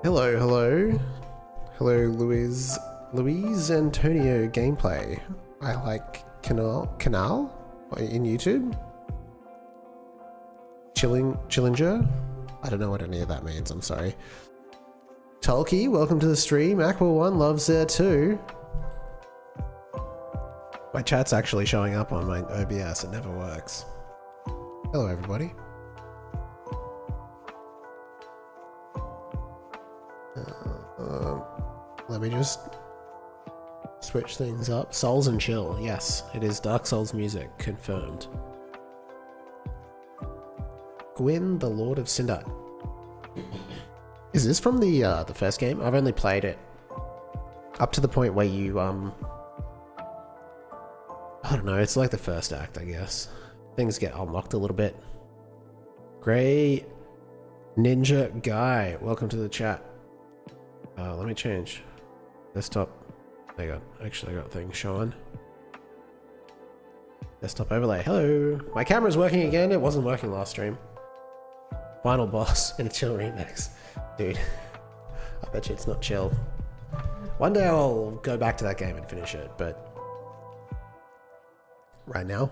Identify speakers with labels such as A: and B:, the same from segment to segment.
A: Hello, hello. Hello, Luis Antonio gameplay. I like canal in YouTube. Chillinger? I don't know what any of that means, I'm sorry. Tulky, welcome to the stream. Aqua1 loves there too. My chat's actually showing up on my OBS, it never works. Hello everybody. Let me just switch things up. Souls and Chill. Yes, it is Dark Souls music. Confirmed. Gwyn, the Lord of Cinder. Is this from the first game? I've only played it up to the point where you I don't know. It's like the first act, I guess. Things get unlocked a little bit. Grey Ninja Guy, welcome to the chat. Let me change desktop. I got things showing. Desktop overlay. Hello. My camera's working again. It wasn't working last stream. Final boss in a chill remix. Dude, I bet you it's not chill. One day I'll go back to that game and finish it, but right now,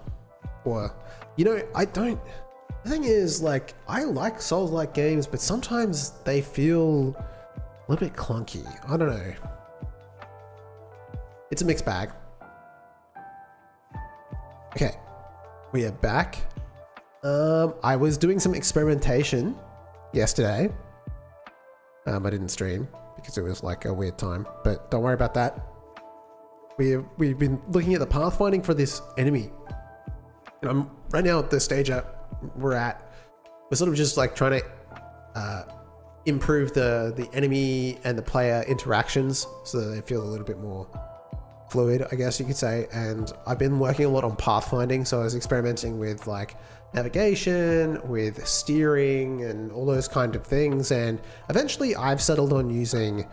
A: or, you know, I don't. The thing is, like, I like Souls-like games, but sometimes they feel a little bit clunky. I don't know. It's a mixed bag. Okay, we are back. I was doing some experimentation yesterday. I didn't stream because it was like a weird time, but don't worry about that. We've been looking at the pathfinding for this enemy. And I'm right now at the stage we're sort of just like trying to improve the enemy and the player interactions so that they feel a little bit more fluid, I guess you could say. And I've been working a lot on pathfinding, so I was experimenting with like navigation, with steering and all those kind of things, and eventually I've settled on using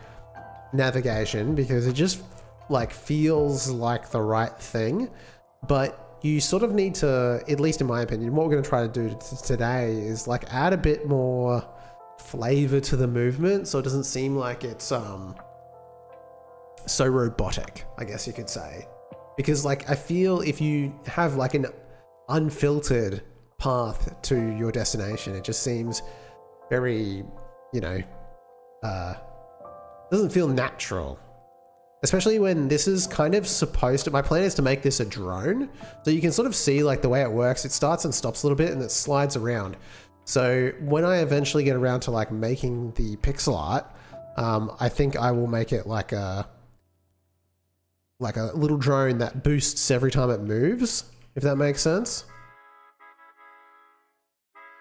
A: navigation because it just like feels like the right thing. But you sort of need to, at least in my opinion, what we're going to try to do today is like add a bit more flavor to the movement so it doesn't seem like it's so robotic, I guess you could say. Because like I feel if you have like an unfiltered path to your destination, it just seems very, you know, doesn't feel natural. Especially when this is kind of supposed to, my plan is to make this a drone. So you can sort of see like the way it works. It starts and stops a little bit and it slides around. So when I eventually get around to like making the pixel art, I think I will make it like a little drone that boosts every time it moves, if that makes sense.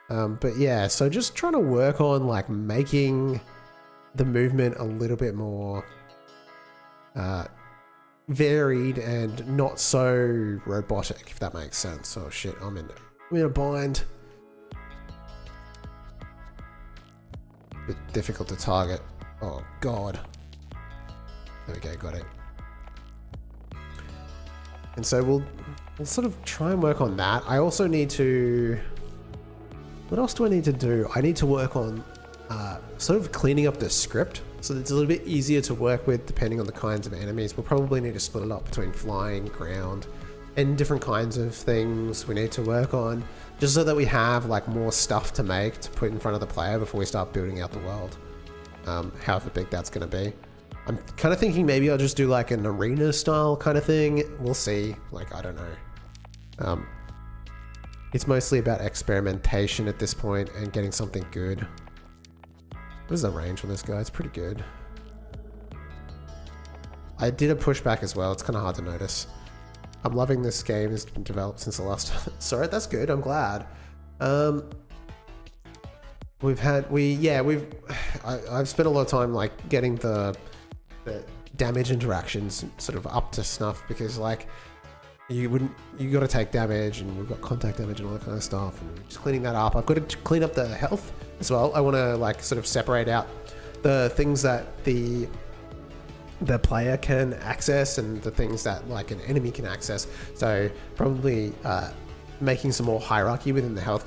A: But yeah, so just trying to work on like making the movement a little bit more varied and not so robotic, if that makes sense. Oh shit, I'm in a bind. Bit difficult to target. Oh god. There we go, got it. And so we'll sort of try and work on that. I also need to, what else do I need to do? I need to work on sort of cleaning up the script so that it's a little bit easier to work with depending on the kinds of enemies. We'll probably need to split it up between flying, ground, and different kinds of things we need to work on, just so that we have like more stuff to make to put in front of the player before we start building out the world, however big that's going to be. I'm kind of thinking maybe I'll just do like an arena style kind of thing. We'll see. Like, I don't know. It's mostly about experimentation at this point and getting something good. What is the range on this guy? It's pretty good. I did a pushback as well. It's kind of hard to notice. I'm loving this game. It's been developed since the last time. Sorry, that's good. I'm glad. I've spent a lot of time like getting the damage interactions sort of up to snuff, because like you got to take damage and we've got contact damage and all that kind of stuff, and just cleaning that up. I've got to clean up the health as well. I want to like sort of separate out the things that the player can access and the things that like an enemy can access. So probably making some more hierarchy within the health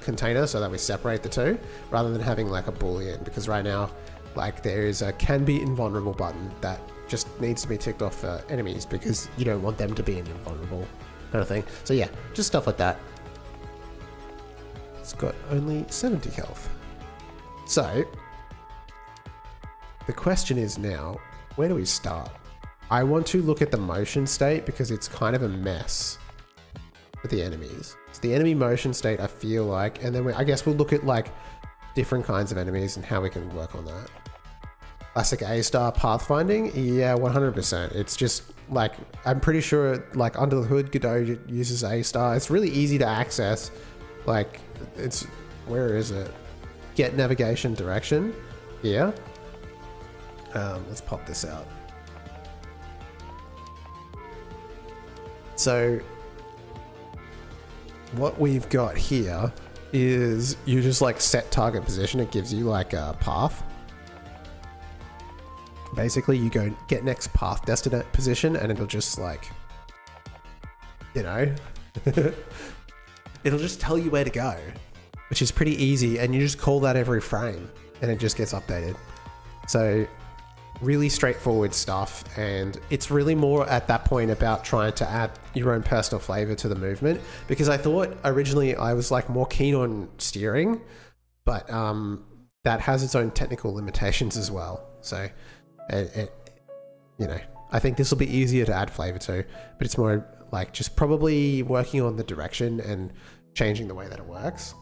A: container so that we separate the two rather than having like a boolean, because right now Like there is a can be invulnerable button that just needs to be ticked off for enemies because you don't want them to be invulnerable kind of thing. So yeah, just stuff like that. It's got only 70 health. So the question is now, where do we start? I want to look at the motion state because it's kind of a mess with the enemies. So the enemy motion state, I feel like, and then I guess we'll look at like different kinds of enemies and how we can work on that. Classic A-star pathfinding, yeah, 100%. It's just like, I'm pretty sure like under the hood, Godot uses A-star. It's really easy to access. Like it's, where is it? Get navigation direction here. Let's pop this out. So what we've got here is you just like set target position. It gives you like a path. Basically you go get next path destination position and it'll just like, you know, it'll just tell you where to go, which is pretty easy. And you just call that every frame and it just gets updated. So really straightforward stuff, and it's really more at that point about trying to add your own personal flavor to the movement, because I thought originally I was like more keen on steering, but that has its own technical limitations as well. So you know, I think this will be easier to add flavor to, but it's more like just probably working on the direction and changing the way that it works.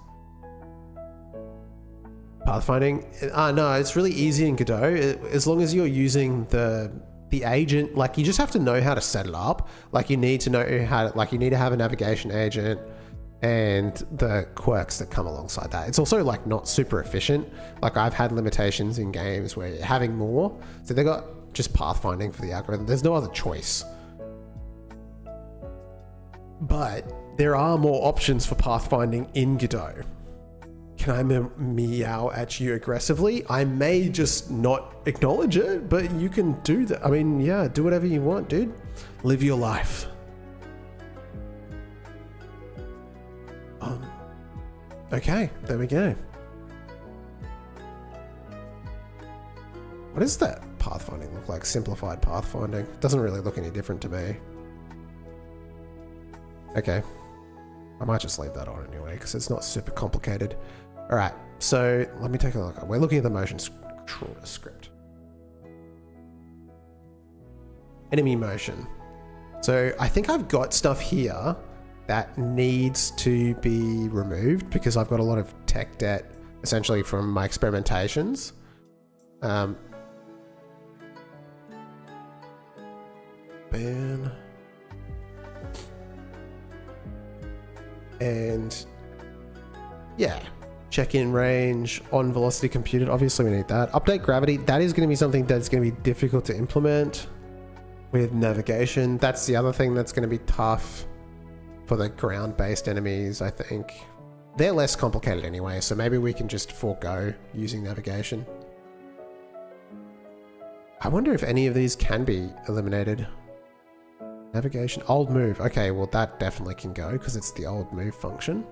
A: Pathfinding, no, it's really easy in Godot. As long as you're using the agent, like you just have to know how to set it up. Like you need to know how to, like you need to have a navigation agent and the quirks that come alongside that. It's also like not super efficient. Like I've had limitations in games where having more, so they got just pathfinding for the algorithm. There's no other choice. But there are more options for pathfinding in Godot. Can I meow at you aggressively? I may just not acknowledge it, but you can do that. I mean, yeah, do whatever you want, dude. Live your life. Okay, there we go. What does that pathfinding look like? Simplified pathfinding. Doesn't really look any different to me. Okay. I might just leave that on anyway, because it's not super complicated. All right, so let me take a look. We're looking at the motion script. Enemy motion. So I think I've got stuff here that needs to be removed because I've got a lot of tech debt essentially from my experimentations. Ban. And yeah. Check-in range, on velocity computed. Obviously we need that. Update gravity. That is going to be something that's going to be difficult to implement with navigation. That's the other thing that's going to be tough for the ground-based enemies, I think. They're less complicated anyway, so maybe we can just forego using navigation. I wonder if any of these can be eliminated. Navigation, old move. Okay, well that definitely can go because it's the old move function.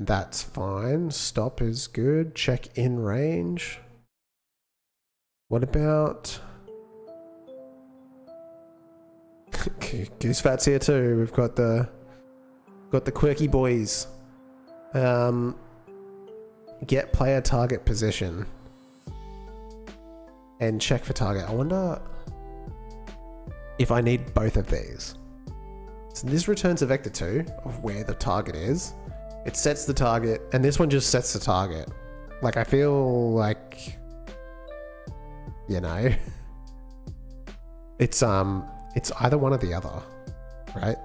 A: That's fine. Stop is good. Check in range. What about... Goose Fat's here too. We've got the quirky boys. Get player target position. And check for target. I wonder if I need both of these. So this returns a vector 2 of where the target is. It sets the target, and this one just sets the target. Like, I feel like, you know, it's either one or the other, right?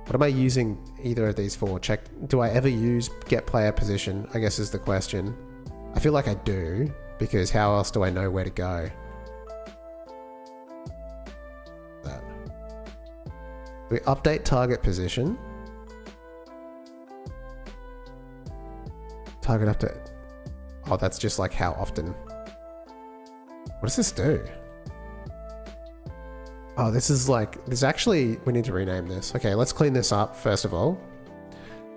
A: What am I using either of these for? Check, do I ever use get player position, I guess is the question. I feel like I do, because how else do I know where to go? That. We update target position. Target update. Oh, that's just like how often. What does this do? Oh, this is like, this actually, we need to rename this. Okay, let's clean this up first of all.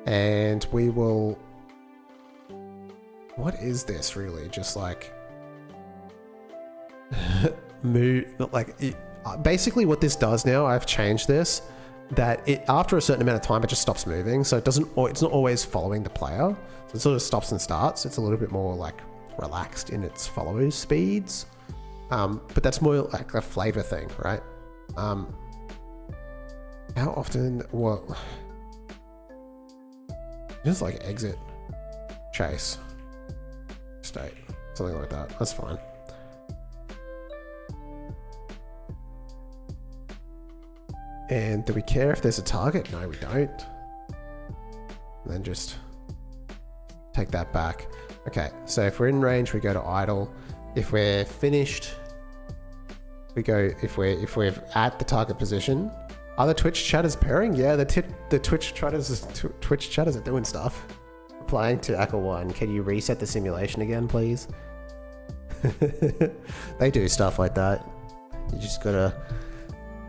A: And we will... What is this really? Just like... move... Like, basically what this does now, I've changed this, that it after a certain amount of time, it just stops moving. So it doesn't... It's not always following the player. So it sort of stops and starts. It's a little bit more like relaxed in its follow speeds. But that's more like a flavor thing, right? How often... What... Just like exit, chase, state, something like that. That's fine. And do we care if there's a target? No, we don't. And then just take that back. Okay, so if we're in range, we go to idle. If we're finished, we go, if we're at the target position. Are the Twitch chatters pairing? Yeah, the Twitch chatters are doing stuff. Replying to Ackle1, can you reset the simulation again, please? They do stuff like that. You just gotta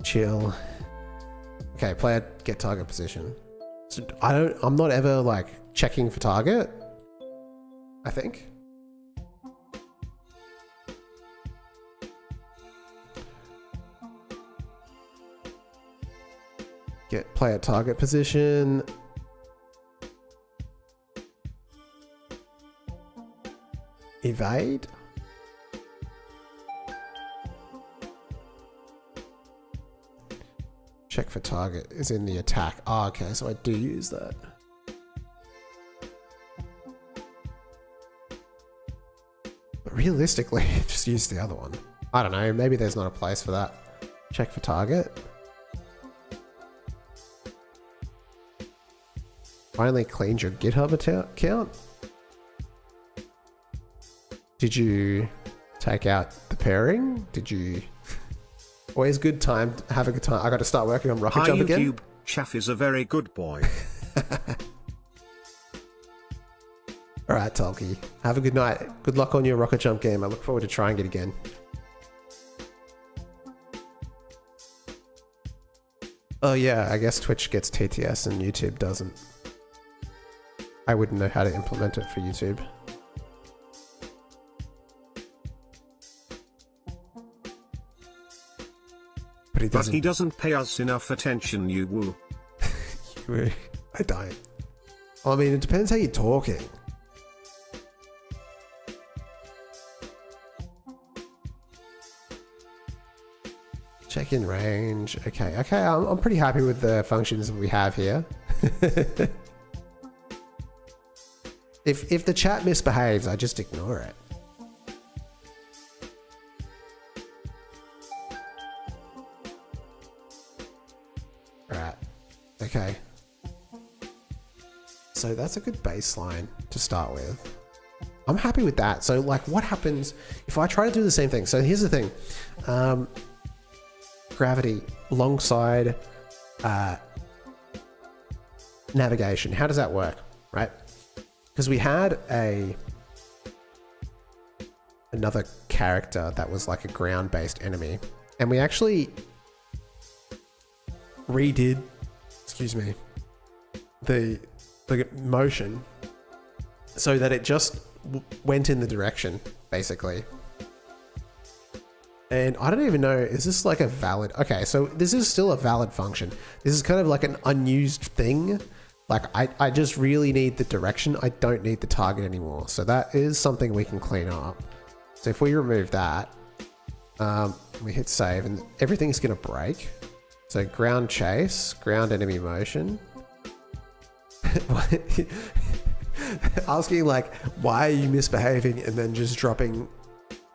A: chill. Okay, player get target position. So I'm not ever like checking for target, I think. Get player target position. Evade. Check for target is in the attack. Oh, okay, so I do use that. But realistically, just use the other one. I don't know, maybe there's not a place for that. Check for target. Finally cleaned your GitHub account. Did you take out the pairing? Did you... Always good time to have a good time. I got to start working on Rocket Jump again.
B: YouTube, Chaff is a very good boy.
A: Alright, Tolkien. Have a good night. Good luck on your Rocket Jump game. I look forward to trying it again. Oh yeah, I guess Twitch gets TTS and YouTube doesn't. I wouldn't know how to implement it for YouTube. But he
B: doesn't pay us enough attention, you woo.
A: I don't. I mean, it depends how you're talking. Check in range. Okay, I'm pretty happy with the functions that we have here. If the chat misbehaves, I just ignore it. Right. Okay. So that's a good baseline to start with. I'm happy with that. So like what happens if I try to do the same thing? So here's the thing. Gravity alongside navigation. How does that work? Right? Because we had another character that was like a ground-based enemy, and we actually redid, excuse me, the motion so that it just went in the direction, basically. And I don't even know, is this like a valid... Okay, so this is still a valid function. This is kind of like an unused thing. Like, I just really need the direction. I don't need the target anymore. So that is something we can clean up. So if we remove that, we hit save and everything's going to break. So ground chase, ground enemy motion. Asking like, why are you misbehaving? And then just dropping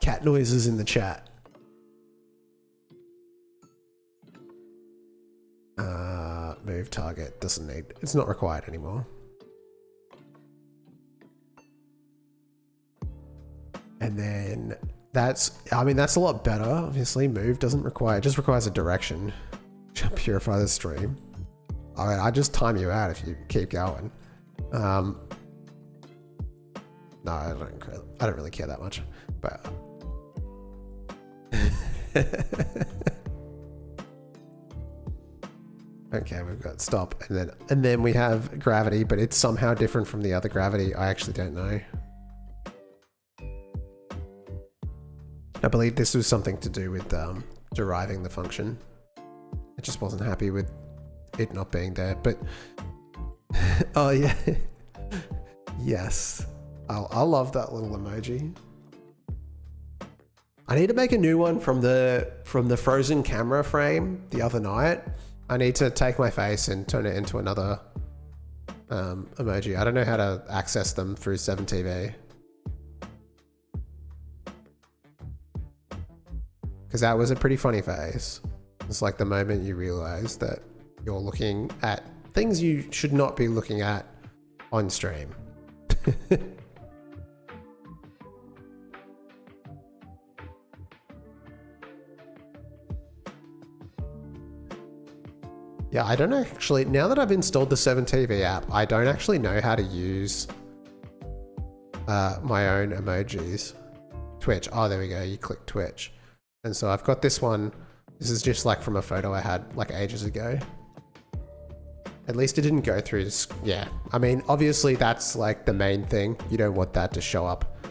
A: cat noises in the chat. Move target doesn't need, it's not required anymore. And then that's, I mean, that's a lot better. Obviously move doesn't require, it just requires a direction. Purify the stream. I mean, I just time you out if you keep going. No, I don't really care that much, but Okay, we've got stop, and then we have gravity, but it's somehow different from the other gravity. I actually don't know. I believe this was something to do with deriving the function. I just wasn't happy with it not being there, but oh yeah, yes, I love that little emoji. I need to make a new one from the frozen camera frame the other night. I need to take my face and turn it into another emoji. I don't know how to access them through 7TV. Because that was a pretty funny face. It's like the moment you realize that you're looking at things you should not be looking at on stream. Yeah, I don't actually, now that I've installed the 7TV app, I don't actually know how to use my own emojis. Twitch, oh, there we go, you click Twitch. And so I've got this one, this is just like from a photo I had like ages ago. At least it didn't go through this, yeah. I mean, obviously that's like the main thing. You don't want that to show up.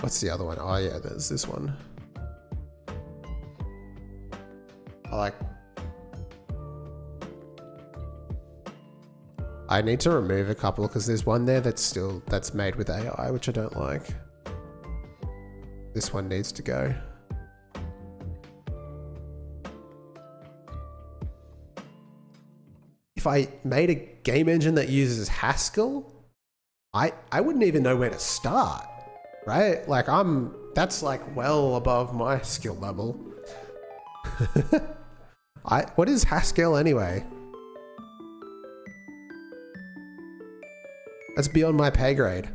A: What's the other one? Oh yeah, there's this one. I need to remove a couple because there's one there that's made with AI, which I don't like. This one needs to go. If I made a game engine that uses Haskell, I wouldn't even know where to start, right? Like that's like well above my skill level. What is Haskell anyway? That's beyond my pay grade.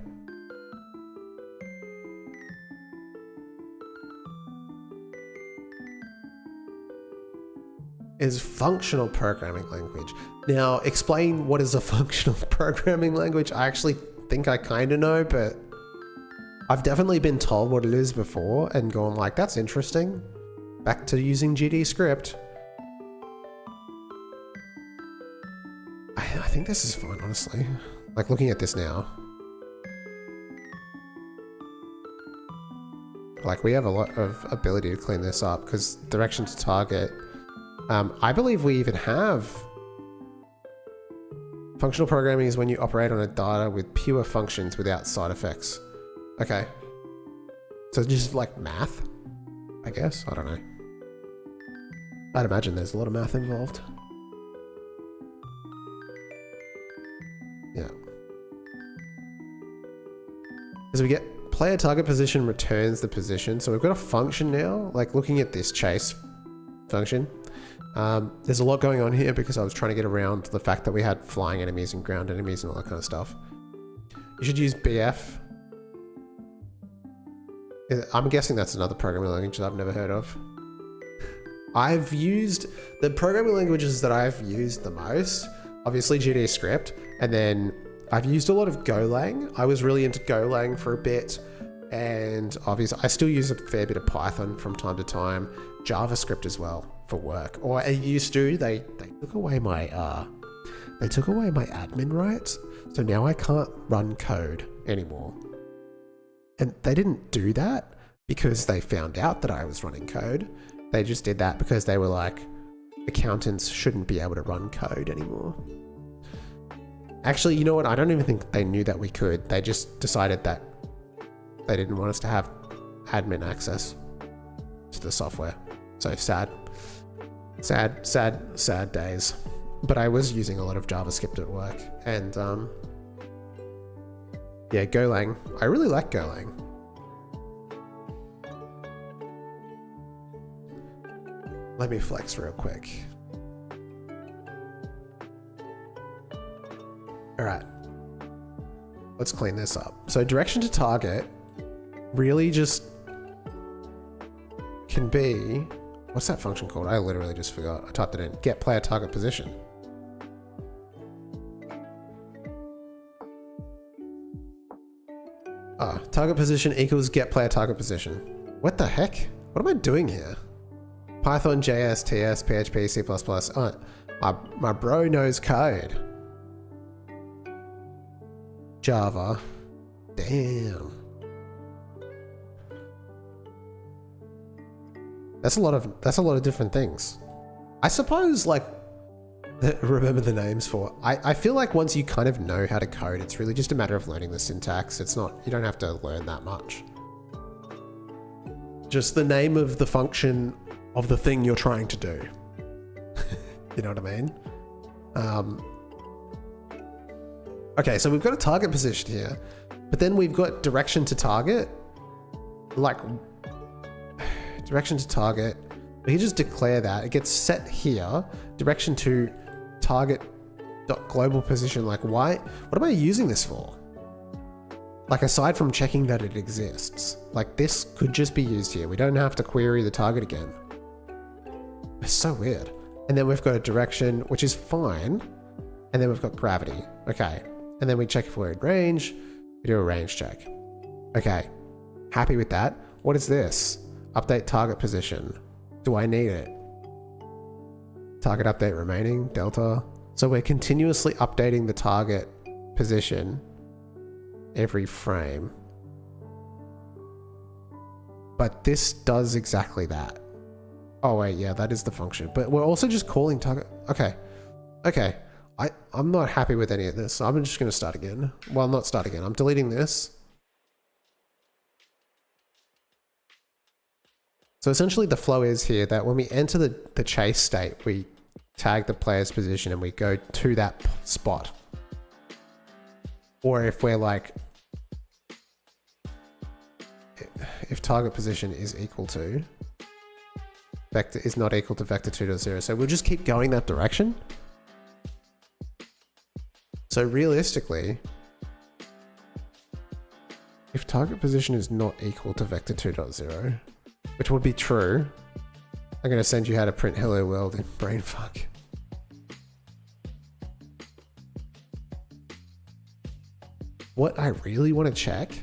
A: Is functional programming language. Now, explain what is a functional programming language. I actually think I kind of know, but I've definitely been told what it is before and gone like, that's interesting. Back to using GD script. I think this is fine, honestly. Like looking at this now. Like we have a lot of ability to clean this up because direction to target. I believe we even have functional programming is when you operate on a data with pure functions without side effects. Okay. So just like math, I guess. I don't know. I'd imagine there's a lot of math involved. Yeah. As we get player target position returns the position. So we've got a function now, like looking at this chase function. There's a lot going on here because I was trying to get around the fact that we had flying enemies and ground enemies and all that kind of stuff. You should use BF. I'm guessing that's another programming language that I've never heard of. I've used the programming languages that I've used the most, obviously GD script, and then I've used a lot of Golang. I was really into Golang for a bit, and obviously I still use a fair bit of Python from time to time, JavaScript as well for work. Or I used to, they took away my admin rights, so now I can't run code anymore. And they didn't do that because they found out that I was running code. They just did that because they were like, accountants shouldn't be able to run code anymore. Actually, you know what? I don't even think they knew that we could. They just decided that they didn't want us to have admin access to the software. So sad days. But I was using a lot of JavaScript at work, and yeah, Golang. I really like Golang. Let me flex real quick. All right, let's clean this up. So direction to target really just can be, what's that function called? I literally just forgot. I typed it in. Get player target position. Target position equals get player target position. What the heck? What am I doing here? Python, JS, TS, PHP, C++. My bro knows code. Java. Damn. That's a lot of different things. I suppose, like, remember the names for. I feel like once you kind of know how to code, it's really just a matter of learning the syntax. It's not, you don't have to learn that much. Just the name of the function of the thing you're trying to do. You know what I mean? Okay, so we've got a target position here, but then we've got direction to target. Like, direction to target. We can just declare that. It gets set here. Direction to target dot global position. Like, why? What am I using this for? Like, aside from checking that it exists, like, this could just be used here. We don't have to query the target again. It's so weird. And then we've got a direction, which is fine. And then we've got gravity. Okay. And then we check if we're in range. We do a range check. Okay. Happy with that. What is this? Update target position. Do I need it? Target update remaining, delta. So we're continuously updating the target position every frame. But this does exactly that. Oh wait, yeah, that is the function. But we're also just calling target. Okay. Okay. I'm not happy with any of this. So I'm just going to start again. Well, not start again. I'm deleting this. So essentially the flow is here that when we enter the chase state, we tag the player's position and we go to that spot. Or if we're like, if target position is equal to, vector is not equal to vector 2.0. So we'll just keep going that direction. So realistically, if target position is not equal to vector 2.0, which would be true, I'm going to send you how to print hello world in brainfuck. What I really want to check,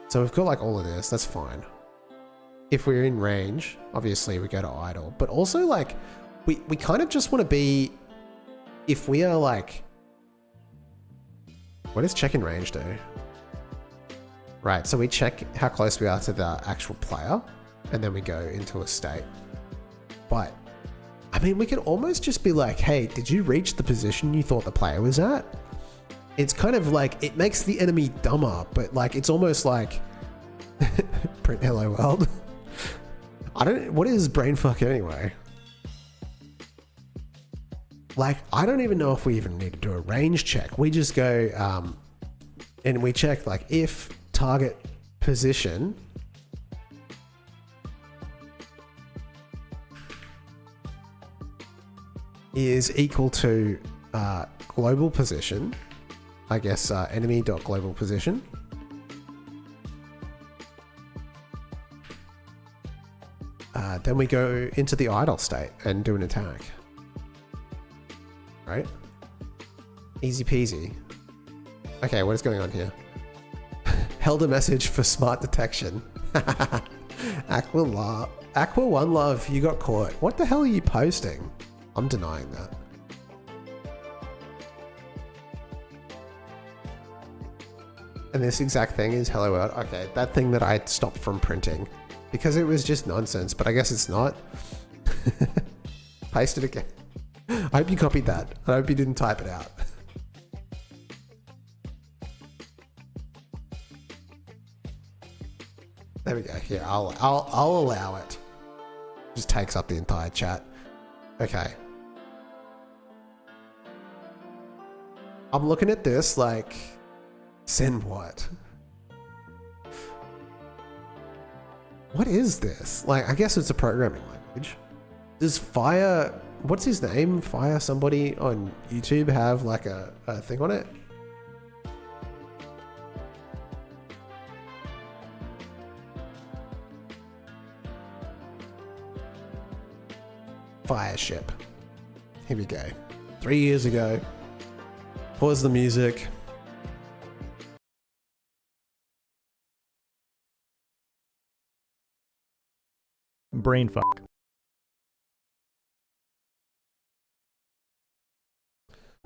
A: so we've got like all of this, that's fine. If we're in range, obviously we go to idle, but also like we kind of just want to be, if we are like, what does check in range do? Right, so we check how close we are to the actual player and then we go into a state. But I mean, we could almost just be like, hey, did you reach the position you thought the player was at? It's kind of like, it makes the enemy dumber, but like, it's almost like print hello world. What is brainfuck anyway? Like, I don't even know if we even need to do a range check. We just go, and we check like if target position is equal to global position, I guess enemy.global position. Then we go into the idle state and do an attack. Right? Easy peasy. Okay, what is going on here? Held a message for smart detection. Aqua One Love, you got caught. What the hell are you posting? I'm denying that. And this exact thing is hello world. Okay, that thing that I stopped from printing because it was just nonsense, but I guess it's not. Paste it again. I hope you copied that. I hope you didn't type it out. There we go. Here, I'll allow it. Just takes up the entire chat. Okay. I'm looking at this like, send what? What is this? Like, I guess it's a programming language. Does Fire, what's his name? Fire somebody on YouTube have like a thing on it? Fireship. Here we go. 3 years ago. Pause the music.
C: Brainfuck.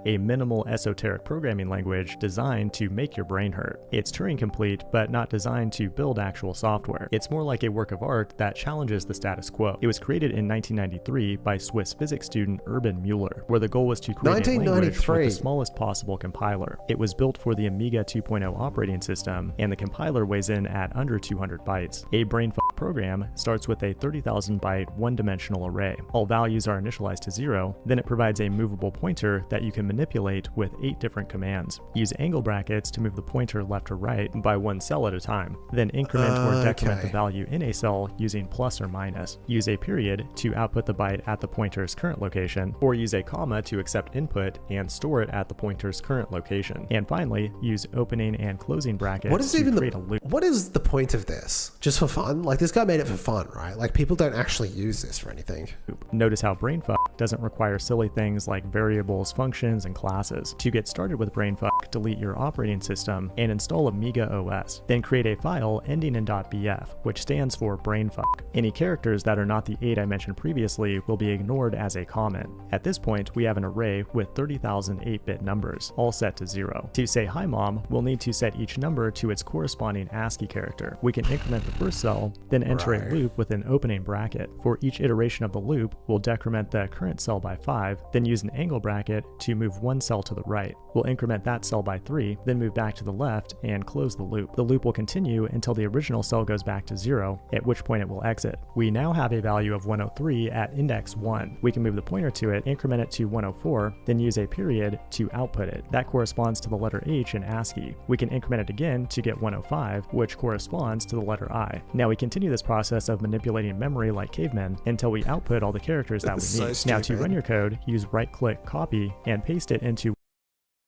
C: a minimal esoteric programming language designed to make your brain hurt. It's Turing complete, but not designed to build actual software. It's more like a work of art that challenges the status quo. It was created in 1993 by Swiss physics student Urban Müller, where the goal was to create a language with the smallest possible compiler. It was built for the Amiga 2.0 operating system, and the compiler weighs in at under 200 bytes. A brainfuck program starts with a 30,000 byte one-dimensional array. All values are initialized to 0, then it provides a movable pointer that you can manipulate with 8 different commands. Use angle brackets to move the pointer left or right by one cell at a time, then increment or decrement the value in a cell using plus or minus. Use a period to output the byte at the pointer's current location, or use a comma to accept input and store it at the pointer's current location. And finally, use opening and closing brackets to create a loop.
A: What is the point of this? Just for fun? Like, this guy made it for fun, right? Like, people don't actually use this for anything.
C: Notice how brainfuck doesn't require silly things like variables, functions, and classes. To get started with brainfuck, delete your operating system and install Amiga OS. Then create a file ending in .bf, which stands for brainfuck. Any characters that are not the 8 I mentioned previously will be ignored as a comment. At this point, we have an array with 30,000 8-bit numbers, all set to 0. To say hi mom, we'll need to set each number to its corresponding ASCII character. We can increment the first cell, then enter a loop with an opening bracket. For each iteration of the loop, we'll decrement the current cell by 5, then use an angle bracket to move one cell to the right. We'll increment that cell by 3, then move back to the left and close the loop. The loop will continue until the original cell goes back to 0, at which point it will exit. We now have a value of 103 at index 1. We can move the pointer to it, increment it to 104, then use a period to output it. That corresponds to the letter H in ASCII. We can increment it again to get 105, which corresponds to the letter I. Now we continue this process of manipulating memory like cavemen until we output all the characters that we need. Now to run your code, use right-click, copy, and paste it into...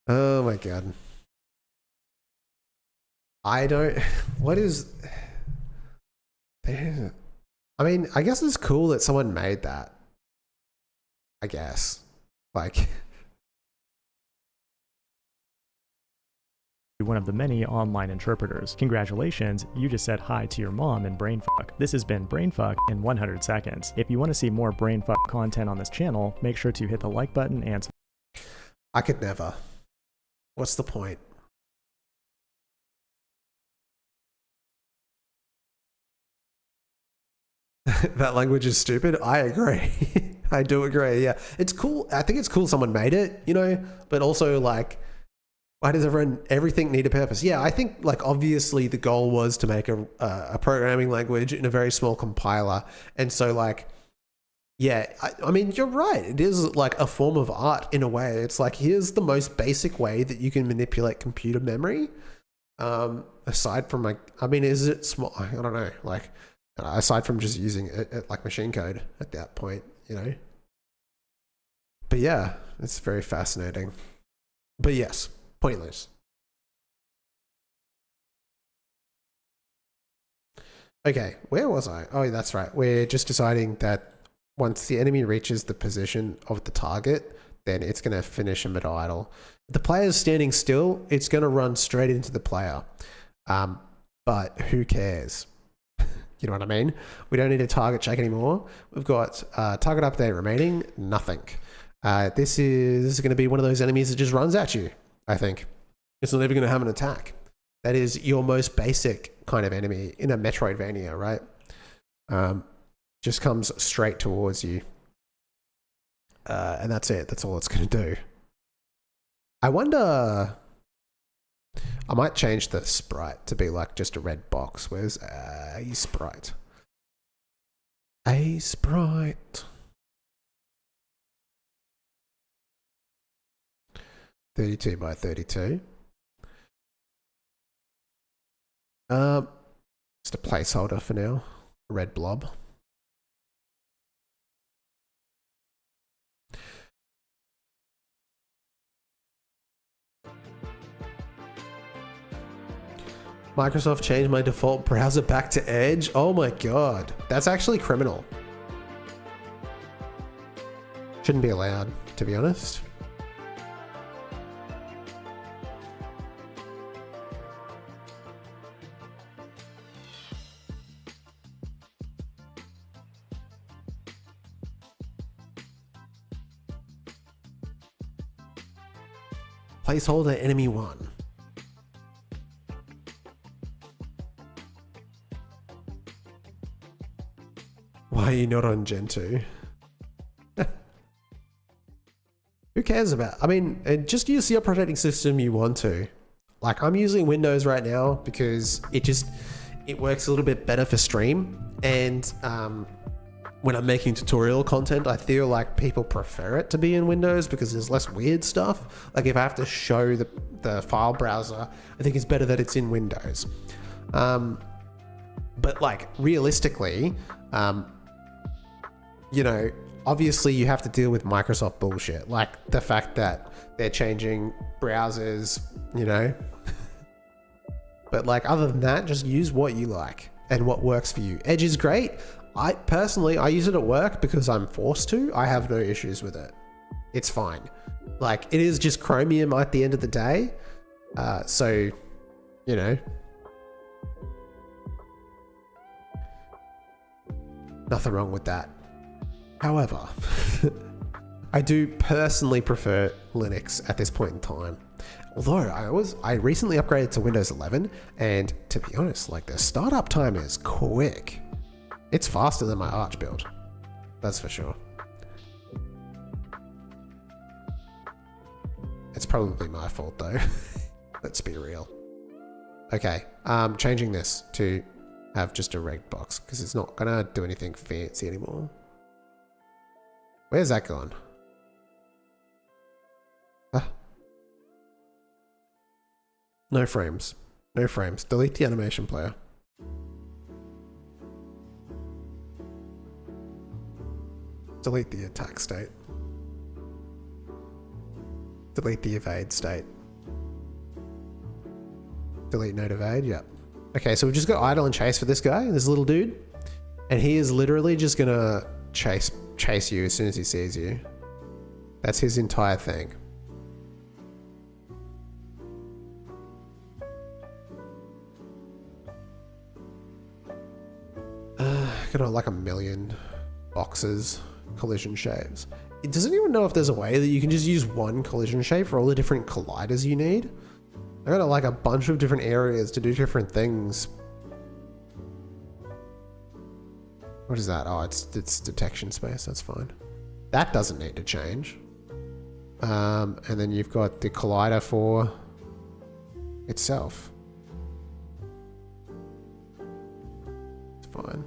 A: Oh my god. I don't... What is... I mean, I guess it's cool that someone made that. I guess. Like...
C: one of the many online interpreters. Congratulations, you just said hi to your mom in Brainfuck. This has been Brainfuck in 100 seconds. If you want to see more Brainfuck content on this channel, make sure to hit the like button and...
A: I could never. What's the point? That language is stupid. I agree. I do agree. Yeah. It's cool. I think it's cool someone made it, you know, but also like, why does everything need a purpose? Yeah, I think like obviously the goal was to make a programming language in a very small compiler. And so like, yeah, I mean, you're right. It is like a form of art in a way. It's like, here's the most basic way that you can manipulate computer memory. Aside from like, I mean, is it small? I don't know. Like, aside from just using it like machine code at that point, you know? But yeah, it's very fascinating. But yes. Pointless. Okay, where was I? Oh, that's right. We're just deciding that once the enemy reaches the position of the target, then it's going to finish a mid-idle. If the player's standing still, it's going to run straight into the player. But who cares? You know what I mean? We don't need a target check anymore. We've got target update remaining, nothing. This is going to be one of those enemies that just runs at you. I think it's not even going to have an attack. That is your most basic kind of enemy in a Metroidvania, right? Just comes straight towards you. And that's it. That's all it's going to do. I wonder... I might change the sprite to be like just a red box. Where's a sprite? A sprite. 32 by 32. Just a placeholder for now. A red blob. Microsoft changed my default browser back to Edge. Oh my god. That's actually criminal. Shouldn't be allowed, to be honest. Placeholder enemy 1. Why are you not on Gen 2? Who cares about? I mean, just use the operating system you want to. Like, I'm using Windows right now because it works a little bit better for stream. And when I'm making tutorial content, I feel like people prefer it to be in Windows because there's less weird stuff. Like, if I have to show the file browser, I think it's better that it's in Windows. But like, realistically, you know, obviously you have to deal with Microsoft bullshit, like the fact that they're changing browsers, you know. But like, other than that, just use what you like and what works for you. Edge is great. I use it at work because I'm forced to. I have no issues with it. It's fine. Like, it is just Chromium at the end of the day. So, you know, nothing wrong with that. However, I do personally prefer Linux at this point in time. Although I recently upgraded to Windows 11, and to be honest, like, the startup time is quick. It's faster than my Arch build. That's for sure. It's probably my fault though. Let's be real. Okay, changing this to have just a reg box because it's not gonna do anything fancy anymore. Where's that gone? No frames. No frames. Delete the animation player. Delete the attack state. Delete the evade state. Delete node evade, yep. Okay, so we've just got idle and chase for this guy, this little dude. And he is literally just gonna chase you as soon as he sees you. That's his entire thing. Got like 1 million boxes, collision shapes. Does anyone know if there's a way that you can just use one collision shape for all the different colliders you need? I got like a bunch of different areas to do different things. What is that? Oh, it's detection space. That's fine. That doesn't need to change. And then you've got the collider for itself. It's fine.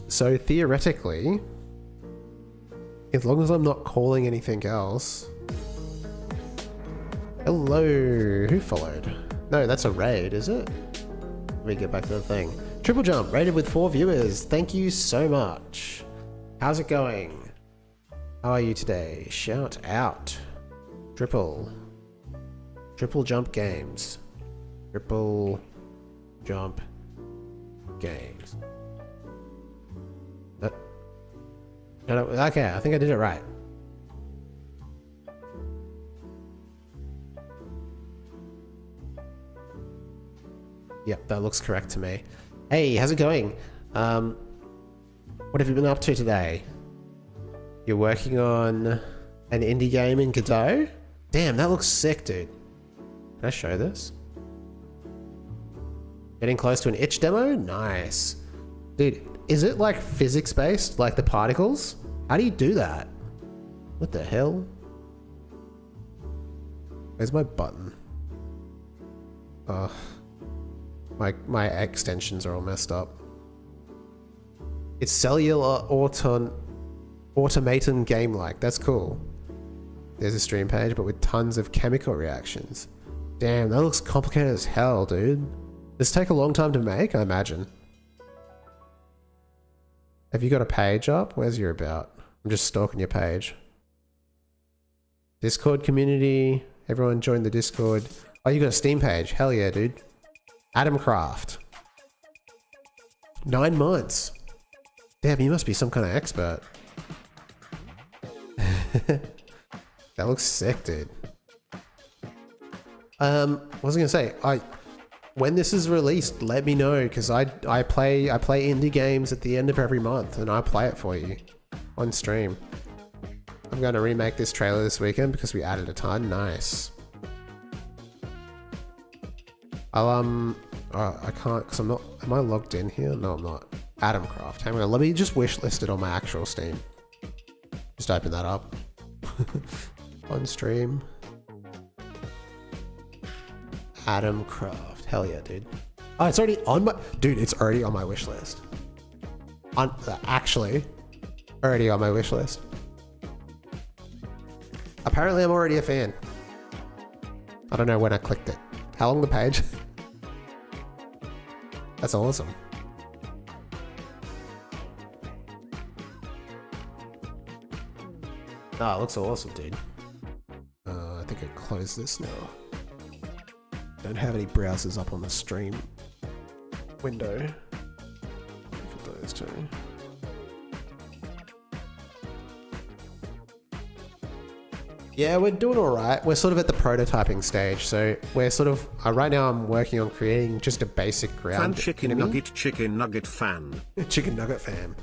A: So theoretically, as long as I'm not calling anything else. Hello, who followed? No, that's a raid, is it? Let me get back to the thing. Triple Jump, rated with 4 viewers. Thank you so much. How's it going? How are you today? Shout out. Triple Jump Games. Triple Jump Games. No, okay, I think I did it right. Yep, that looks correct to me. Hey, how's it going? What have you been up to today? You're working on an indie game in Godot? Damn, that looks sick, dude. Can I show this? Getting close to an itch demo? Nice. Dude, is it like physics based, like the particles? How do you do that? What the hell? Where's my button? Oh, my extensions are all messed up. It's cellular automaton game-like. That's cool. There's a stream page, but with tons of chemical reactions. Damn, that looks complicated as hell, dude. This take a long time to make, I imagine. Have you got a page up? Where's your about? I'm just stalking your page. Discord community. Everyone join the Discord. Oh, you got a Steam page. Hell yeah, dude. Adam Craft. 9 months. Damn, you must be some kind of expert. That looks sick, dude. What was I gonna say? When this is released, let me know, because I play indie games at the end of every month, and I play it for you on stream. I'm going to remake this trailer this weekend because we added a ton. Nice. I'll, oh, I can't, because I'm not, am I logged in here? No, I'm not. Adamcraft. Hang on, let me just wishlist it on my actual Steam. Just open that up. On stream. Adamcraft. Hell yeah, dude. Oh, it's already on my... Dude, it's already on my wish list. Actually, already on my wish list. Apparently, I'm already a fan. I don't know when I clicked it. How long the page? That's awesome. Oh, it looks awesome, dude. I think I close this now. Don't have any browsers up on the stream window for those two. Yeah, we're doing all right. We're sort of at the prototyping stage, so we're sort of right now. I'm working on creating just a basic ground
B: chicken
A: enemy.
B: nugget fan.
A: Chicken nugget fam.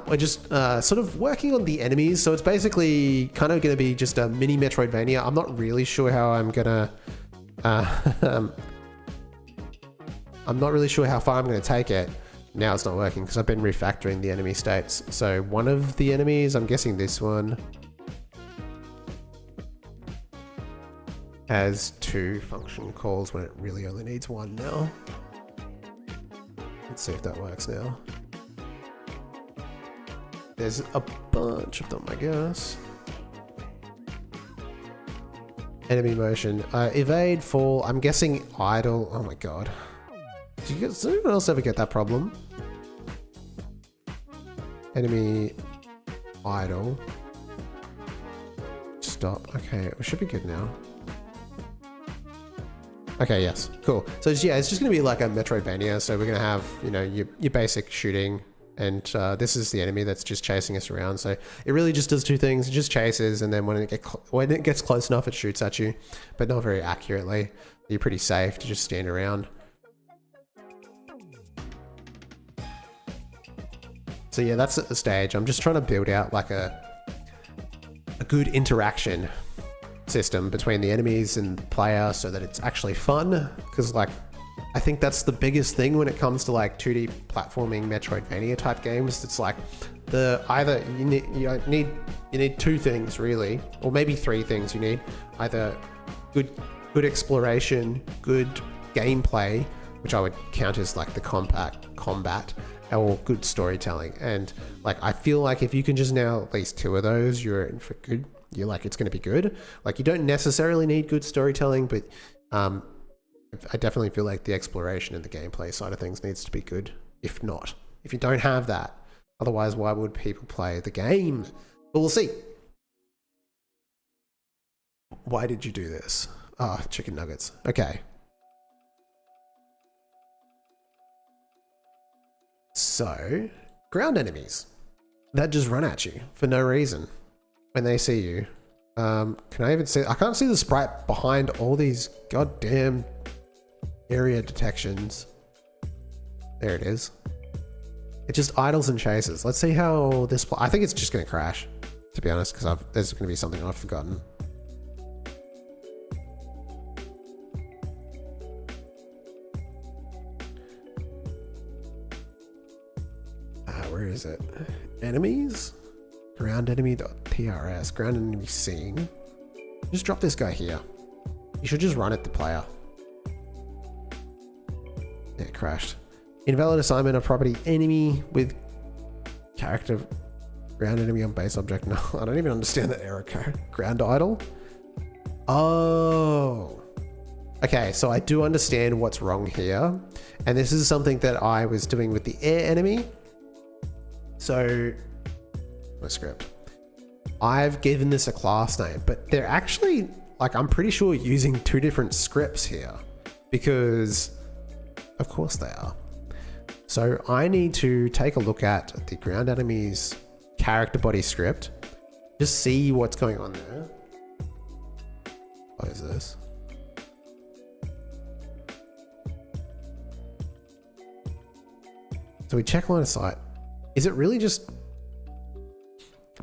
A: We're just sort of working on the enemies, so it's basically kind of going to be just a mini Metroidvania. I'm not really sure how I'm gonna. I'm not really sure how far I'm going to take it. Now it's not working because I've been refactoring the enemy states. So one of the enemies, I'm guessing this one, has 2 function calls when it really only needs 1 now. Let's see if that works now. There's a bunch of them, I guess. Enemy motion. Evade, fall. I'm guessing idle. Oh my god. Does anyone else ever get that problem? Enemy idle. Stop. Okay, we should be good now. Okay, yes. Cool. So yeah, it's just going to be like a Metroidvania. So we're going to have, you know, your basic shooting. And this is the enemy that's just chasing us around. So it really just does 2 things. It just chases, and then when it gets close enough, it shoots at you, but not very accurately. You're pretty safe to just stand around. So yeah, that's at the stage. I'm just trying to build out like a good interaction system between the enemies and the player so that it's actually fun. Because like, I think that's the biggest thing when it comes to like 2D platforming Metroidvania type games. It's like either you need 2 things really, or maybe 3 things. You need either good exploration, good gameplay, which I would count as like the compact combat, or good storytelling. And like, I feel like if you can just nail at least 2 of those, you're in for good. You're like, it's going to be good. Like, you don't necessarily need good storytelling, but I definitely feel like the exploration and the gameplay side of things needs to be good. If you don't have that, otherwise, why would people play the game? But we'll see. Why did you do this? Ah, chicken nuggets. Okay. So, ground enemies that just run at you for no reason when they see you. Can I even see? I can't see the sprite behind all these goddamn area detections. There it is. It just idles and chases. Let's see how this... I think it's just going to crash, to be honest, because there's going to be something I've forgotten. Where is it? Enemies? Ground enemy.trs. Ground enemy scene. Just drop this guy here. You should just run at the player. Yeah, it crashed. Invalid assignment of property enemy with character ground enemy on base object. No, I don't even understand that error code. Ground idle? Oh. Okay, so I do understand what's wrong here. And this is something that I was doing with the air enemy. So, my script. I've given this a class name, but they're actually, like, I'm pretty sure using 2 different scripts here, because of course they are. So I need to take a look at the ground enemies character body script, just see what's going on there. What is this? So we check line of sight. Is it really just...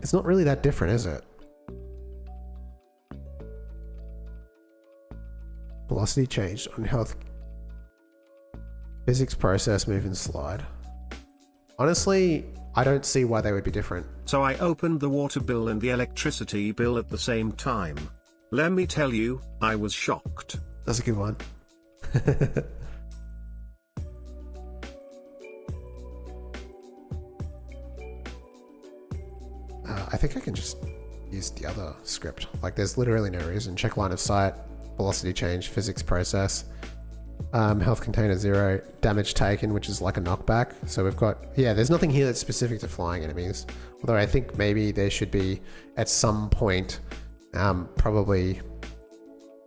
A: It's not really that different, is it? velocity changed on health, physics, process, move, and slide. Honestly, I don't see why they would be different.
B: So I opened the water bill and the electricity bill at the same time. Let me tell you, I was shocked.
A: That's a good one. I think I can just use the other script. Like, there's literally no reason. Check line of sight, velocity change, physics process, health container 0, damage taken, which is like a knockback. So we've got, yeah, there's nothing here that's specific to flying enemies. Although I think maybe there should be at some point, probably.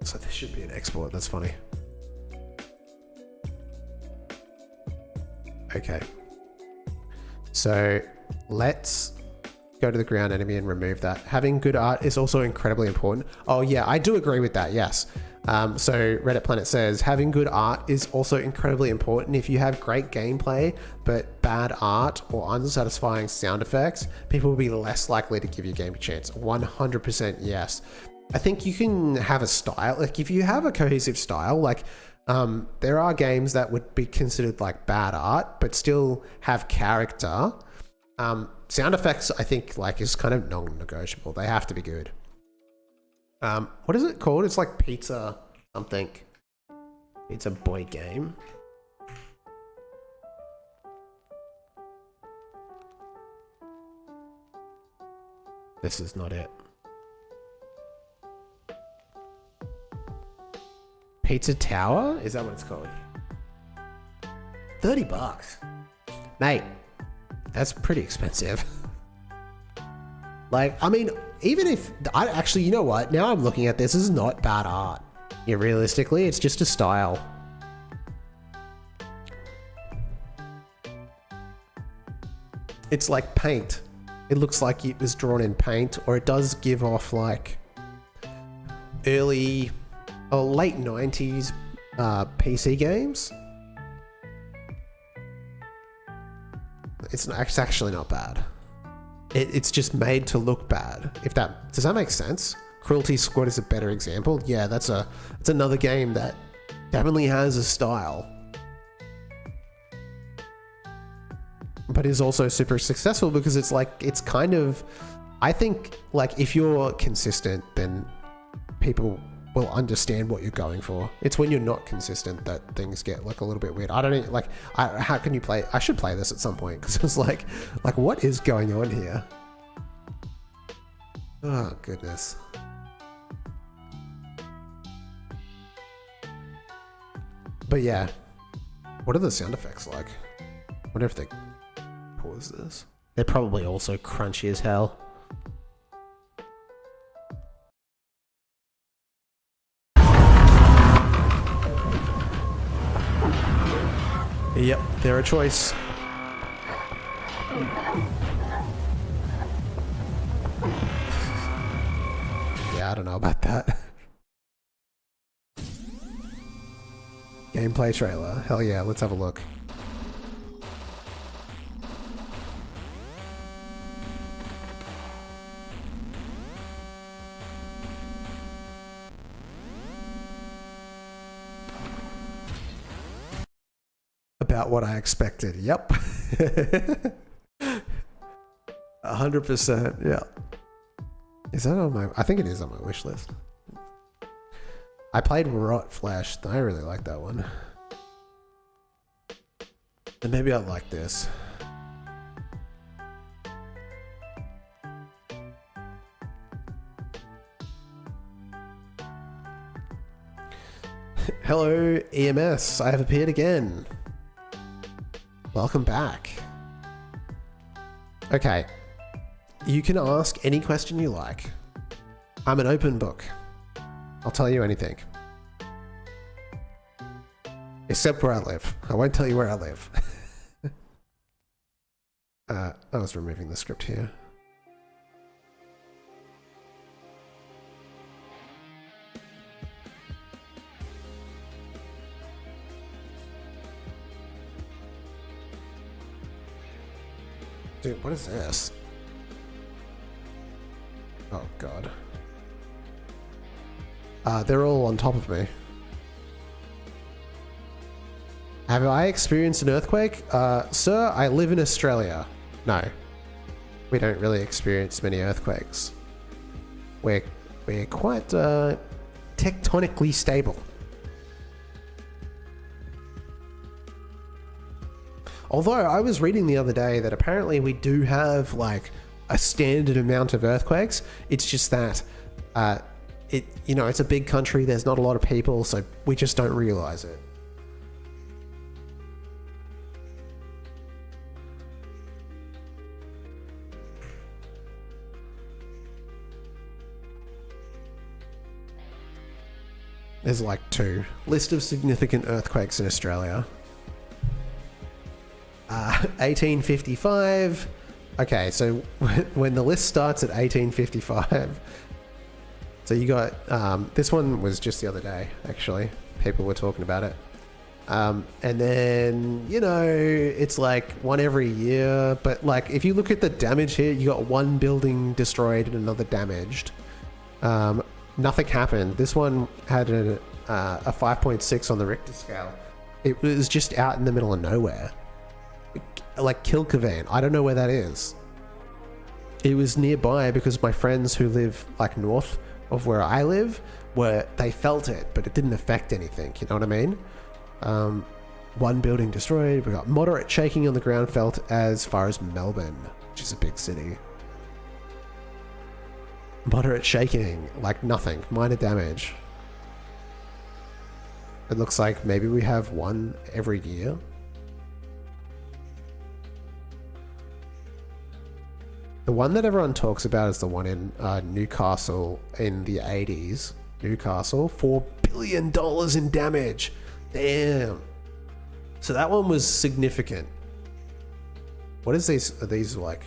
A: So there should be an export. That's funny. Okay. So let's go to the ground enemy and remove that. Having good art is also incredibly important. Oh yeah, I do agree with that, yes. So Reddit Planet says, having good art is also incredibly important. If you have great gameplay, but bad art or unsatisfying sound effects, people will be less likely to give your game a chance. 100% yes. I think you can have a style, like if you have a cohesive style, like there are games that would be considered like bad art, but still have character. Sound effects, I think, like, is kind of non-negotiable. They have to be good. What is it called? It's like pizza something. It's a boy game. This is not it. Pizza Tower? Is that what it's called? $30. Mate. That's pretty expensive. Like, I mean, even if I actually, you know what? Now I'm looking at this is not bad art. Yeah, realistically, it's just a style. It's like paint. It looks like it was drawn in paint, or it does give off like early or late 90s PC games. It's actually not bad. It's just made to look bad. If that does that make sense? Cruelty Squad is a better example. Yeah, it's another game that definitely has a style, but is also super successful because it's like, it's kind of, I think, like, if you're consistent, then people will understand what you're going for. It's when you're not consistent that things get like a little bit weird. I don't know, like, how can you play? I should play this at some point because it's like what is going on here? Oh goodness. But yeah, what are the sound effects like? I wonder if they pause this. They're probably also crunchy as hell. Yep, they're a choice. Yeah, I don't know about that. Gameplay trailer. Hell yeah, let's have a look. About what I expected. Yep. 100%. Yeah. Is that on my... I think it is on my wish list. I played Rot Flash. I really like that one. And maybe I'd like this. Hello, EMS. I have appeared again. Welcome back. Okay. You can ask any question you like. I'm an open book. I'll tell you anything. Except where I live. I won't tell you where I live. I was removing the script here. Dude, what is this? Oh god. They're all on top of me. Have I experienced an earthquake? Sir, I live in Australia. No. We don't really experience many earthquakes. We're quite tectonically stable. Although I was reading the other day that apparently we do have like a standard amount of earthquakes. It's just that it's a big country, there's not a lot of people, so we just don't realize it. There's like 2. List of significant earthquakes in Australia. 1855. Okay, so when the list starts at 1855, so you got, this one was just the other day, actually. People were talking about it. And then, it's like one every year, but like if you look at the damage here, you got one building destroyed and another damaged. Nothing happened. This one had a 5.6 on the Richter scale. It was just out in the middle of nowhere. Like Kilcavan. I don't know where that is. It was nearby because my friends who live like north of where I live, they felt it, but it didn't affect anything. You know what I mean? One building destroyed. We got moderate shaking on the ground felt as far as Melbourne, which is a big city. Moderate shaking, like nothing, minor damage. It looks like maybe we have one every year. The one that everyone talks about is the one in Newcastle in the 80s. Newcastle, $4 billion in damage. Damn. So that one was significant. What is these? Are these like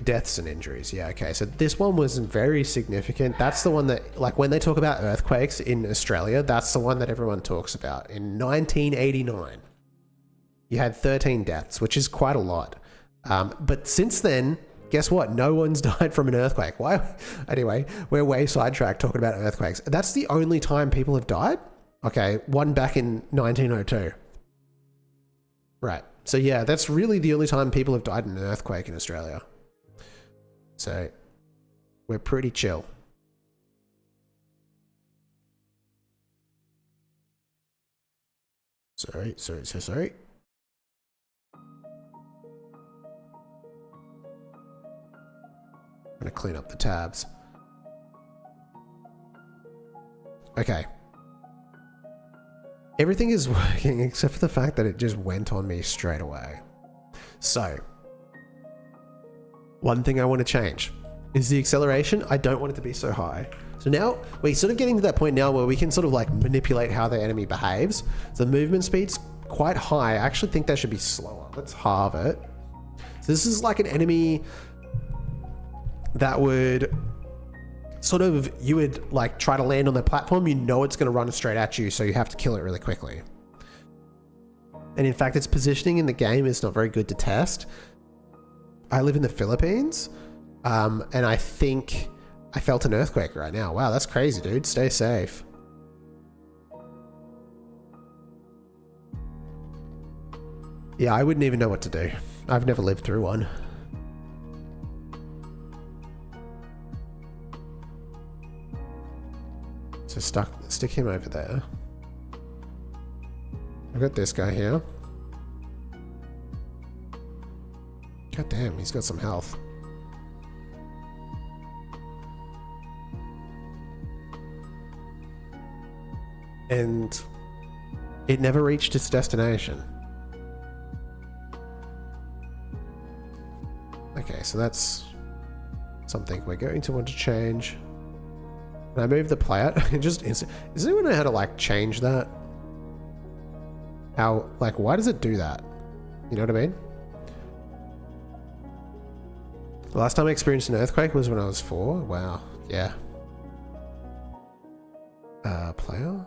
A: deaths and injuries? Yeah, okay. So this one was very significant. That's the one that, like, when they talk about earthquakes in Australia, that's the one that everyone talks about. In 1989, you had 13 deaths, which is quite a lot. But since then, guess what? No one's died from an earthquake. Why? Anyway, we're way sidetracked talking about earthquakes. That's the only time people have died? Okay, one back in 1902. Right. So yeah, that's really the only time people have died in an earthquake in Australia. So we're pretty chill. Sorry. I'm gonna clean up the tabs. Okay. Everything is working except for the fact that it just went on me straight away. So, one thing I want to change is the acceleration. I don't want it to be so high. So now we're sort of getting to that point now where we can sort of like manipulate how the enemy behaves. So the movement speed's quite high. I actually think that should be slower. Let's halve it. So this is like an enemy that would sort of, you would like try to land on the platform, you know it's going to run straight at you, so you have to kill it really quickly. And in fact, its positioning in the game is not very good to test. I live in the Philippines, and I think I felt an earthquake right now. Wow, that's crazy, dude. Stay safe. Yeah, I wouldn't even know what to do. I've never lived through one. So stick him over there. I've got this guy here. God damn, he's got some health. And it never reached its destination. Okay, so that's something we're going to want to change. When I move the player, does anyone know how to like change that? How, like, why does it do that? You know what I mean? The last time I experienced an earthquake was when I was 4. Wow. Yeah. Player?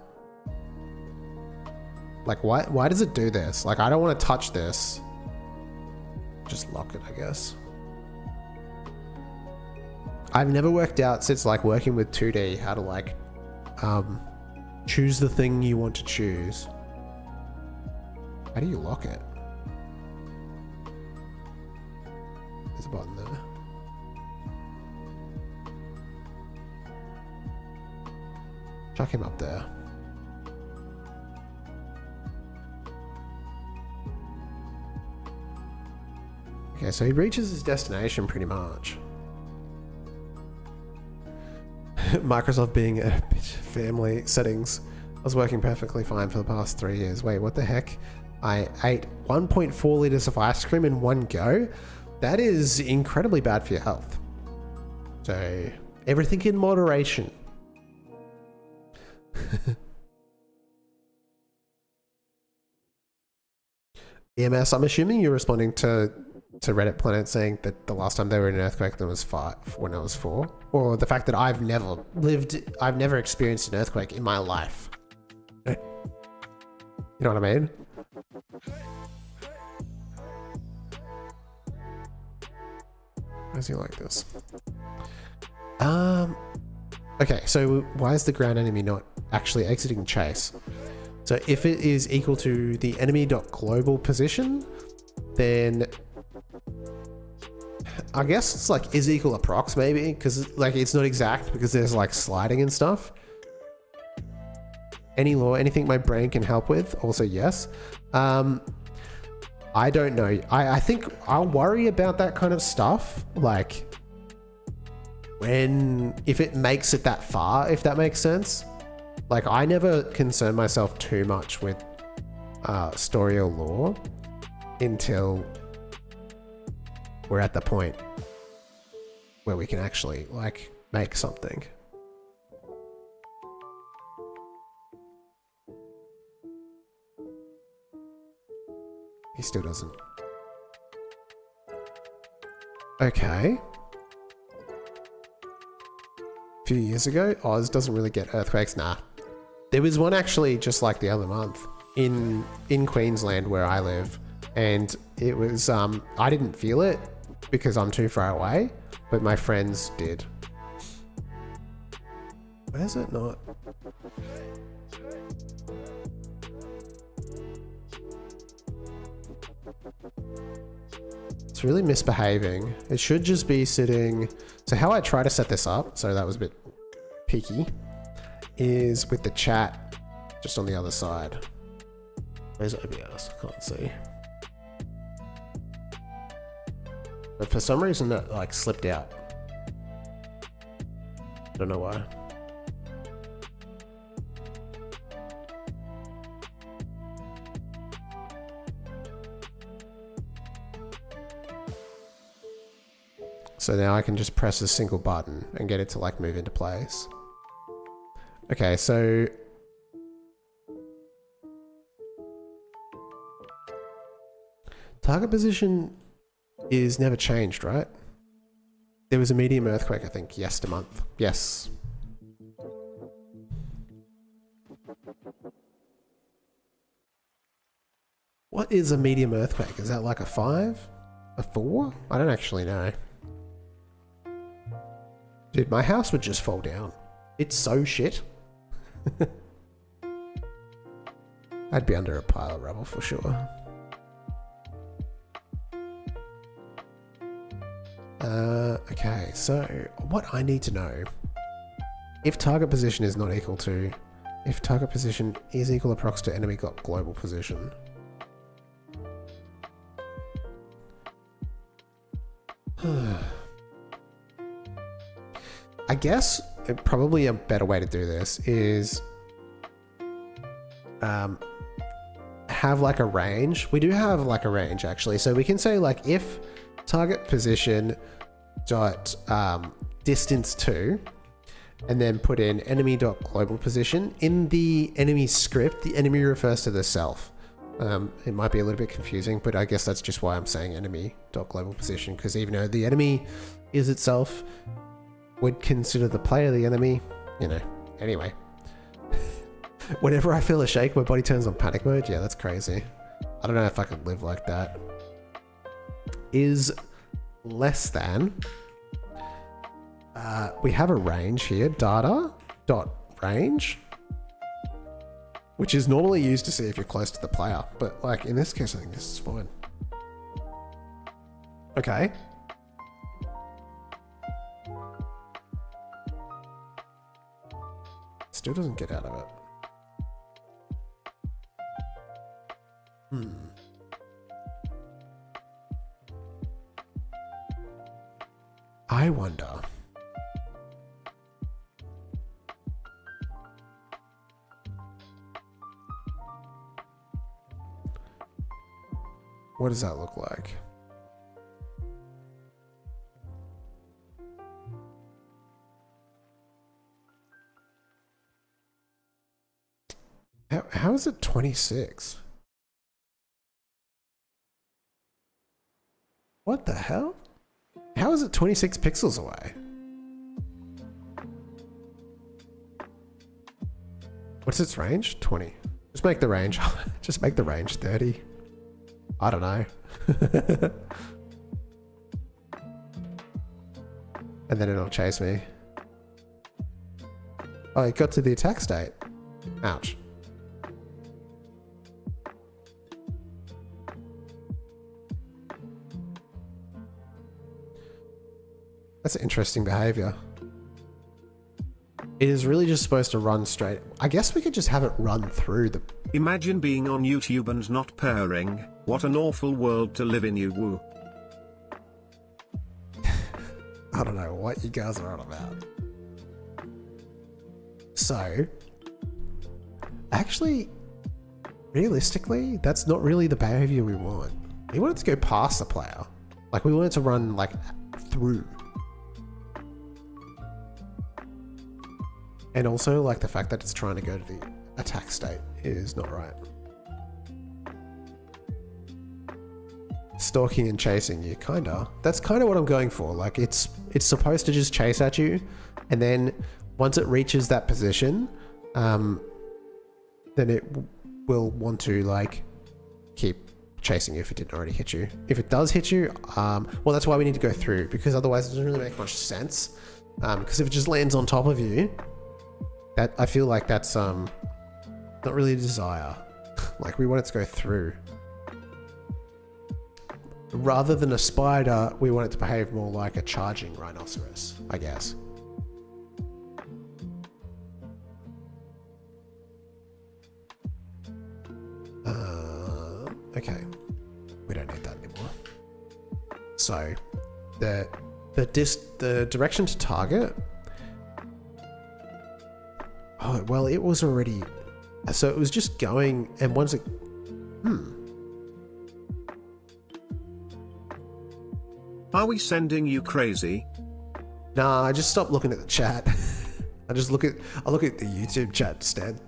A: Like, why does it do this? Like, I don't want to touch this. Just lock it, I guess. I've never worked out since like working with 2D how to like choose the thing you want to choose. How do you lock it? There's a button there. Chuck him up there. Okay, so he reaches his destination pretty much. Microsoft being a bitch family settings. I was working perfectly fine for the past 3 years. Wait, what the heck? I ate 1.4 liters of ice cream in one go. That is incredibly bad for your health. So, everything in moderation. EMS, I'm assuming you're responding to Reddit Planet saying that the last time they were in an earthquake there was 5 when I was 4, or the fact that I've never experienced an earthquake in my life. You know what I mean? Why is he like this? Okay, so why is the ground enemy not actually exiting chase? So if it is equal to the enemy.global position, then I guess it's like is equal approx maybe, because like it's not exact because there's like sliding and stuff. Any law, anything my brain can help with? Also yes. I don't know. I think I'll worry about that kind of stuff like if it makes it that far, if that makes sense. Like I never concern myself too much with story or lore until we're at the point where we can actually like make something. He still doesn't. Okay. A few years ago, Oz doesn't really get earthquakes. Nah. There was one actually just like the other month in Queensland where I live, and it was I didn't feel it because I'm too far away, but my friends did. Where's it not? It's really misbehaving. It should just be sitting. So how I try to set this up, so that was a bit picky, is with the chat just on the other side. Where's OBS? I can't see. But for some reason that like slipped out. I don't know why. So now I can just press a single button and get it to like move into place. Okay, so target position is never changed, right? There was a medium earthquake, I think, yestermonth. Yes. What is a medium earthquake? Is that like a 5? A 4? I don't actually know. Dude, my house would just fall down. It's so shit. I'd be under a pile of rubble for sure. Okay, so what I need to know, if target position is not equal to, if target position is equal approx to enemy global position. I guess probably a better way to do this is have like a range. We do have like a range actually. So we can say like if target position dot distance to, and then put in enemy dot global position. In the enemy script, the enemy refers to the self. It might be a little bit confusing, but I guess that's just why I'm saying enemy dot global position, because even though the enemy is itself, would consider the player the enemy, you know. Anyway, whenever I feel a shake, my body turns on panic mode. Yeah, that's crazy. I don't know if I could live like that. Is less than. We have a range here. Data dot range. which is normally used to see if you're close to the player. But like in this case, I think this is fine. Okay. Still doesn't get out of it. I wonder. What does that look like? How is it 26? What the hell? How is it 26 pixels away? What's its range? 20. Just make the range. Just make the range 30. I don't know. And then it'll chase me. Oh, it got to the attack state. Ouch. That's interesting behavior. It is really just supposed to run straight. I guess we could just have it run through the...
B: Imagine being on YouTube and not purring. What an awful world to live in, you woo.
A: I don't know what you guys are on about. So, actually, realistically, that's not really the behavior we want. We want it to go past the player. Like, we want it to run, like, through. And also, like, the fact that it's trying to go to the attack state is not right. Stalking and chasing you, kinda. That's kind of what I'm going for. Like, it's supposed to just chase at you, and then once it reaches that position, then it will want to, like, keep chasing you if it didn't already hit you. If it does hit you, well, that's why we need to go through, because otherwise it doesn't really make much sense. Because if it just lands on top of you, that I feel like that's not really a desire. Like, we want it to go through. Rather than a spider, we want it to behave more like a charging rhinoceros, I guess. Okay, we don't need that anymore. So, the direction to target. Oh, well, it was already... So it was just going, and once it...
B: Are we sending you crazy?
A: Nah, I just stopped looking at the chat. I look at the YouTube chat instead.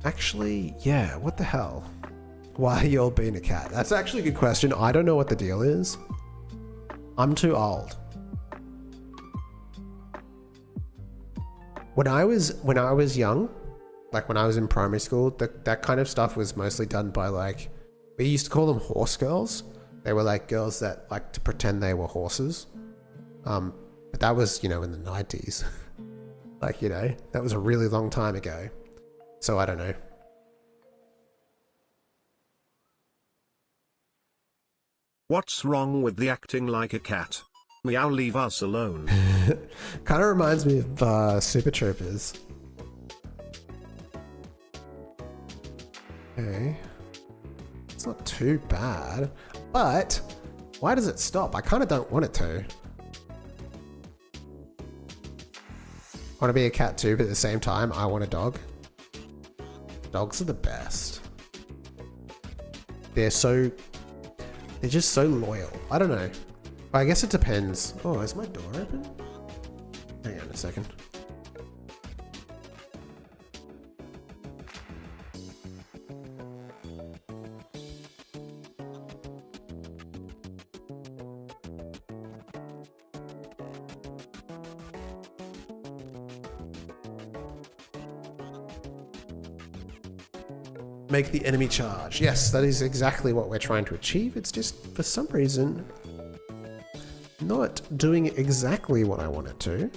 A: Actually, yeah, what the hell? Why are you all being a cat? That's actually a good question. I don't know what the deal is. I'm too old. When I was young, like when I was in primary school, that kind of stuff was mostly done by, like, we used to call them horse girls. They were like girls that like to pretend they were horses. But that was, you know, in the 90s. Like, you know, that was a really long time ago. So I don't know.
B: What's wrong with the acting like a cat? Meow, leave us alone.
A: Kind of reminds me of Super Troopers. Okay. It's not too bad. But why does it stop? I kind of don't want it to. I want to be a cat too, but at the same time, I want a dog. Dogs are the best. They're just so loyal. I don't know. I guess it depends. Oh, is my door open? Hang on a second. Make the enemy charge. Yes, that is exactly what we're trying to achieve. It's just, for some reason, not doing exactly what I want it to.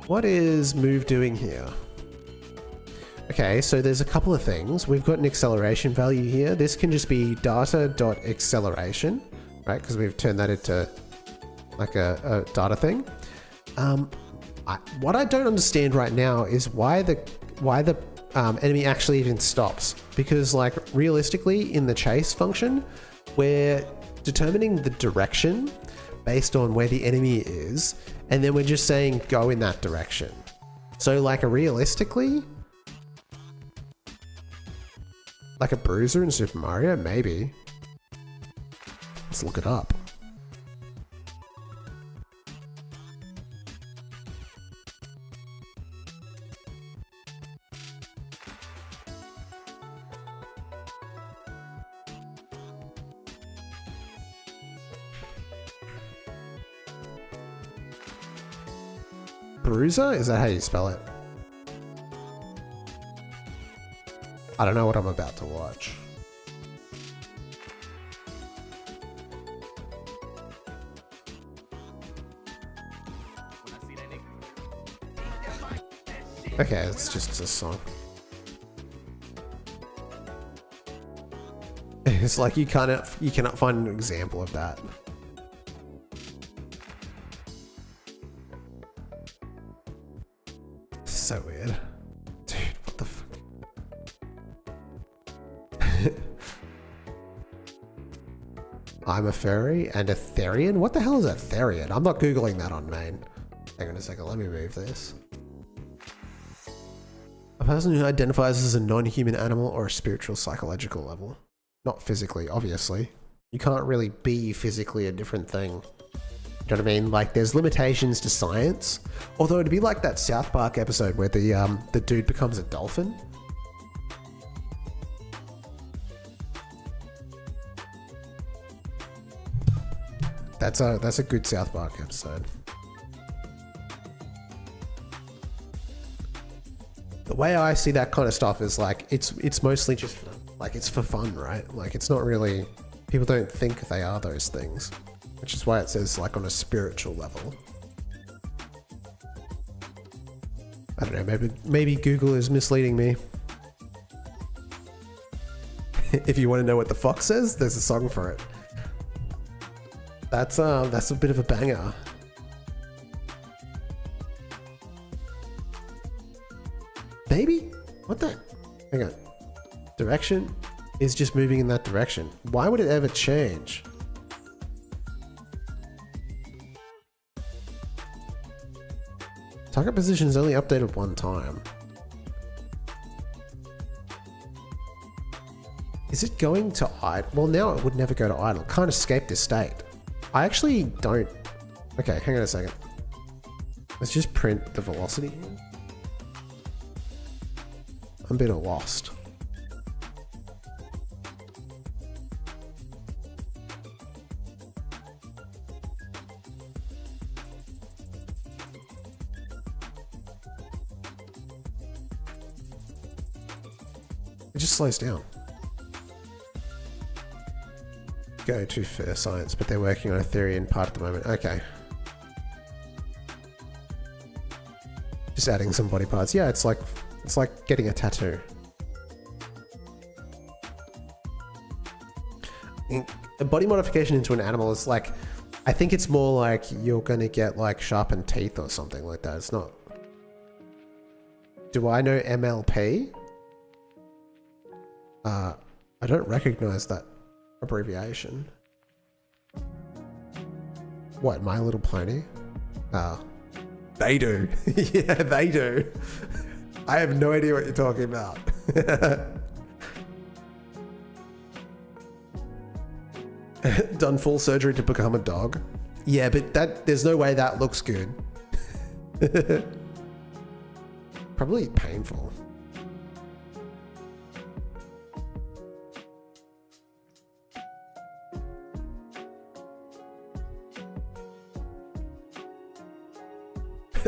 A: What is move doing here? Okay, so there's a couple of things. We've got an acceleration value here. This can just be data.acceleration, right? Because we've turned that into like a data thing. What I don't understand right now is why the enemy actually even stops. Because like realistically in the chase function, we're determining the direction based on where the enemy is, and then we're just saying go in that direction. So like realistically, like a bruiser in Super Mario, maybe. Let's look it up. Bruiser? Is that how you spell it? I don't know what I'm about to watch. Okay, it's just a song. It's like you cannot find an example of that. So weird. Dude, what the fuck? I'm a furry and a Therian? What the hell is a Therian? I'm not Googling that on main. Hang on a second, let me move this. A person who identifies as a non-human animal or a spiritual psychological level. Not physically, obviously. You can't really be physically a different thing. You know what I mean? Like, there's limitations to science. Although it'd be like that South Park episode where the dude becomes a dolphin. That's a good South Park episode. The way I see that kind of stuff is like it's mostly just like it's for fun, right? Like it's not really, people don't think they are those things. Which is why it says like on a spiritual level. I don't know, maybe Google is misleading me. If you want to know what the fox says, there's a song for it. That's a bit of a banger. Maybe? What the? Hang on. Direction is just moving in that direction. Why would it ever change? Target position is only updated one time. Is it going to idle? Well, now it would never go to idle. Can't escape this state. I actually don't. Okay, hang on a second. Let's just print the velocity here. I'm a bit lost. It just slows down. Go to for science, but they're working on a theory in part at the moment. Okay. Just adding some body parts. Yeah, it's like getting a tattoo. A body modification into an animal is like, I think it's more like you're gonna get like sharpened teeth or something like that. It's not. Do I know MLP? I don't recognize that abbreviation. What, My Little Pony? They do. Yeah, they do. I have no idea what you're talking about. Done full surgery to become a dog. Yeah, but there's no way that looks good. Probably painful.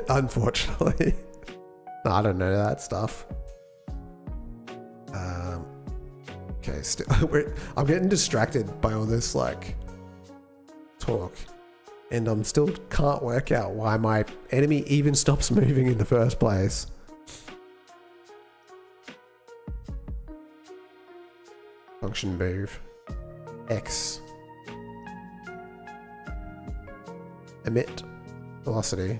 A: Unfortunately. I don't know that stuff. Okay, I'm getting distracted by all this like talk, and I'm still can't work out why my enemy even stops moving in the first place. Function move. X. Emit. Velocity.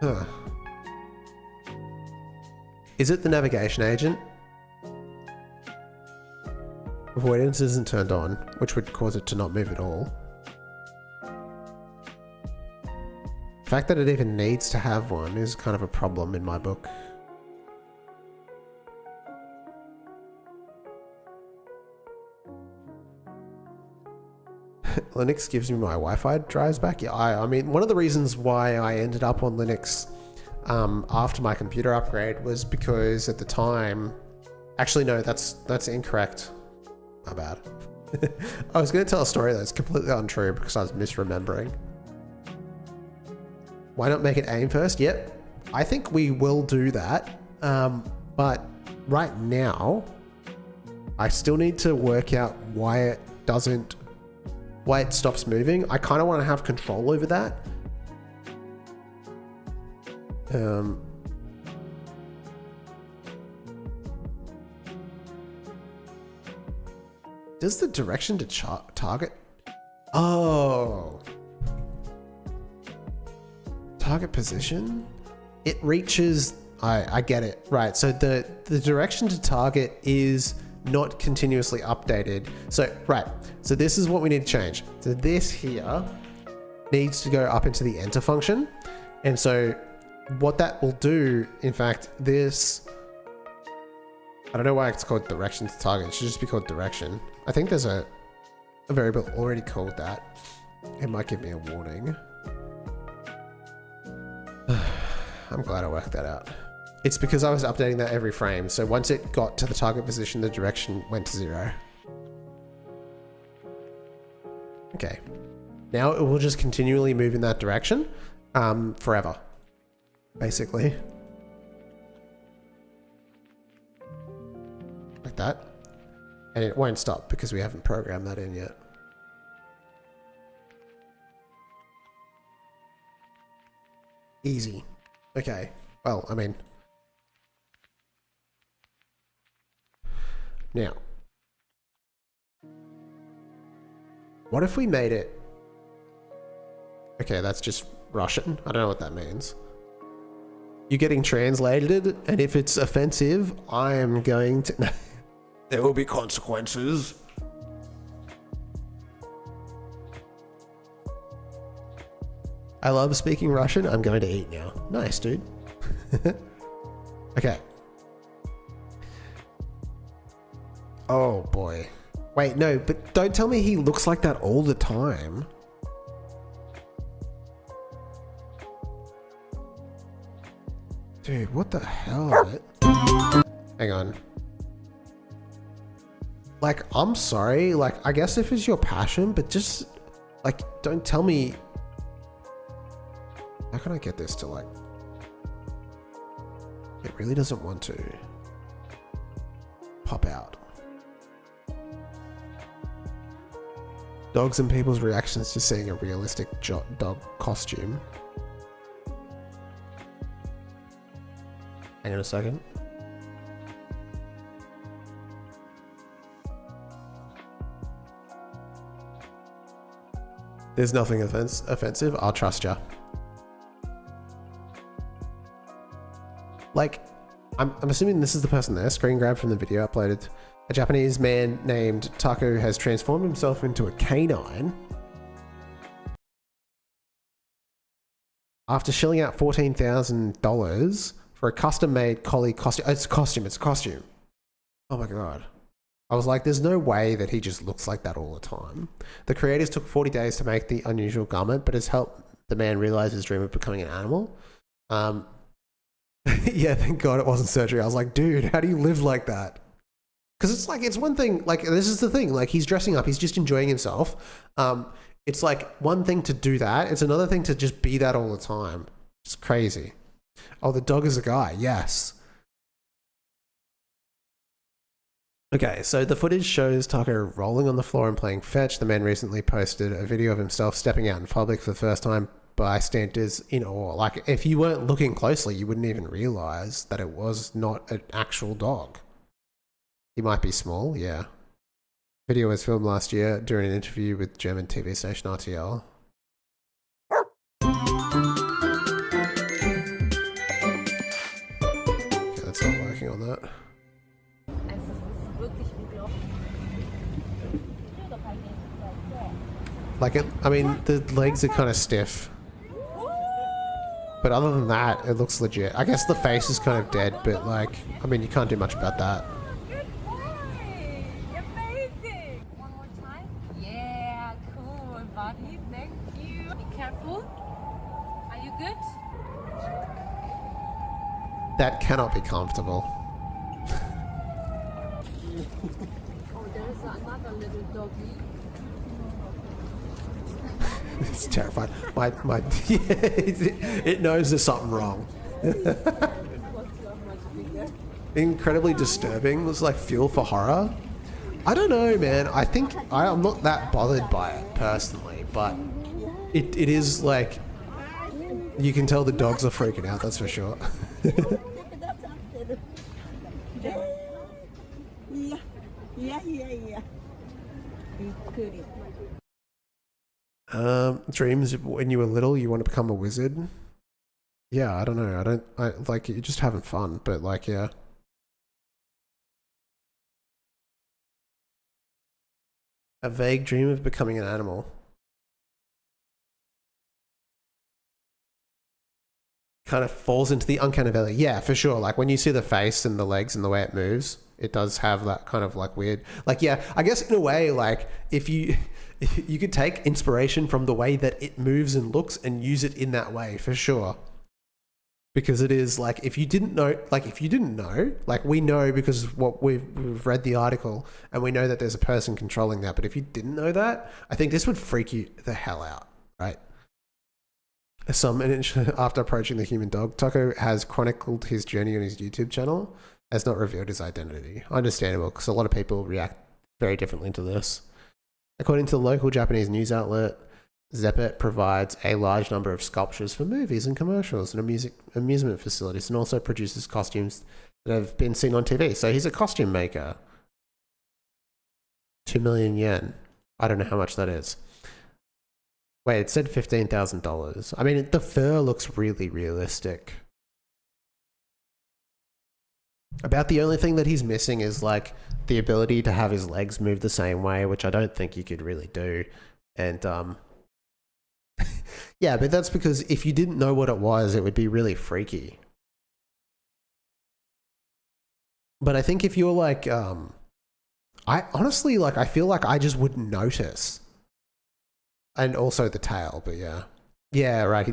A: Huh. Is it the navigation agent? Avoidance isn't turned on, which would cause it to not move at all. The fact that it even needs to have one is kind of a problem in my book. Linux gives me my Wi-Fi drives back. Yeah, I mean, one of the reasons why I ended up on Linux after my computer upgrade was because at the time... Actually, no, that's incorrect. My bad. I was going to tell a story that's completely untrue because I was misremembering. Why not make it aim first? Yep. I think we will do that. But right now, I still need to work out why it stops moving. I kind of want to have control over that. Does the direction to target? Oh. Target position? It reaches... I get it. Right, so the direction to target is not continuously updated. So, right. So this is what we need to change. So this here needs to go up into the enter function. And so what that will do, in fact, this... I don't know why it's called direction to target. It should just be called direction. I think there's a variable already called that. It might give me a warning. I'm glad I worked that out. It's because I was updating that every frame. So once it got to the target position, the direction went to 0. Okay. Now it will just continually move in that direction forever, basically. Like that. And it won't stop because we haven't programmed that in yet. Easy. Okay. Well, I mean... Now. What if we made it... Okay, that's just Russian. I don't know what that means. You're getting translated, and if it's offensive, I am going to... There will be consequences. I love speaking Russian. I'm going to eat now. Nice, dude. Okay. Oh, boy. Wait, no, but don't tell me he looks like that all the time. Dude, what the hell? Hang on. Like, I'm sorry. Like, I guess if it's your passion, but just, like, don't tell me... How can I get this to, like... It really doesn't want to pop out. Dogs and people's reactions to seeing a realistic dog costume. Hang on a second. There's nothing offensive. I'll trust ya. Like, I'm assuming this is the person there. Screen grab from the video uploaded. A Japanese man named Taku has transformed himself into a canine after shelling out $14,000 for a custom-made collie costume. It's a costume. Oh my god. I was like, there's no way that he just looks like that all the time. The creators took 40 days to make the unusual garment, but it's helped the man realize his dream of becoming an animal. Yeah, thank God it wasn't surgery. I was like, dude, how do you live like that? Because it's like, it's one thing, like, this is the thing, like, he's dressing up, he's just enjoying himself. It's like one thing to do that. It's another thing to just be that all the time. It's crazy. Oh, the dog is a guy. Yes. Okay, so the footage shows Taco rolling on the floor and playing fetch. The man recently posted a video of himself stepping out in public for the first time. Bystanders in awe. Like, if you weren't looking closely, you wouldn't even realize that it was not an actual dog. He might be small, yeah. Video was filmed last year during an interview with German TV station RTL. Okay, let's start working on that. Like, I mean, the legs are kind of stiff. But other than that, it looks legit. I guess the face is kind of dead, but like, I mean, you can't do much about that.
D: Good boy! Amazing! One more time? Yeah, cool, buddy. Thank you. Be careful. Are you good?
A: That cannot be comfortable.
D: Oh, there's another little doggy.
A: It's terrifying. Yeah, it knows there's something wrong. Incredibly disturbing. Was like fuel for horror. I don't know, man. I think I'm not that bothered by it personally, but it is like you can tell the dogs are freaking out. That's for sure.
E: Yeah.
A: Dreams when you were little, you want to become a wizard. Yeah, I don't know. I like you're just having fun, but like, yeah. A vague dream of becoming an animal. Kind of falls into the uncanny valley. Yeah, for sure. Like when you see the face and the legs and the way it moves, it does have that kind of like weird, like, yeah, I guess in a way, like if you could take inspiration from the way that it moves and looks and use it in that way, for sure. Because it is like, if you didn't know, like we know because what we've read the article and we know that there's a person controlling that. But if you didn't know that, I think this would freak you the hell out, right? After approaching the human dog, Taco has chronicled his journey on his YouTube channel, has not revealed his identity. Understandable, because a lot of people react very differently to this. According to the local Japanese news outlet, Zeppet provides a large number of sculptures for movies and commercials and amusement facilities, and also produces costumes that have been seen on TV. So he's a costume maker. 2 million yen. I don't know how much that is. Wait, it said $15,000. I mean, the fur looks really realistic. About the only thing that he's missing is like the ability to have his legs move the same way, which I don't think you could really do. And yeah, but that's because if you didn't know what it was, it would be really freaky. But I think if you're like, I honestly, like, I feel like I just wouldn't notice. And also the tail, but yeah. Yeah, right,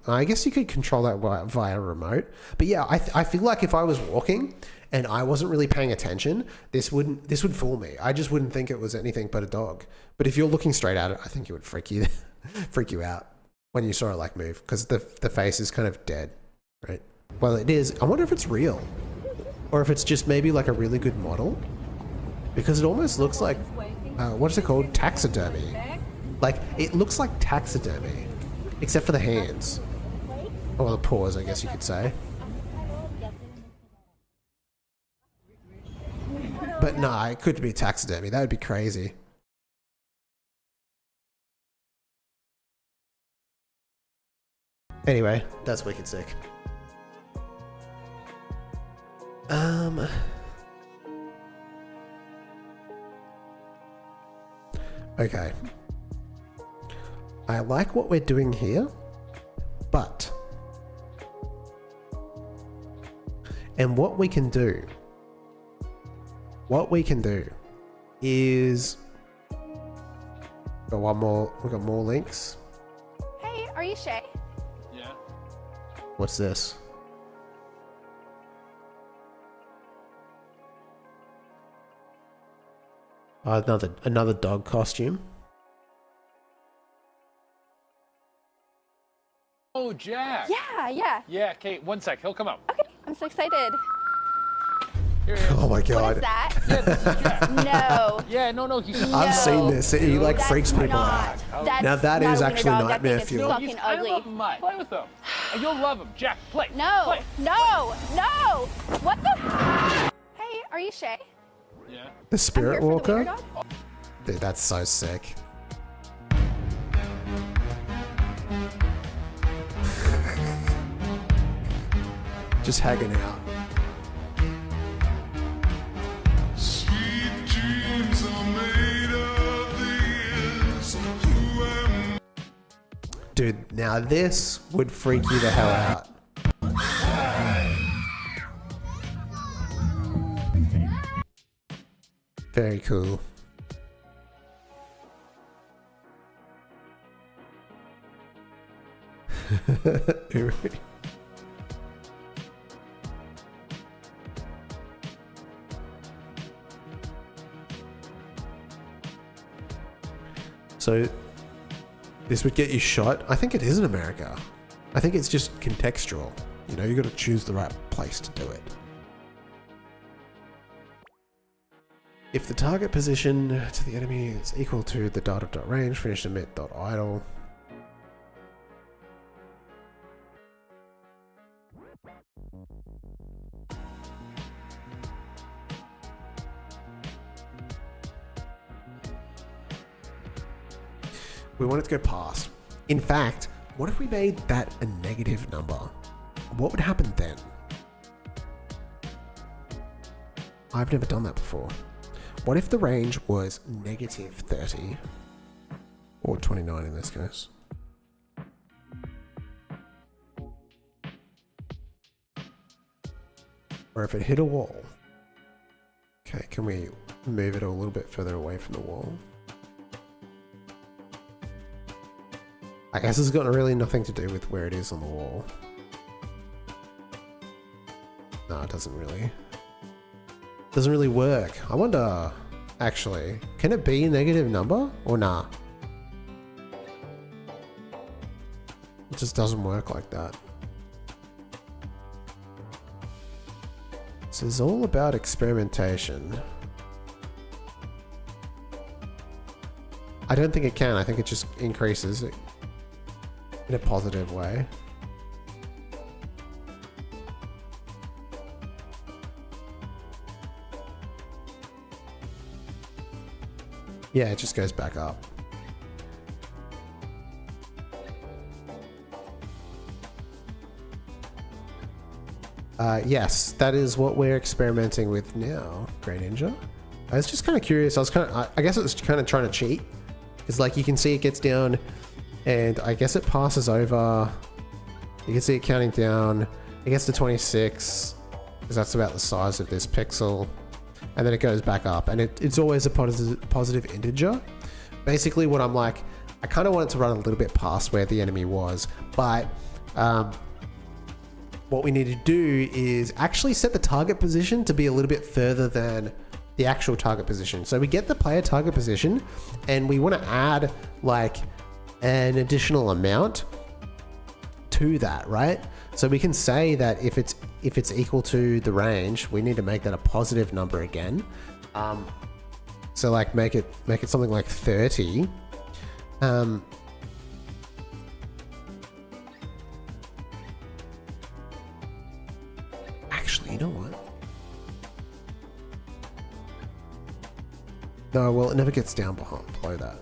A: I guess you could control that via remote. But yeah, I feel like if I was walking and I wasn't really paying attention, this would fool me. I just wouldn't think it was anything but a dog. But if you're looking straight at it, I think it would freak you out when you saw it like move, because the face is kind of dead, right? Well, it is. I wonder if it's real, or if it's just maybe like a really good model, because it almost looks like what is it called? Taxidermy. Like it looks like taxidermy, except for the hands, or the paws, I guess you could say. But nah, it could be taxidermy. That would be crazy. Anyway, that's wicked sick. Okay. I like what we're doing here, but... And what we can do is... Got one more, we've got more links.
F: Hey, are you Shay?
G: Yeah.
A: What's this? Another dog costume.
G: Oh, Jack.
F: Yeah.
G: Yeah, Kate, one sec. He'll come up.
F: Okay, I'm so excited.
E: Here he is.
A: Oh my
F: What is
A: god.
F: that?
E: Yeah, this is Jack.
F: No.
E: Yeah, no, he's
A: I've seen this. He like
F: That's
A: freaks people
F: not.
A: out.
F: That's
A: Now that
F: not
A: is
F: a wiener
A: actually
F: dog. That
A: nightmare
F: thing is
A: fuel.
F: fucking
E: I
F: ugly.
E: love him, Mike. Play with him. And you'll love him. Jack, play.
F: No,
E: Play.
F: no, no. What the? Hey, are you Shay?
E: Yeah.
A: The
F: I'm
A: Spirit
F: here for the
A: Walker?
F: wiener dog.
A: Dude, that's so sick. Just hanging out. Dude, now this would freak you the hell out. Very cool. So this would get you shot. I think it is in America. I think it's just contextual. You know, you got to choose the right place to do it. If the target position to the enemy is equal to the data.range, finish emit.idle. We want it to go past. In fact, what if we made that a negative number? What would happen then? I've never done that before. What if the range was negative 30? Or 29 in this case. Or if it hit a wall. Okay, can we move it a little bit further away from the wall? I guess it's got really nothing to do with where it is on the wall. No, it doesn't really. Doesn't really work. I wonder, actually, can it be a negative number or nah? It just doesn't work like that. This is all about experimentation. I don't think it can. I think it just increases it in a positive way. Yeah, it just goes back up. Yes, that is what we're experimenting with now, Grey Ninja. I was just kind of curious. I guess it was kind of trying to cheat. It's like you can see it gets down, and I guess it passes over. You can see it counting down. It gets to 26, because that's about the size of this pixel. And then it goes back up, and it's always a positive integer. Basically what I'm like, I kind of want it to run a little bit past where the enemy was, but what we need to do is actually set the target position to be a little bit further than the actual target position. So we get the player target position, and we want to add like an additional amount to that, right? So we can say that if it's equal to the range, we need to make that a positive number again. So like make it something like 30. Actually, you know what? No, well, it never gets down below that.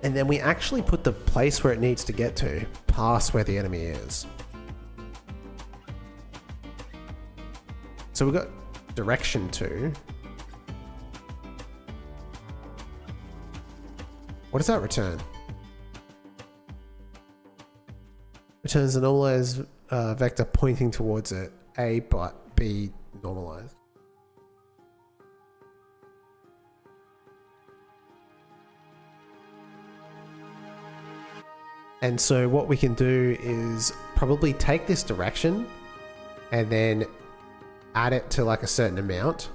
A: And then we actually put the place where it needs to get to, past where the enemy is. So we've got direction 2. What does that return? Returns a normalized vector pointing towards it, A but B normalized. And so what we can do is probably take this direction and then add it to like a certain amount.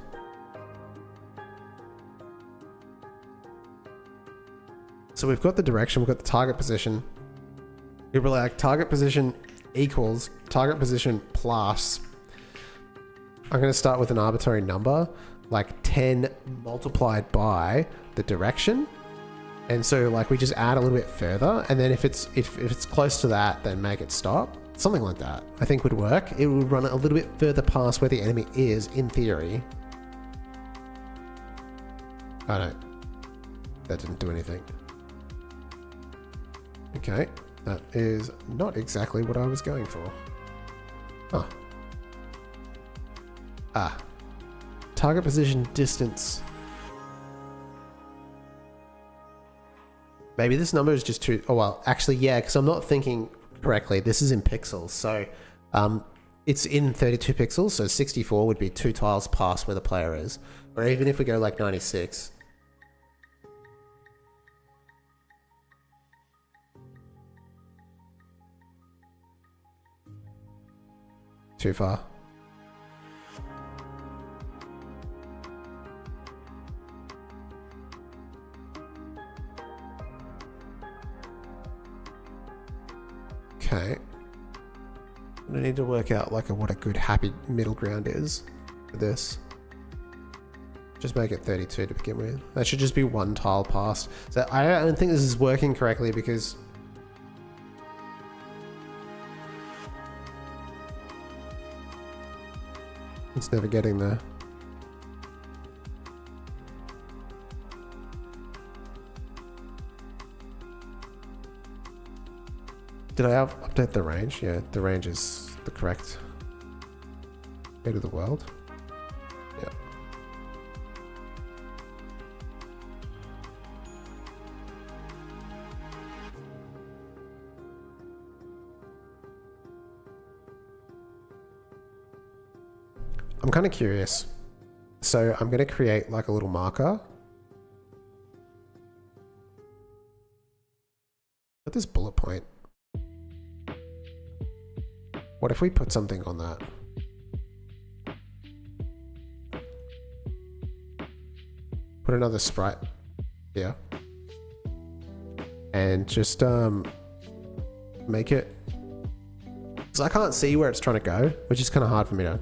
A: So we've got the direction, we've got the target position. We were like target position equals target position plus. I'm going to start with an arbitrary number, like 10 multiplied by the direction. And so like we just add a little bit further, and then if it's close to that, then make it stop. Something like that I think would work. It would run it a little bit further past where the enemy is in theory. Oh no, that didn't do anything. Okay, that is not exactly what I was going for. Huh. Ah. Target position distance. Maybe this number is just too... Oh, well, actually, yeah, because I'm not thinking correctly. This is in pixels. So it's in 32 pixels. So 64 would be 2 tiles past where the player is. Or even if we go like 96. Too far. Okay. I need to work out like what a good happy middle ground is for this. Just make it 32 to begin with. That should just be 1 tile past. So I don't think this is working correctly because it's never getting there. Did I update the range? Yeah, the range is the correct way to the world. Yeah. I'm kind of curious. So I'm going to create like a little marker. Put this bullet point. What if we put something on that? Put another sprite here. And just make it... Because I can't see where it's trying to go, which is kind of hard for me to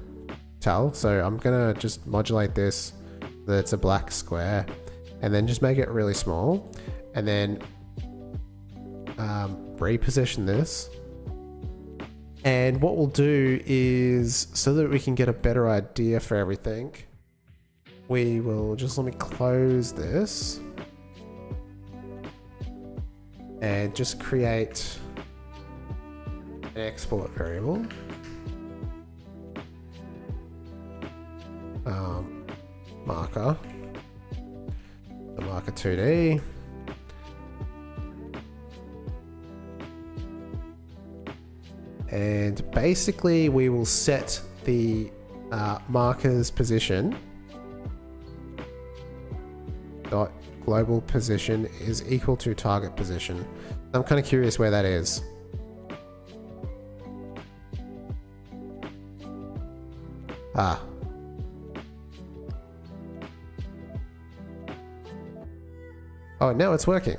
A: tell. So I'm going to just modulate this so that it's a black square. And then just make it really small. And then reposition this. And what we'll do is, so that we can get a better idea for everything, we will just, let me close this and just create an export variable. Marker, the marker 2D. And basically we will set the marker's position dot global position is equal to target position. I'm kind of curious where that is. Ah. Oh, now it's working.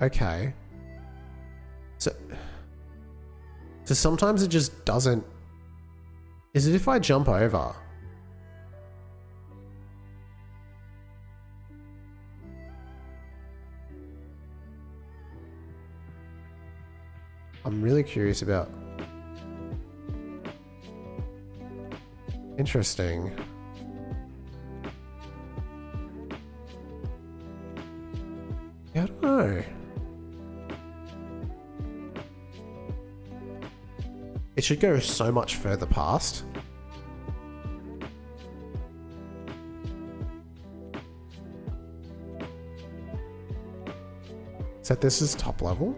A: Okay. So sometimes it just doesn't... Is it if I jump over? I'm really curious about... Interesting. Yeah, I don't know. It should go so much further past. Set this as top level.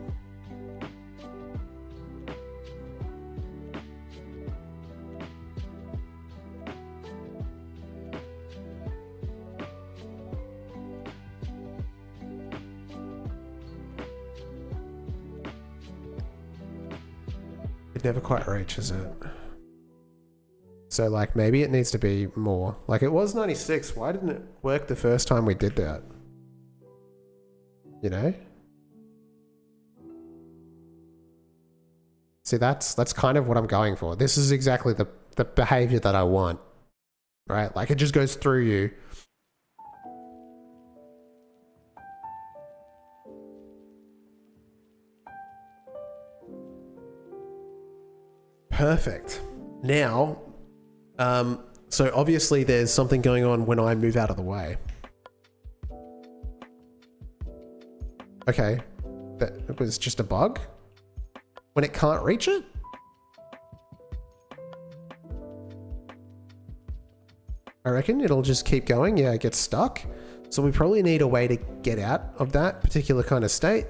A: Never quite reaches it. So like maybe it needs to be more. Like it was 96. Why didn't it work the first time we did that? You know? See, that's kind of what I'm going for. This is exactly the behavior that I want. Right? Like it just goes through you. Perfect. Now, so obviously there's something going on when I move out of the way. Okay. That was just a bug? When it can't reach it? I reckon it'll just keep going. Yeah, it gets stuck. So we probably need a way to get out of that particular kind of state.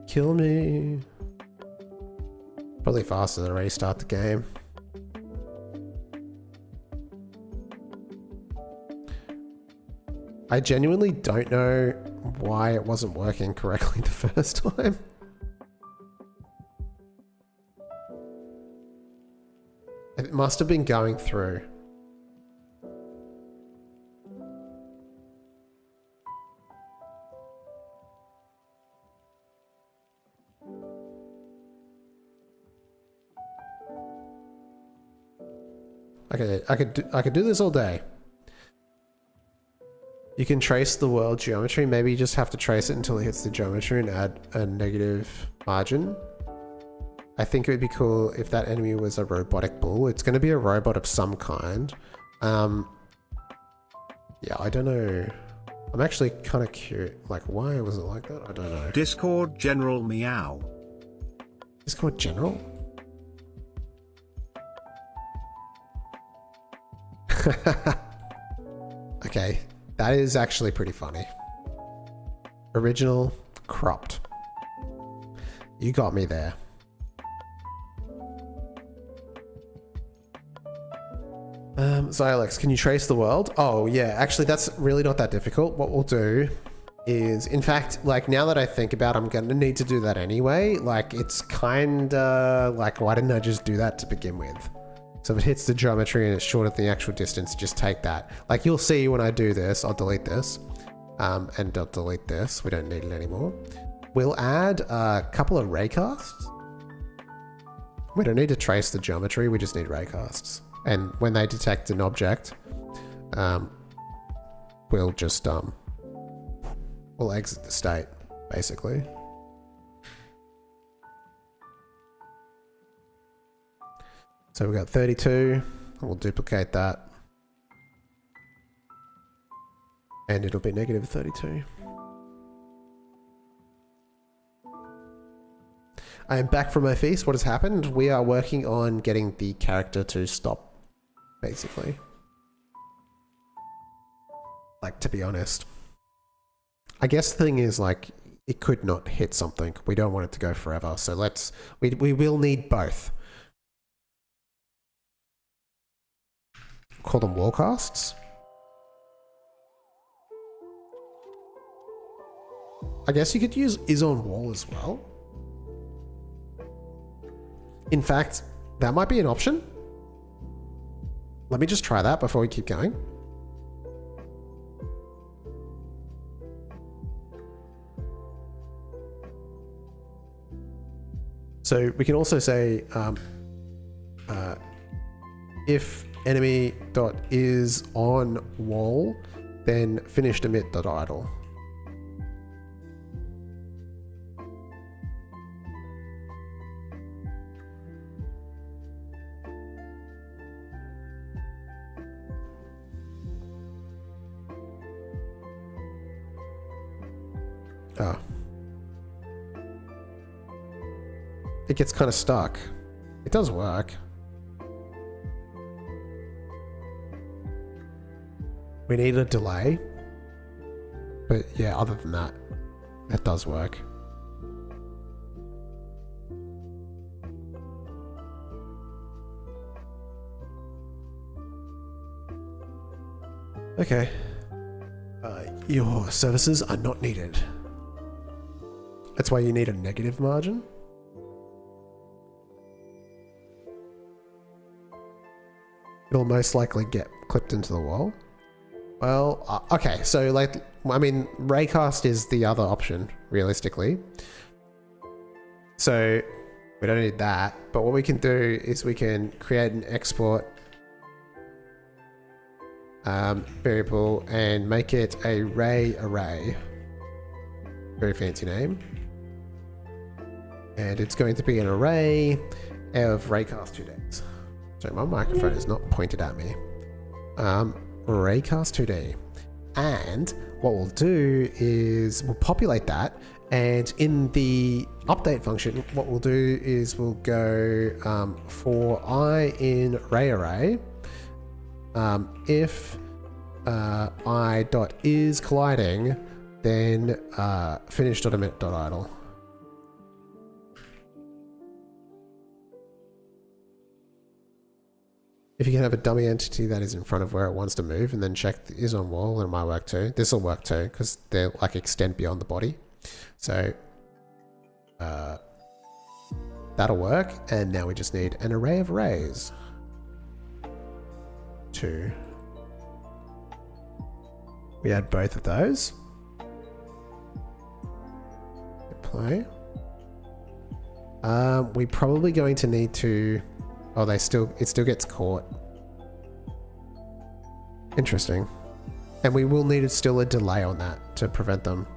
A: Kill me. Probably faster than restart the game. I genuinely don't know why it wasn't working correctly the first time. It must have been going through. Okay, I could do this all day. You can trace the world geometry. Maybe you just have to trace it until it hits the geometry and add a negative margin. I think it would be cool if that enemy was a robotic bull. It's going to be a robot of some kind. Yeah, I don't know. I'm actually kind of curious. Like, why was it like that? I don't know.
B: Discord General Meow.
A: Discord General? Okay, that is actually pretty funny. Original cropped. You got me there. So Alex, can you trace the world? Oh yeah, actually that's really not that difficult. What we'll do is, in fact, like now that I think about it, I'm gonna need to do that anyway. Like it's kinda like, why didn't I just do that to begin with? So if it hits the geometry and it's shorter than the actual distance, just take that. Like you'll see when I do this, I'll delete this. And I'll delete this, we don't need it anymore. We'll add a couple of raycasts. We don't need to trace the geometry, we just need raycasts. And when they detect an object, we'll just, we'll exit the state, basically. So we've got 32, we'll duplicate that. And it'll be negative 32. I am back from my feast. What has happened? We are working on getting the character to stop, basically. Like, to be honest. I guess the thing is, like, it could not hit something. We don't want it to go forever. So let's, we will need both. Call them wall casts. I guess you could use is on wall as well. In fact, that might be an option. Let me just try that before we keep going. So we can also say if enemy dot is on wall, then finished emit dot idle. Oh. It gets kind of stuck. It does work. We need a delay. But yeah, other than that, that does work. Okay. Your services are not needed. That's why you need a negative margin. it'll most likely get clipped into the wall. Well, okay, so like, I mean, raycast is the other option, realistically. So we don't need that, but what we can do is we can create an export variable and make it a ray array. Very fancy name. And it's going to be an array of raycast 2Ds. So my microphone is not pointed at me. Raycast 2D. And what we'll do is we'll populate that, and in the update function, what we'll do is we'll go for I in ray array, if I dot is colliding, then finish.emit.idle. If you can have a dummy entity that is in front of where it wants to move and then check the is on wall, and it might work too. This will work too because they're like extend beyond the body. So that'll work. And now we just need an array of arrays. 2. We add both of those. Play. We're probably going to need to. Oh, it still gets caught. Interesting. And we will need still a delay on that to prevent them.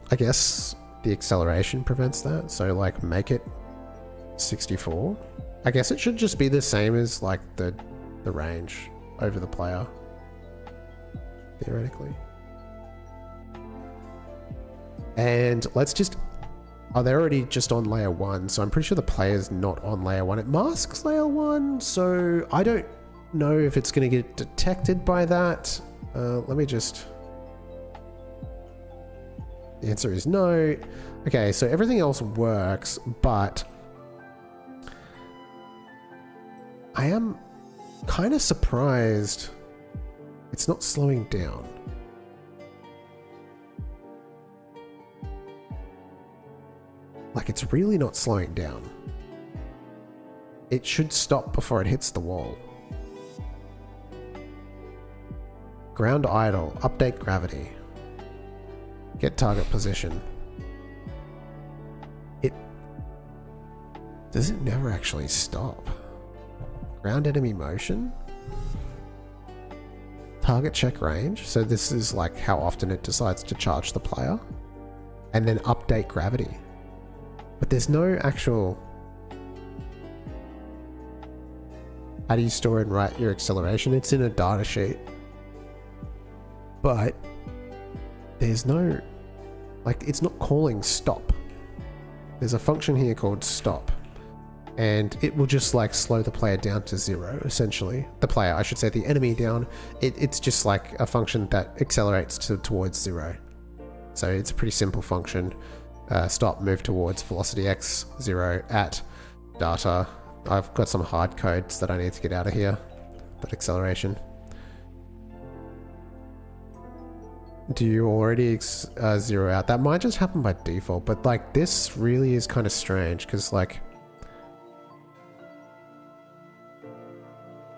A: I guess the acceleration prevents that. So like make it 64. I guess it should just be the same as like the range over the player. Theoretically. And let's just... Oh, they're already just on layer 1, so I'm pretty sure the player's not on layer 1. It masks layer 1, so I don't know if it's going to get detected by that. Let me just... The answer is no. Okay, so everything else works, but I am kind of surprised it's not slowing down. Like, it's really not slowing down. It should stop before it hits the wall. Ground idle. Update gravity. Get target position. Does it never actually stop? Ground enemy motion? Target check range. So this is like how often it decides to charge the player. And then update gravity. But there's no actual... How do you store and write your acceleration? It's in a data sheet. But there's no... Like, it's not calling stop. There's a function here called stop. And it will just like slow the player down to 0, essentially. The player, I should say, the enemy down. It's just like a function that accelerates towards 0. So it's a pretty simple function. Stop, move towards velocity x 0 at data. I've got some hard codes that I need to get out of here. But acceleration. Do you already zero out? That might just happen by default, but like this really is kind of strange because like,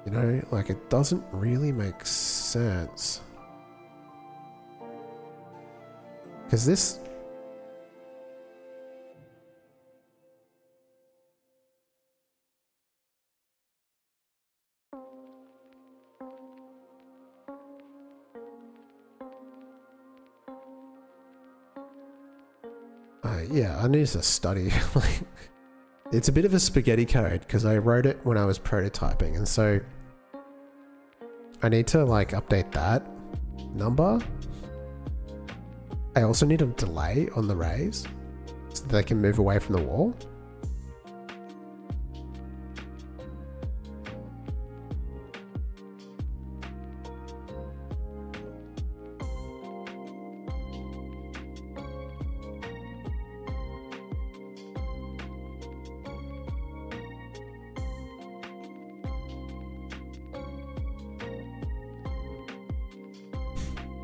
A: you know, like it doesn't really make sense. Because this... yeah, I need to study. It's a bit of a spaghetti code because I wrote it when I was prototyping, and so I need to like update that number. I also need a delay on the rays so that they can move away from the wall.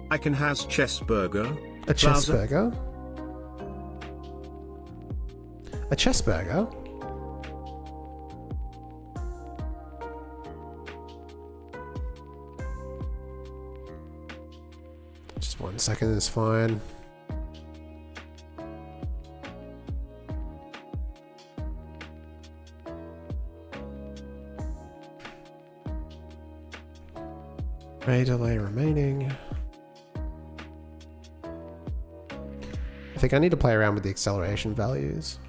B: I can has chess burger.
A: A chess burger? A chess burger? Just 1 second is fine. Ray delay remaining. I think I need to play around with the acceleration values.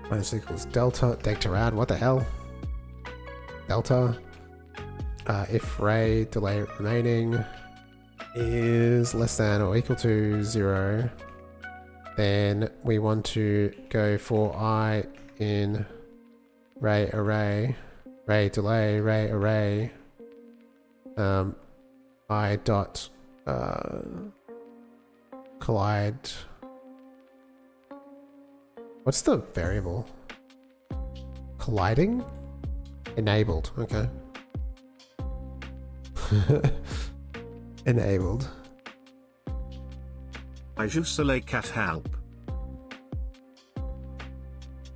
A: Minus equals delta, dectarad, what the hell? Delta. If ray delay remaining is less than or equal to 0, then we want to go for I in ray array, ray delay, ray array, I dot collide. What's the variable? Colliding? Enabled, okay. Enabled.
B: I just select cat help.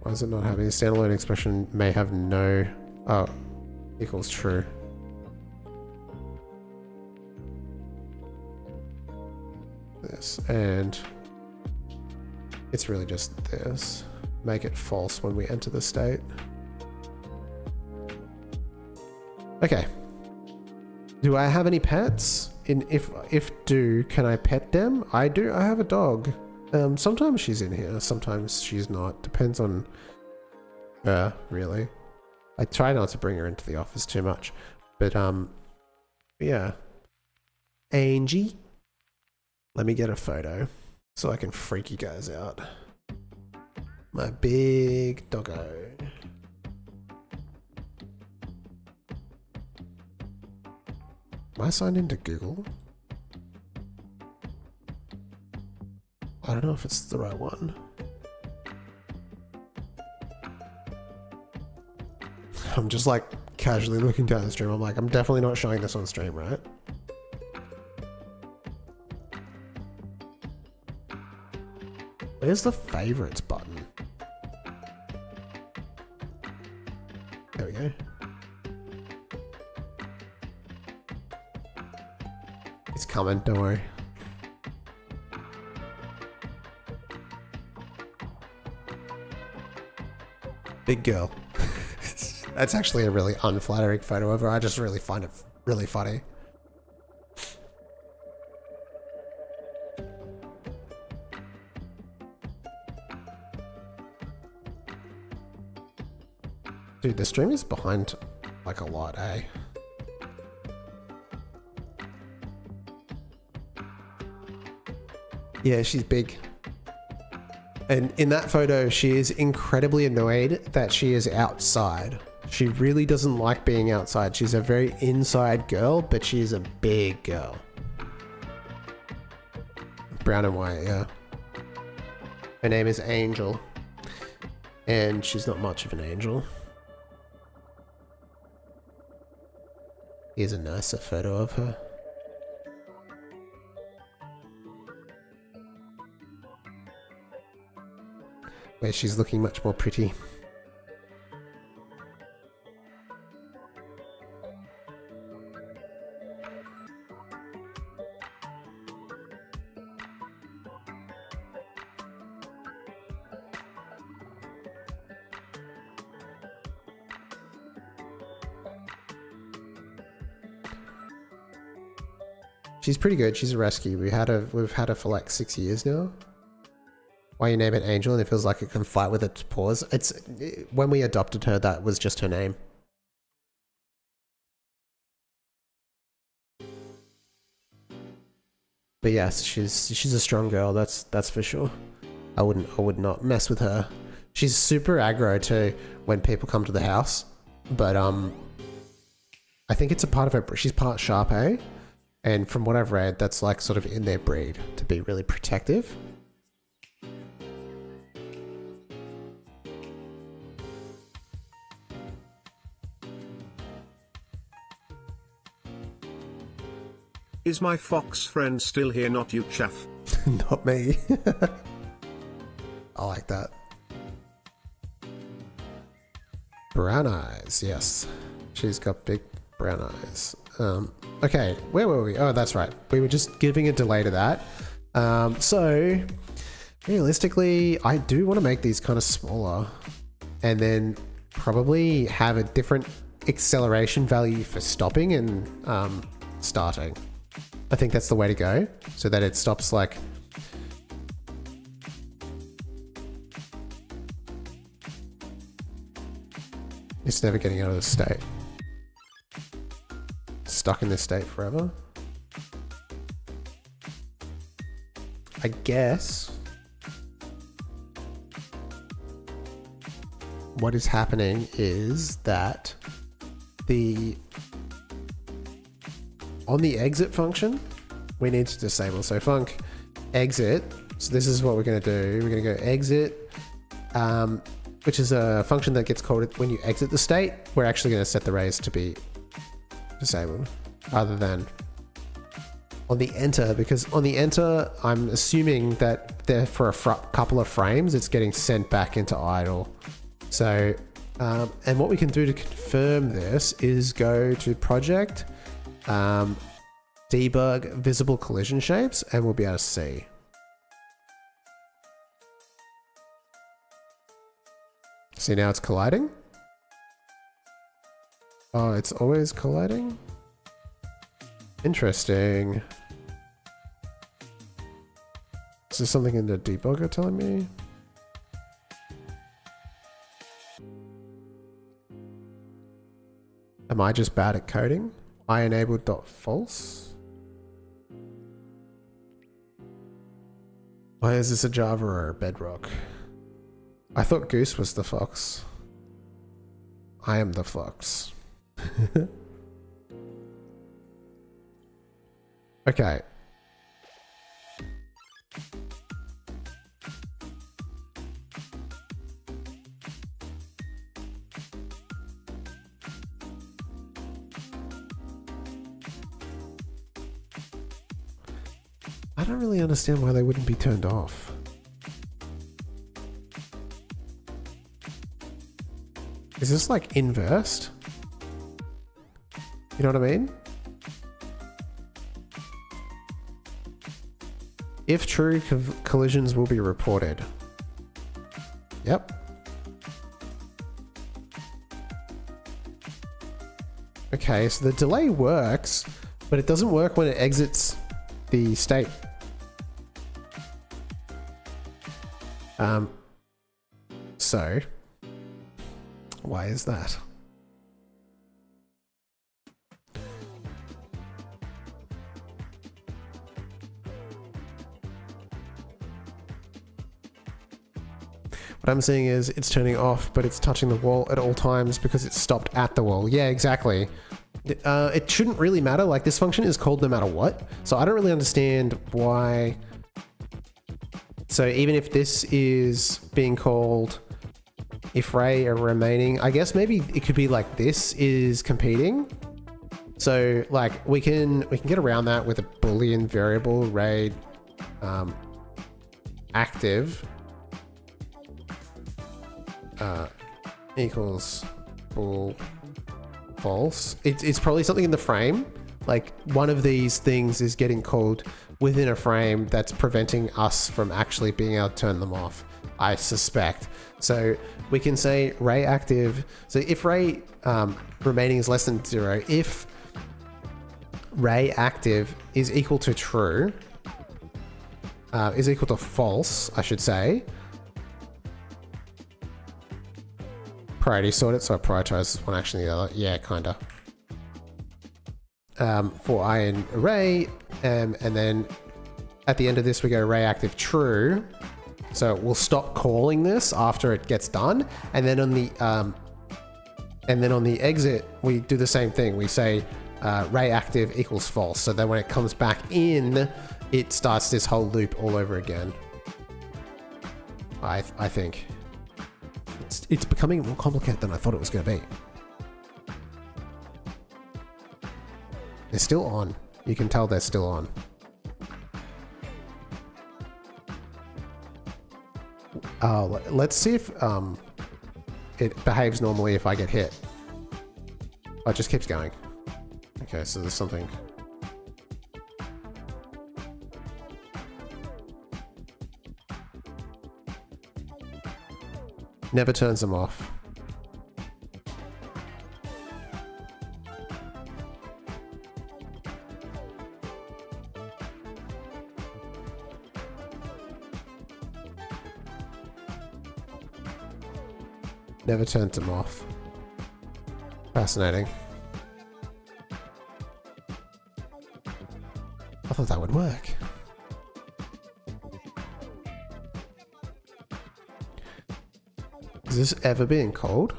A: Why is it not having a standalone expression may have no... Oh, equals true. This, and it's really just this. Make it false when we enter the state. Okay. Do I have any pets? If do, can I pet them? I do. I have a dog. Sometimes she's in here, sometimes she's not. Depends on her, really. I try not to bring her into the office too much, but yeah. Angie, let me get a photo so I can freak you guys out. My big doggo. Am I signed into Google? I don't know if it's the right one. I'm just like casually looking down the stream. I'm like, I'm definitely not showing this on stream, right? Where's the favorites button? There we go. It's coming, don't worry. Big girl. That's actually a really unflattering photo of her. I just really find it really funny. Dude, the stream is behind like a lot, eh? Yeah, she's big. And in that photo, she is incredibly annoyed that she is outside. She really doesn't like being outside. She's a very inside girl, but she is a big girl. Brown and white, yeah. Her name is Angel. And she's not much of an angel. Here's a nicer photo of her. Where she's looking much more pretty. She's pretty good. She's a rescue. We've had her for like 6 years now. Why you name it Angel and it feels like it can fight with its paws? When we adopted her, that was just her name. But yes, she's a strong girl. That's for sure. I would not mess with her. She's super aggro too when people come to the house. But I think it's a part of her. She's part Sharpei. And from what I've read, that's like sort of in their breed to be really protective.
B: Is my fox friend still here? Not you, Chaff.
A: Not me. I like that. Brown eyes, yes. She's got big brown eyes. Okay, where were we? Oh, that's right. We were just giving a delay to that. So, realistically, I do want to make these kind of smaller and then probably have a different acceleration value for stopping and starting. I think that's the way to go, so that it stops like... It's never getting out of this state. Stuck in this state forever. I guess what is happening is that on the exit function, we need to disable. So func exit. So this is what we're going to do. We're going to go exit, which is a function that gets called when you exit the state. We're actually going to set the raise to be disabled rather than on the enter, because on the enter, I'm assuming that there for a couple of frames, it's getting sent back into idle. So, and what we can do to confirm this is go to project, debug visible collision shapes, and we'll be able to see. See, now it's colliding. Oh, it's always colliding? Interesting. Is there something in the debugger telling me? Am I just bad at coding? I enabled .false. Why is this a Java or a Bedrock? I thought Goose was the fox. I am the fox. Okay. I don't really understand why they wouldn't be turned off. Is this like inversed? You know what I mean? If true, collisions will be reported. Yep. Okay, so the delay works, but it doesn't work when it exits the state. So, why is that? What I'm seeing is it's turning off, but it's touching the wall at all times because it's stopped at the wall. Yeah, exactly. It shouldn't really matter. Like, this function is called no matter what. So I don't really understand why. So even if this is being called if ray are remaining, I guess maybe it could be like this is competing. So like we can get around that with a Boolean variable ray active equals bool false. It's probably something in the frame. Like one of these things is getting called within a frame that's preventing us from actually being able to turn them off, I suspect. So we can say ray active. So if ray remaining is less than 0, if ray active is equal to true, is equal to false, I should say. Priority sorted, so I prioritize one action to the other. Yeah, kinda. For I in array, and then at the end of this we go array active true. So we'll stop calling this after it gets done, and then on the exit we do the same thing. We say ray active equals false. So then when it comes back in, it starts this whole loop all over again. I think. It's becoming more complicated than I thought it was going to be. They're still on. You can tell they're still on. Let's see if it behaves normally if I get hit. Oh, it just keeps going. Okay, so there's something. Never turns them off. Never turns them off. Fascinating. I thought that would work. Is this ever being called?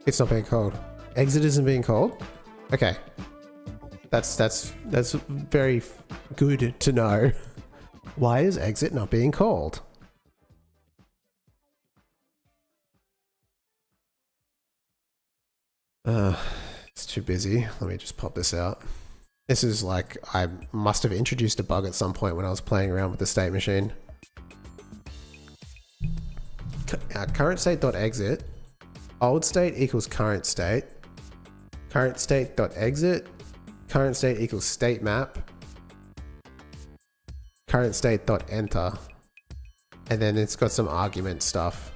A: It's not being called. Exit isn't being called? Okay. That's very good to know. Why is exit not being called? It's too busy. Let me just pop this out. This is like, I must have introduced a bug at some point when I was playing around with the state machine. Current state.exit. Old state equals current state. Current state.exit. Current state equals state map. Current state.enter. And then it's got some argument stuff.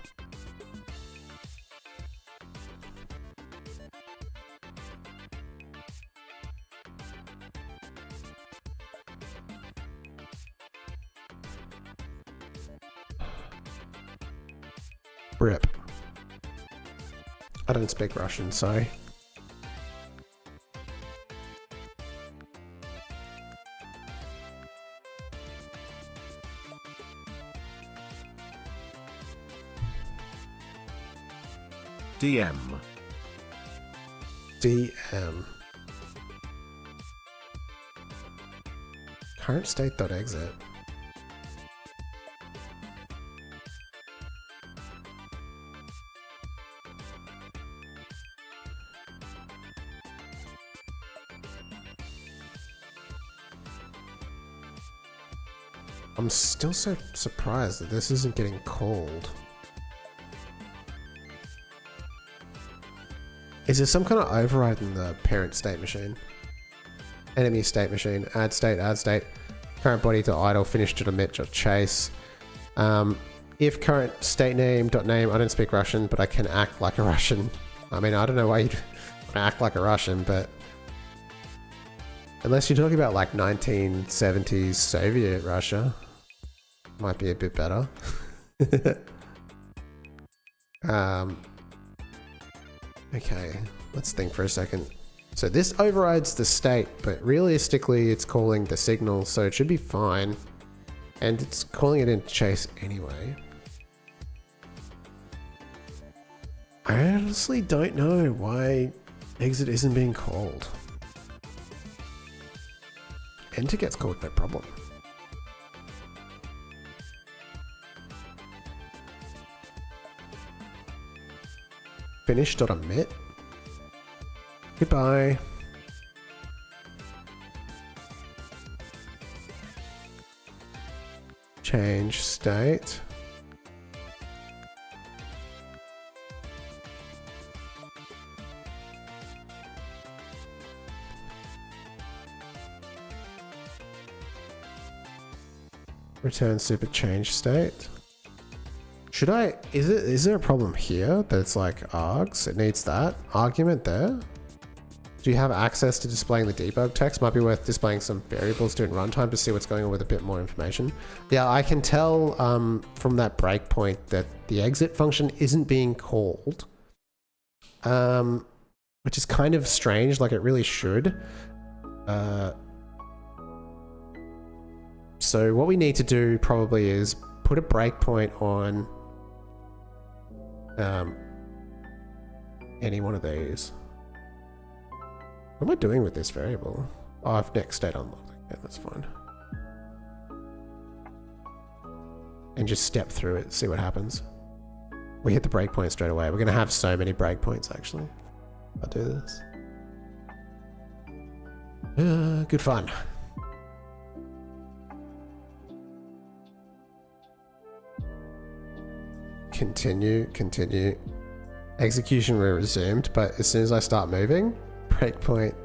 A: Rip. I don't speak Russian, sorry.
B: DM.
A: DM. Current state.exit. I'm still so surprised that this isn't getting called. Is there some kind of override in the parent state machine? Enemy state machine, add state, current body to idle, finish to chase. If current state name.name, I don't speak Russian, but I can act like a Russian. I mean, I don't know why you'd act like a Russian, but unless you're talking about like 1970s Soviet Russia, might be a bit better. Okay, let's think for a second. So this overrides the state, but realistically it's calling the signal, so it should be fine. And it's calling it into chase anyway. I honestly don't know why exit isn't being called. Enter gets called no problem. Finish.emit. Goodbye. Change state. Return super change state. Should I, is there a problem here that it's like args? It needs that argument there. Do you have access to displaying the debug text? Might be worth displaying some variables during runtime to see what's going on with a bit more information. Yeah, I can tell from that breakpoint that the exit function isn't being called, which is kind of strange, like it really should. So what we need to do probably is put a breakpoint on Any one of these. What am I doing with this variable? Oh, I've next state unlocked. Okay, that's fine. And just step through it, see what happens. We hit the breakpoint straight away. We're gonna have so many breakpoints actually. I'll do this. Good fun. Continue. Execution resumed, but as soon as I start moving, breakpoint.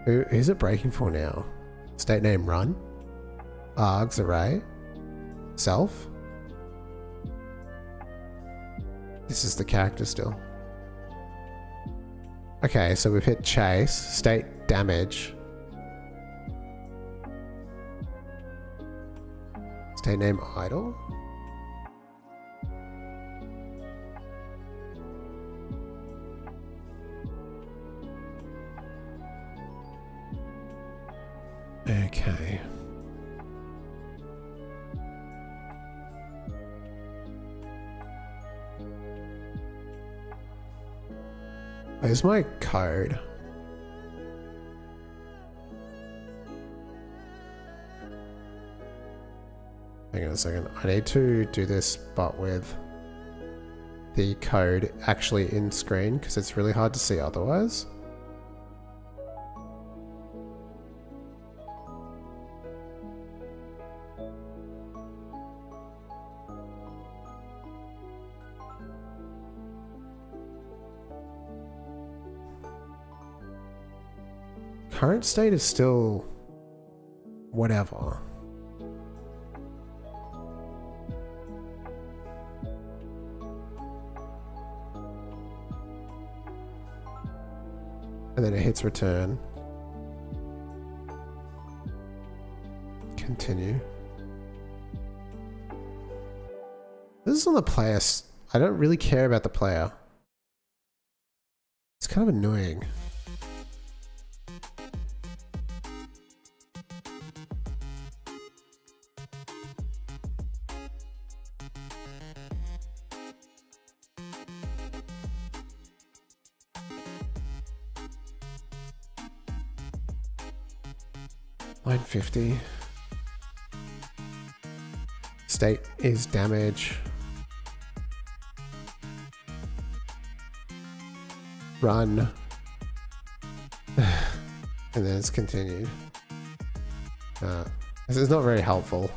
A: Who's it breaking for now? State name run? Args array? Self? This is the character still. Okay, so we've hit chase, state damage. State name idle? Okay. Where's my code? Hang on a second. I need to do this, but with the code actually in screen, because it's really hard to see otherwise. Current state is still whatever. And then it hits return. Continue. This is on the player. I don't really care about the player. It's kind of annoying. Line 50. State is damage. Run. And then it's continued. This is not very helpful.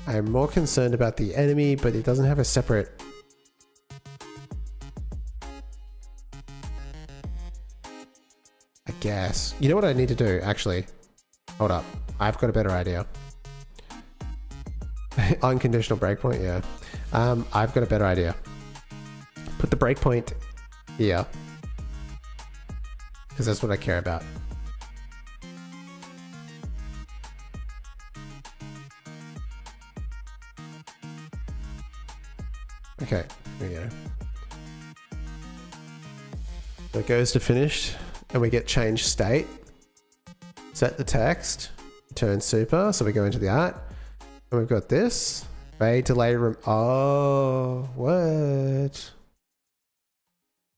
A: I'm more concerned about the enemy, but it doesn't have a separate... Guess. You know what I need to do, actually? Hold up. I've got a better idea. Unconditional breakpoint, yeah. I've got a better idea. Put the breakpoint here. Because that's what I care about. Okay, here we go. So it goes to finished. And we get change state, set the text, turn super, so we go into the art, and we've got this, ray delay room, oh, what?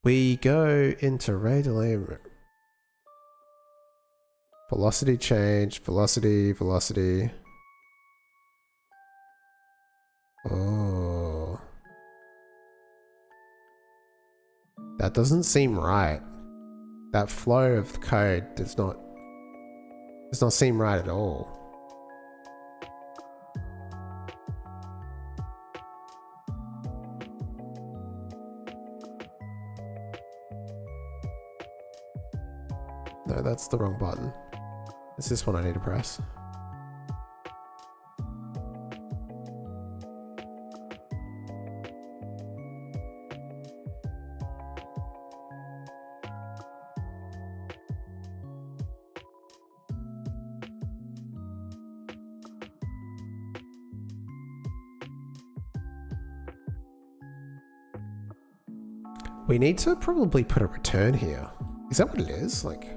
A: We go into ray delay room. Velocity change, velocity. Oh. That doesn't seem right. That flow of code does not seem right at all. No, that's the wrong button. It's this one I need to press. We need to probably put a return here. Is that what it is? Like,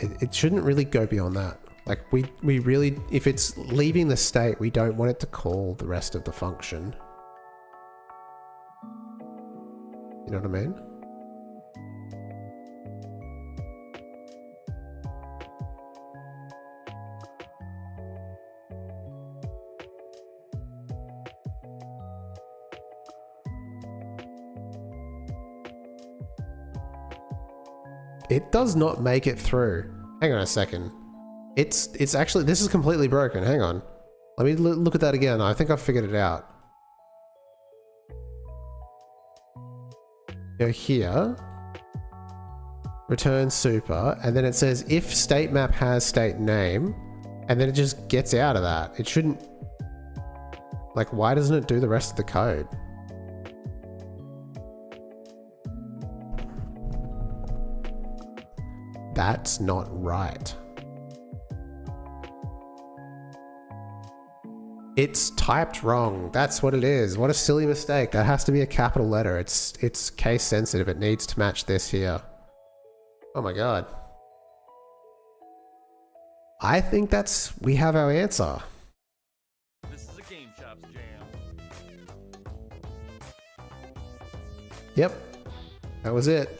A: it shouldn't really go beyond that. Like we really, if it's leaving the state, we don't want it to call the rest of the function. You know what I mean? It does not make it through. Hang on a second. It's actually, this is completely broken. Hang on. Let me look at that again. I think I've figured it out. Go here. Return super. And then it says if state map has state name. And then it just gets out of that. It shouldn't... Like, why doesn't it do the rest of the code? That's not right. It's typed wrong. That's what it is. What a silly mistake. That has to be a capital letter. It's case sensitive. It needs to match this here. Oh my god. I think we have our answer.
G: This is a Game Chops jam.
A: Yep. That was it.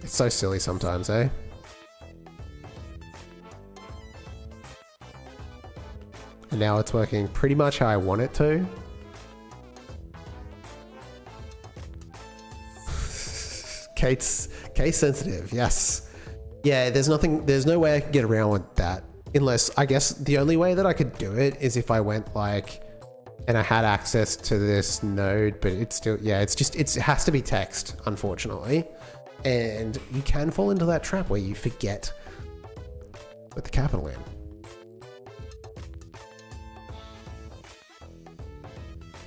A: It's so silly sometimes, eh? And now it's working pretty much how I want it to. Case sensitive, yes. Yeah, there's no way I can get around with that. Unless, I guess the only way that I could do it is if I went like, and I had access to this node, but it's still, yeah, it has to be text, unfortunately. And you can fall into that trap where you forget with the capital N.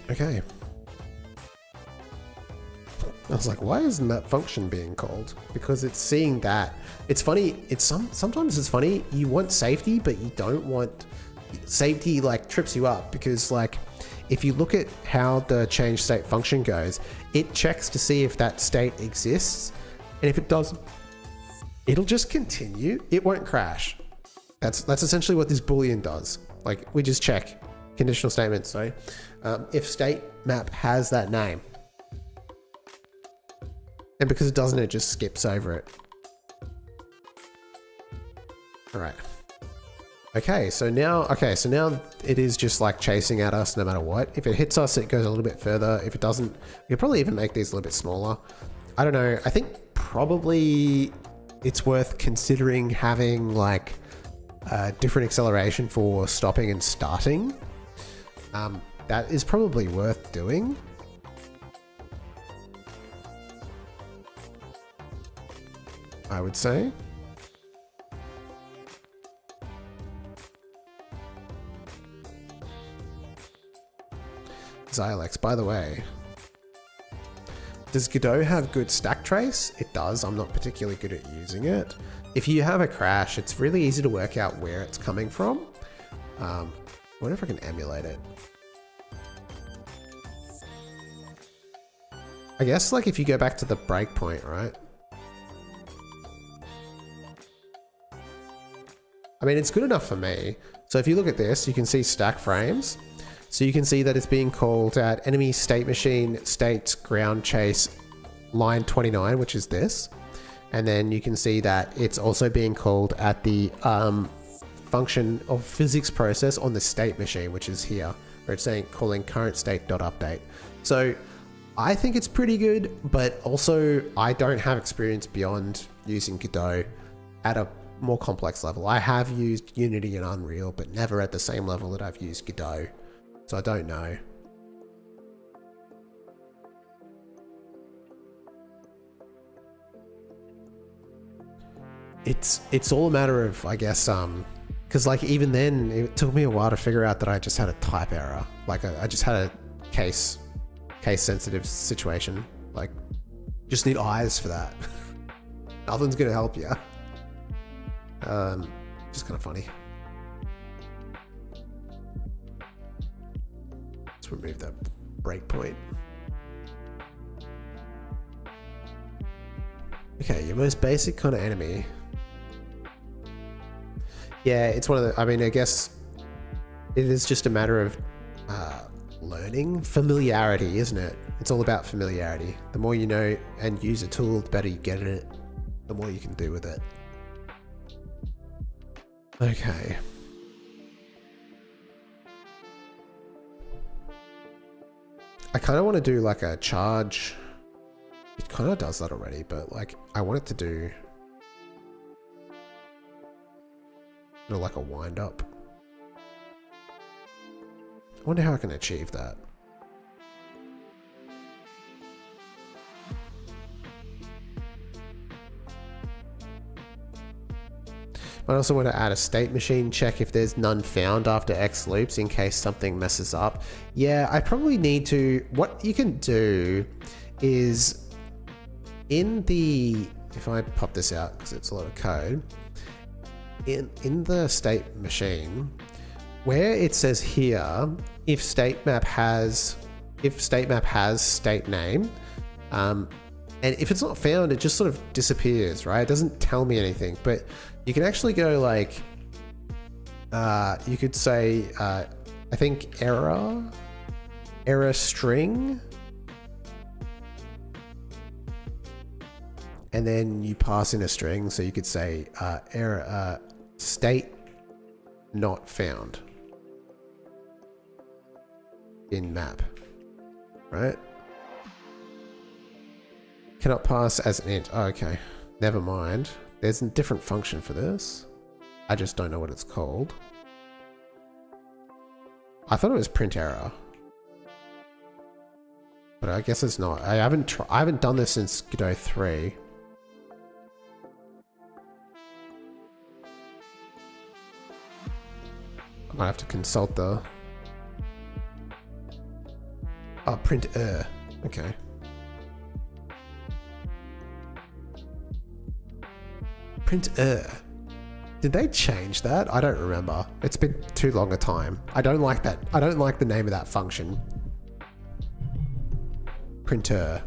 A: Okay. I was like, why isn't that function being called? Because it's seeing that. It's funny, sometimes it's funny, you want safety, but you don't want... Safety like trips you up because like, if you look at how the change state function goes, it checks to see if that state exists. And if it doesn't, it'll just continue. It won't crash. That's essentially what this Boolean does. Like we just check conditional statements, sorry. If state map has that name. And because it doesn't, it just skips over it. All right. Okay, so now it is just like chasing at us no matter what. If it hits us, it goes a little bit further. If it doesn't, we could probably even make these a little bit smaller. I don't know. I think probably it's worth considering having like a different acceleration for stopping and starting. That is probably worth doing. I would say. Xylex, by the way. Does Godot have good stack trace? It does. I'm not particularly good at using it. If you have a crash, it's really easy to work out where it's coming from. I wonder if I can emulate it. I guess like if you go back to the breakpoint, right? I mean, it's good enough for me. So if you look at this, you can see stack frames. So you can see that it's being called at enemy state machine states ground chase line 29, which is this. And then you can see that it's also being called at the function of physics process on the state machine, which is here, where it's saying calling current state.update. So I think it's pretty good, but also I don't have experience beyond using Godot at a more complex level. I have used Unity and Unreal, but never at the same level that I've used Godot. So I don't know. It's all a matter of, I guess, because like even then it took me a while to figure out that I just had a type error. Like I just had a case sensitive situation. Like just need eyes for that. Nothing's gonna help you. Just kind of funny. Let's remove that breakpoint. Okay, your most basic kind of enemy. Yeah, it's one of the, I mean, I guess it is just a matter of learning. Familiarity, isn't it? It's all about familiarity. The more you know and use a tool, the better you get at it, the more you can do with it. Okay. I kind of want to do like a charge. It kind of does that already, but like I want it to do like a wind up. I wonder how I can achieve that. I also want to add a state machine, check if there's none found after X loops in case something messes up. Yeah, I probably need to, what you can do is in the, if I pop this out because it's a lot of code, in the state machine, where it says here, if state map has state name, and if it's not found, it just sort of disappears, right? It doesn't tell me anything, but you can actually go like, you could say, I think error string, and then you pass in a string. So you could say error state not found in map, right? Cannot pass as an int. Oh, okay, never mind. There's a different function for this. I just don't know what it's called. I thought it was print error, but I guess it's not. I haven't done this since Godot 3. I might have to consult the print error. Okay. Print error. Did they change that? I don't remember. It's been too long a time. I don't like that. I don't like the name of that function. Printer.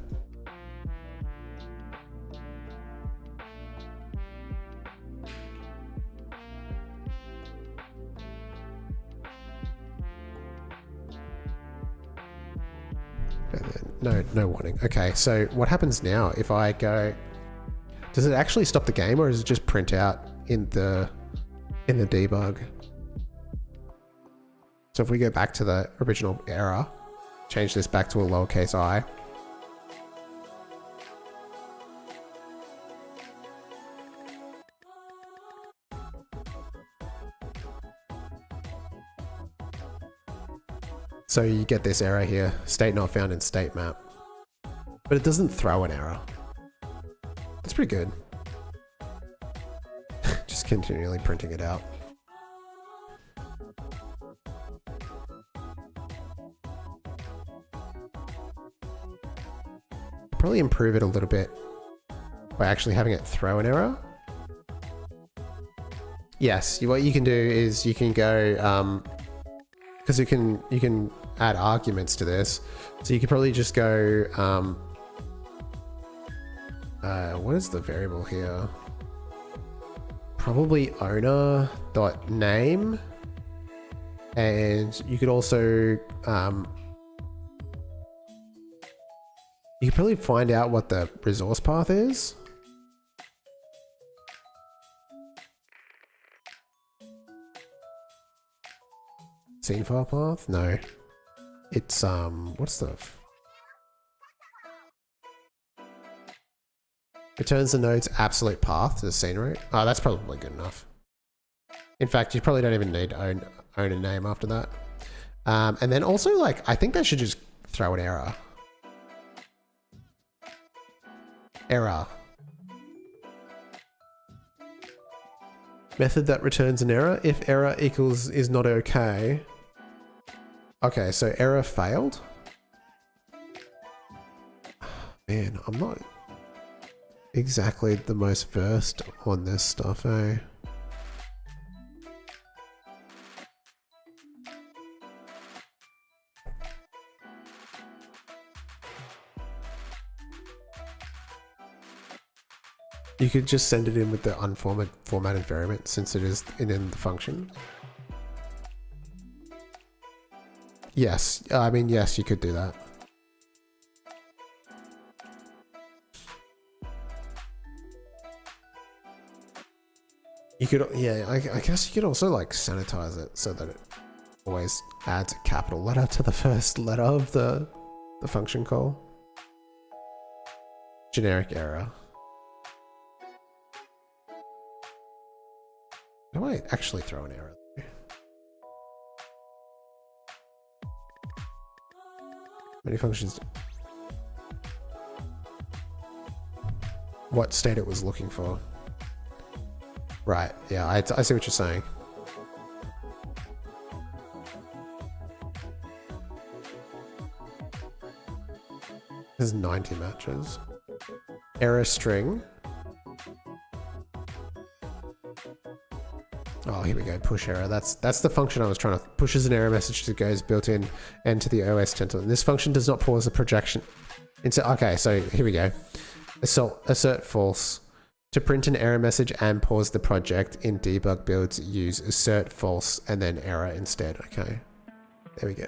A: And then, no warning. Okay, so what happens now if I go? Does it actually stop the game, or does it just print out in the debug? So if we go back to the original error, change this back to a lowercase I. So you get this error here, state not found in state map. But it doesn't throw an error. That's pretty good. Just continually printing it out. Probably improve it a little bit by actually having it throw an error. Yes, what you can do is you can go, because you can add arguments to this. So you could probably just go, what is the variable here? Probably owner.name. And you could also, you could probably find out what the resource path is. Scene file path? No. It's, what's the... Returns the node's absolute path to the scenery. Oh, that's probably good enough. In fact, you probably don't even need to own a name after that. And then also, like, I think that should just throw an error. Error. Method that returns an error. If error equals is not okay. Okay, so error failed. Man, I'm not exactly the most versed on this stuff, eh? You could just send it in with the unformatted variable since it is in the function. Yes, I mean, yes, you could do that. You could, yeah, I guess you could also like sanitize it so that it always adds a capital letter to the first letter of the function call. Generic error. Do I actually throw an error there? Many functions. What state it was looking for. Right, yeah, I see what you're saying. There's 90 matches. Error string. Oh, here we go. Push error. That's the function I was trying to pushes an error message that goes built in and to the OS template. This function does not pause the projection. Okay, so here we go. Assert false. To print an error message and pause the project in debug builds, use assert false and then error instead. Okay, there we go.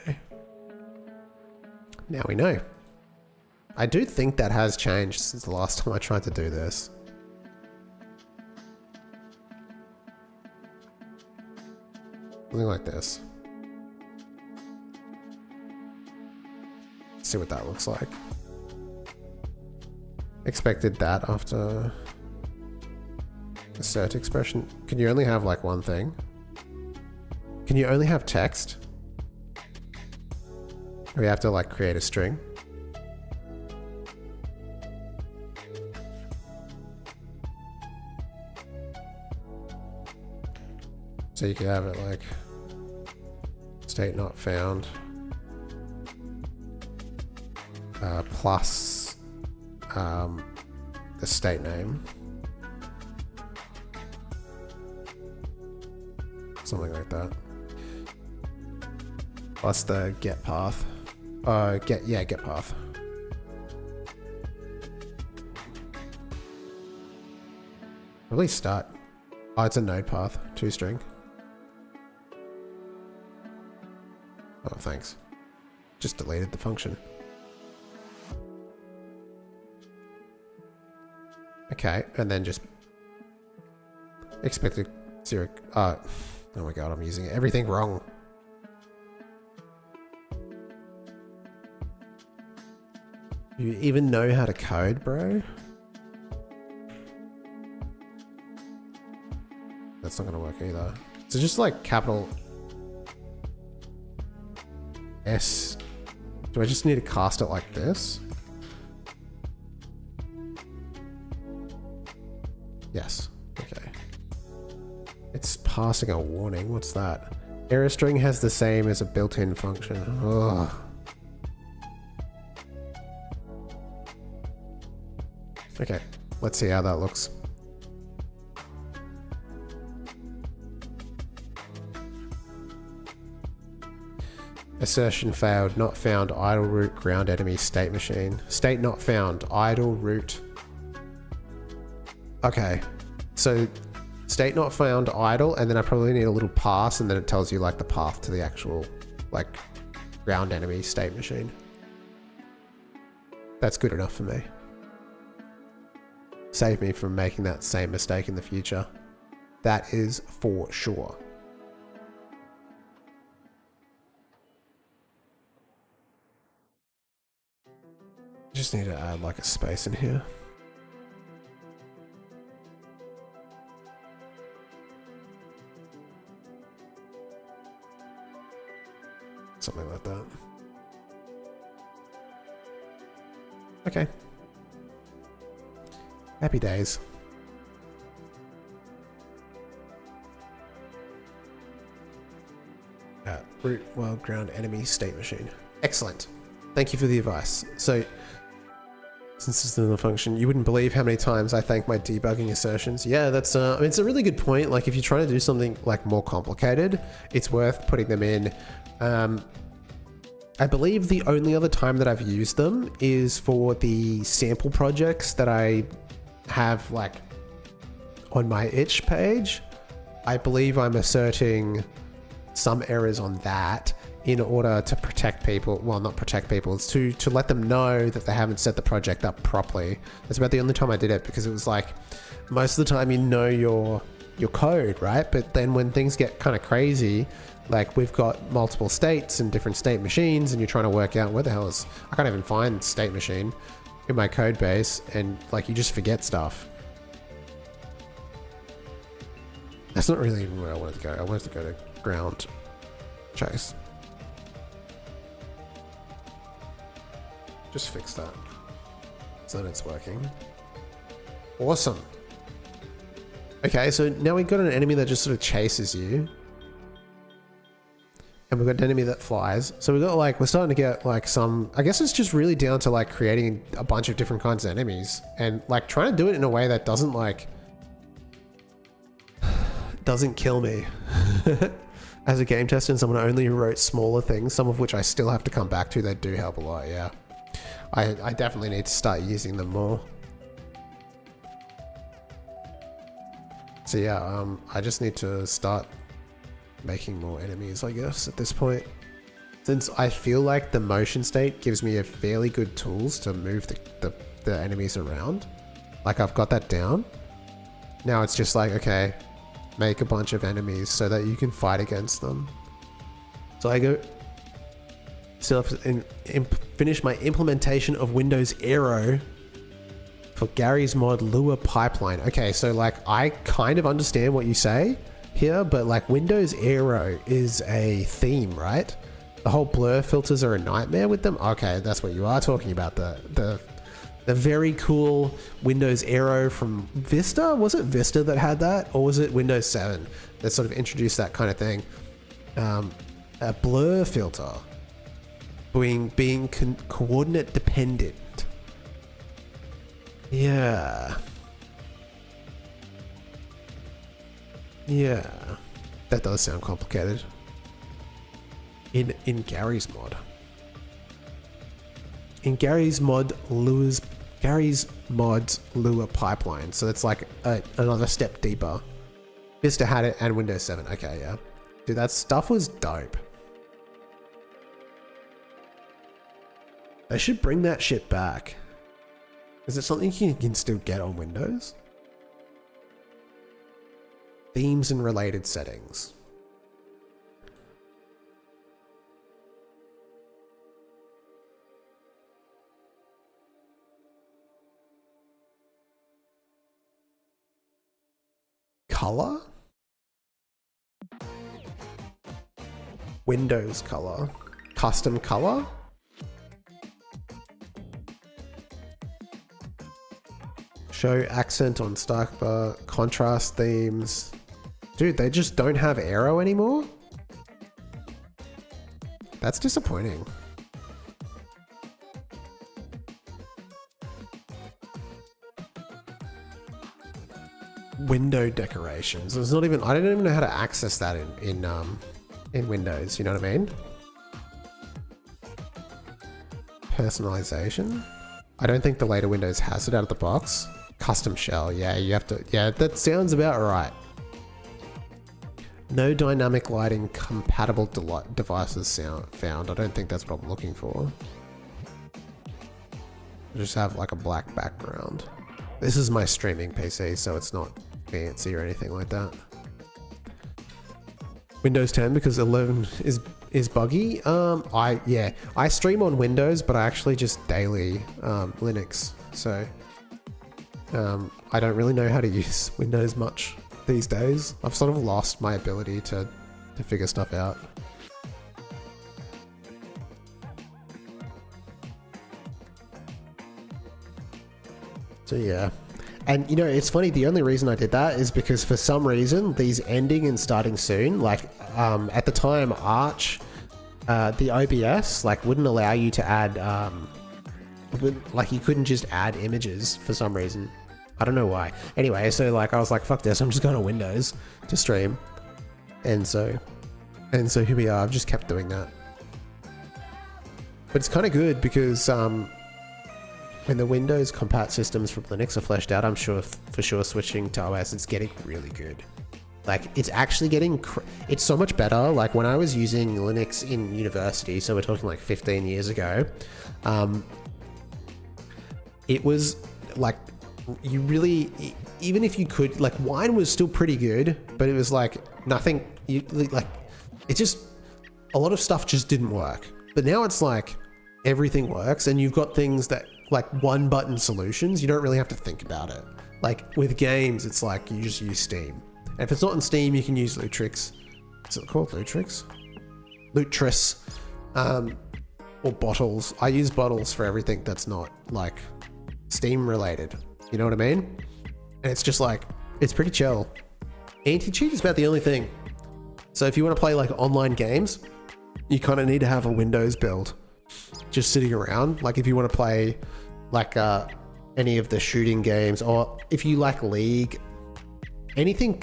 A: Now we know. I do think that has changed since the last time I tried to do this. Something like this. See what that looks like. Expected that after assert expression. Can you only have like one thing? Can you only have text? We have to like create a string. So you could have it like state not found plus the state name. Something like that. Plus the get path. Get path. Probably start. Oh, it's a node path, 2-string. Oh, thanks. Just deleted the function. Okay, and then just expected 0. Oh my god, I'm using everything wrong. You even know how to code, bro? That's not gonna work either. So just like capital S. Do I just need to cast it like this? Yes. Okay. It's passing a warning. What's that? Error string has the same as a built-in function. Ugh. Okay. Let's see how that looks. Assertion failed. Not found. Idle root. Ground enemy. State machine. State not found. Idle root. Okay. So state not found idle, and then I probably need a little pass, and then it tells you like the path to the actual like ground enemy state machine. That's good enough for me. Save me from making that same mistake in the future. That is for sure. Just need to add like a space in here. Something like that. Okay. Happy days. Root world ground enemy state machine. Excellent. Thank you for the advice. So, since this is the function, you wouldn't believe how many times I thank my debugging assertions. Yeah, that's I mean, it's a really good point. Like if you're trying to do something like more complicated, it's worth putting them in. I believe the only other time that I've used them is for the sample projects that I have like on my itch page, I believe I'm asserting some errors on that in order to protect people. Well, not protect people, it's to let them know that they haven't set the project up properly. That's about the only time I did it, because it was like, most of the time you know your code, right? But then when things get kind of crazy, like we've got multiple states and different state machines, and you're trying to work out where the hell is, I can't even find state machine in my code base, and like you just forget stuff. That's not really even where I wanted to go. I wanted to go to ground chase. Just fix that so that it's working. Awesome. Okay, so now we've got an enemy that just sort of chases you. And we've got an enemy that flies. So we've got like, we're starting to get like some, I guess it's just really down to like creating a bunch of different kinds of enemies and like trying to do it in a way that doesn't like, doesn't kill me. As a game tester and someone who only wrote smaller things, some of which I still have to come back to, they do help a lot, yeah. I definitely need to start using them more. So yeah, I just need to start making more enemies, I guess, at this point. Since I feel like the motion state gives me a fairly good tools to move the enemies around. Like I've got that down. Now it's just like, okay, make a bunch of enemies so that you can fight against them. So I go still have to finish my implementation of Windows Aero for Gary's mod Lua pipeline. Okay, so like I kind of understand what you say here, but like Windows Aero is a theme, right? The whole blur filters are a nightmare with them. Okay, that's what you are talking about. The very cool Windows Aero from Vista. Was it Vista that had that, or was it Windows 7 that sort of introduced that kind of thing? A blur filter being coordinate dependent. Yeah. Yeah. That does sound complicated. In Gary's mod. In Gary's mod's Lua pipeline. So it's like another step deeper. Vista had it and Windows 7. Okay, yeah. Dude, that stuff was dope. They should bring that shit back. Is it something you can still get on Windows? Themes and related settings. Color? Windows color. Custom color? Show accent on stack bar, contrast themes. Dude, they just don't have Aero anymore? That's disappointing. Window decorations. It's not even, I don't even know how to access that in Windows, you know what I mean? Personalization. I don't think the later Windows has it out of the box. Custom shell, yeah, you have to, yeah, that sounds about right. No dynamic lighting compatible devices found. I don't think that's what I'm looking for. Just have like a black background. This is my streaming PC, so it's not fancy or anything like that. Windows 10 because 11 is buggy. I stream on Windows, but I actually just daily Linux. So I don't really know how to use Windows much these days. I've sort of lost my ability to figure stuff out. So yeah. And you know, it's funny, the only reason I did that is because for some reason, these ending and starting soon, like at the time Arch, the OBS like wouldn't allow you to add, like you couldn't just add images for some reason. I don't know why. Anyway, so like I was like, fuck this, I'm just going to Windows to stream. And so here we are, I've just kept doing that. But it's kind of good because when the Windows compat systems from Linux are fleshed out, I'm sure for sure switching to OS, it's getting really good. Like, it's actually getting, it's so much better. Like, when I was using Linux in university, so we're talking like 15 years ago, it was like, you really, even if you could, like, Wine was still pretty good, but it was like nothing, like, it just, a lot of stuff just didn't work. But now it's like everything works, and you've got things that, like, one button solutions, you don't really have to think about it. Like with games, it's like you just use Steam. And if it's not in Steam, you can use Lootrix. Is it called Lootrix? Lootress. Or Bottles. I use Bottles for everything that's not like Steam related. You know what I mean? And it's just like, it's pretty chill. Anti-cheat is about the only thing. So if you want to play like online games, you kind of need to have a Windows build just sitting around. Like if you want to play like any of the shooting games, or if you like League, anything,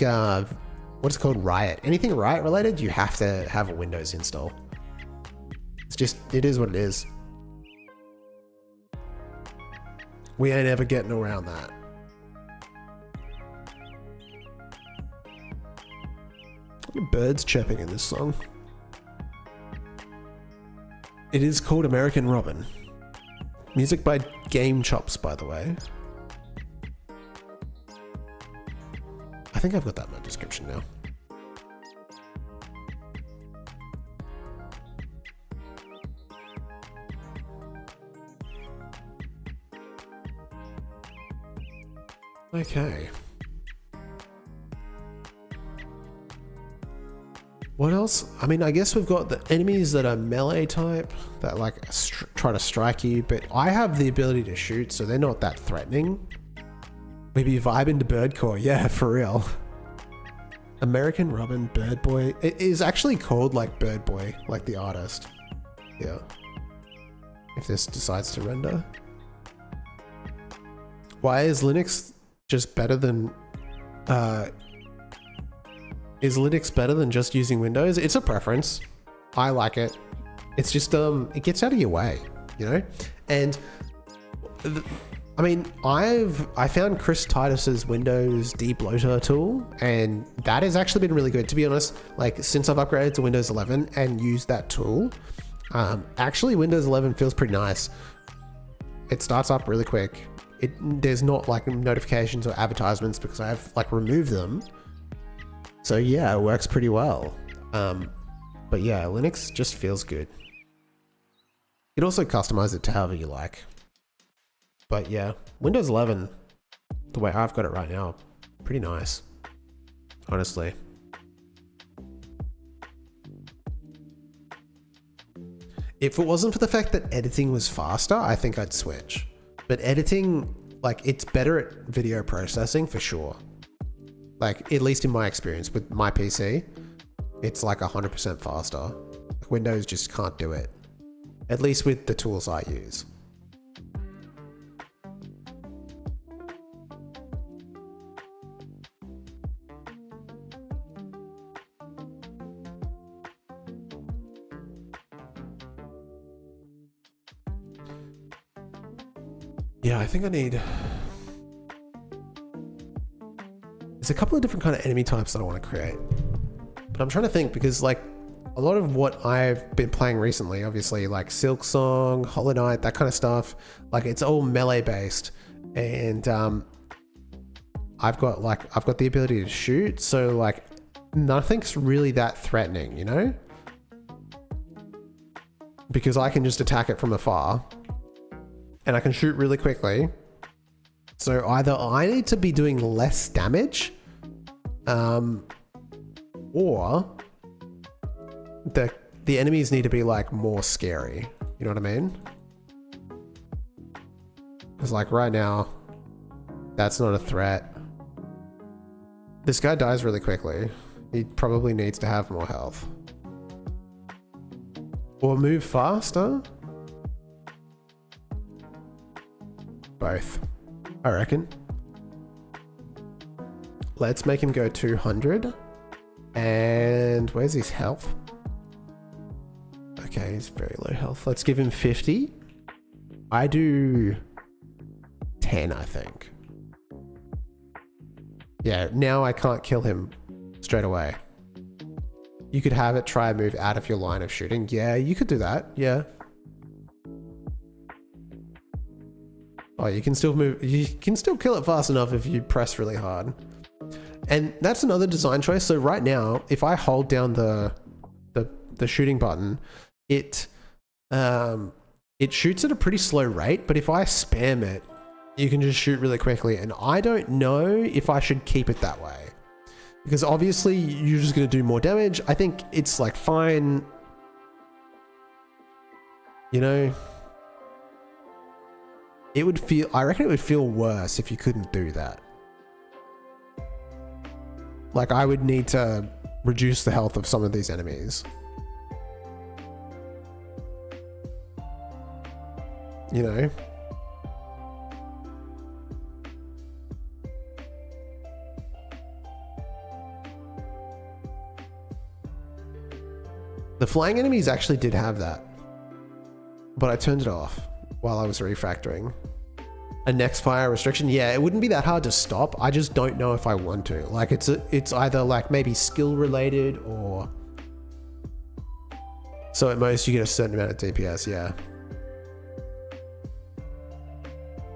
A: what's it called? Riot. Anything Riot related, you have to have a Windows install. It's just, it is what it is. We ain't ever getting around that. What are birds chirping in this song? It is called American Robin. Music by Game Chops, by the way. I think I've got that in my description now. Okay. What else? I mean, I guess we've got the enemies that are melee type that like try to strike you, but I have the ability to shoot, so they're not that threatening. Maybe vibe into Birdcore. Yeah, for real. American Robin, Bird Boy. It is actually called like Bird Boy, like the artist. Yeah. If this decides to render. Why is Linux just better than... is Linux better than just using Windows? It's a preference. I like it. It's just, it gets out of your way, you know? And... I mean, I found Chris Titus's Windows debloater tool, and that has actually been really good, to be honest. Like, since I've upgraded to Windows 11 and used that tool, actually Windows 11 feels pretty nice. It starts up really quick. There's not like notifications or advertisements because I've like removed them. So yeah, it works pretty well. But yeah, Linux just feels good. You can also customize it to however you like. But yeah, Windows 11, the way I've got it right now, pretty nice, honestly. If it wasn't for the fact that editing was faster, I think I'd switch. But editing, like, it's better at video processing for sure. Like, at least in my experience with my PC, it's like 100% faster. Windows just can't do it. At least with the tools I use. Yeah, I think I need... There's a couple of different kind of enemy types that I want to create. But I'm trying to think because like a lot of what I've been playing recently, obviously like Silk Song, Hollow Knight, that kind of stuff, like it's all melee based. And I've got the ability to shoot. So like nothing's really that threatening, you know? Because I can just attack it from afar. And I can shoot really quickly. So either I need to be doing less damage, or the enemies need to be like more scary. You know what I mean? Because like right now, that's not a threat. This guy dies really quickly. He probably needs to have more health. Or move faster. Both, I reckon. Let's make him go 200. And where's his health? Okay, he's very low health. Let's give him 50. I do 10, I think. Yeah, now I can't kill him straight away. You could have it try and move out of your line of shooting. Yeah, you could do that. Yeah. Oh, you can still move. You can still kill it fast enough if you press really hard. And that's another design choice. So right now, if I hold down the shooting button, it shoots at a pretty slow rate. But if I spam it, you can just shoot really quickly. And I don't know if I should keep it that way, because obviously you're just going to do more damage. I think it's like fine. You know, I reckon it would feel worse if you couldn't do that. Like, I would need to reduce the health of some of these enemies. You know? The flying enemies actually did have that, but I turned it off while I was refactoring. A next fire restriction, yeah, it wouldn't be that hard to stop. I just don't know if I want to. Like, it's either like maybe skill related, or so at most you get a certain amount of DPS. Yeah,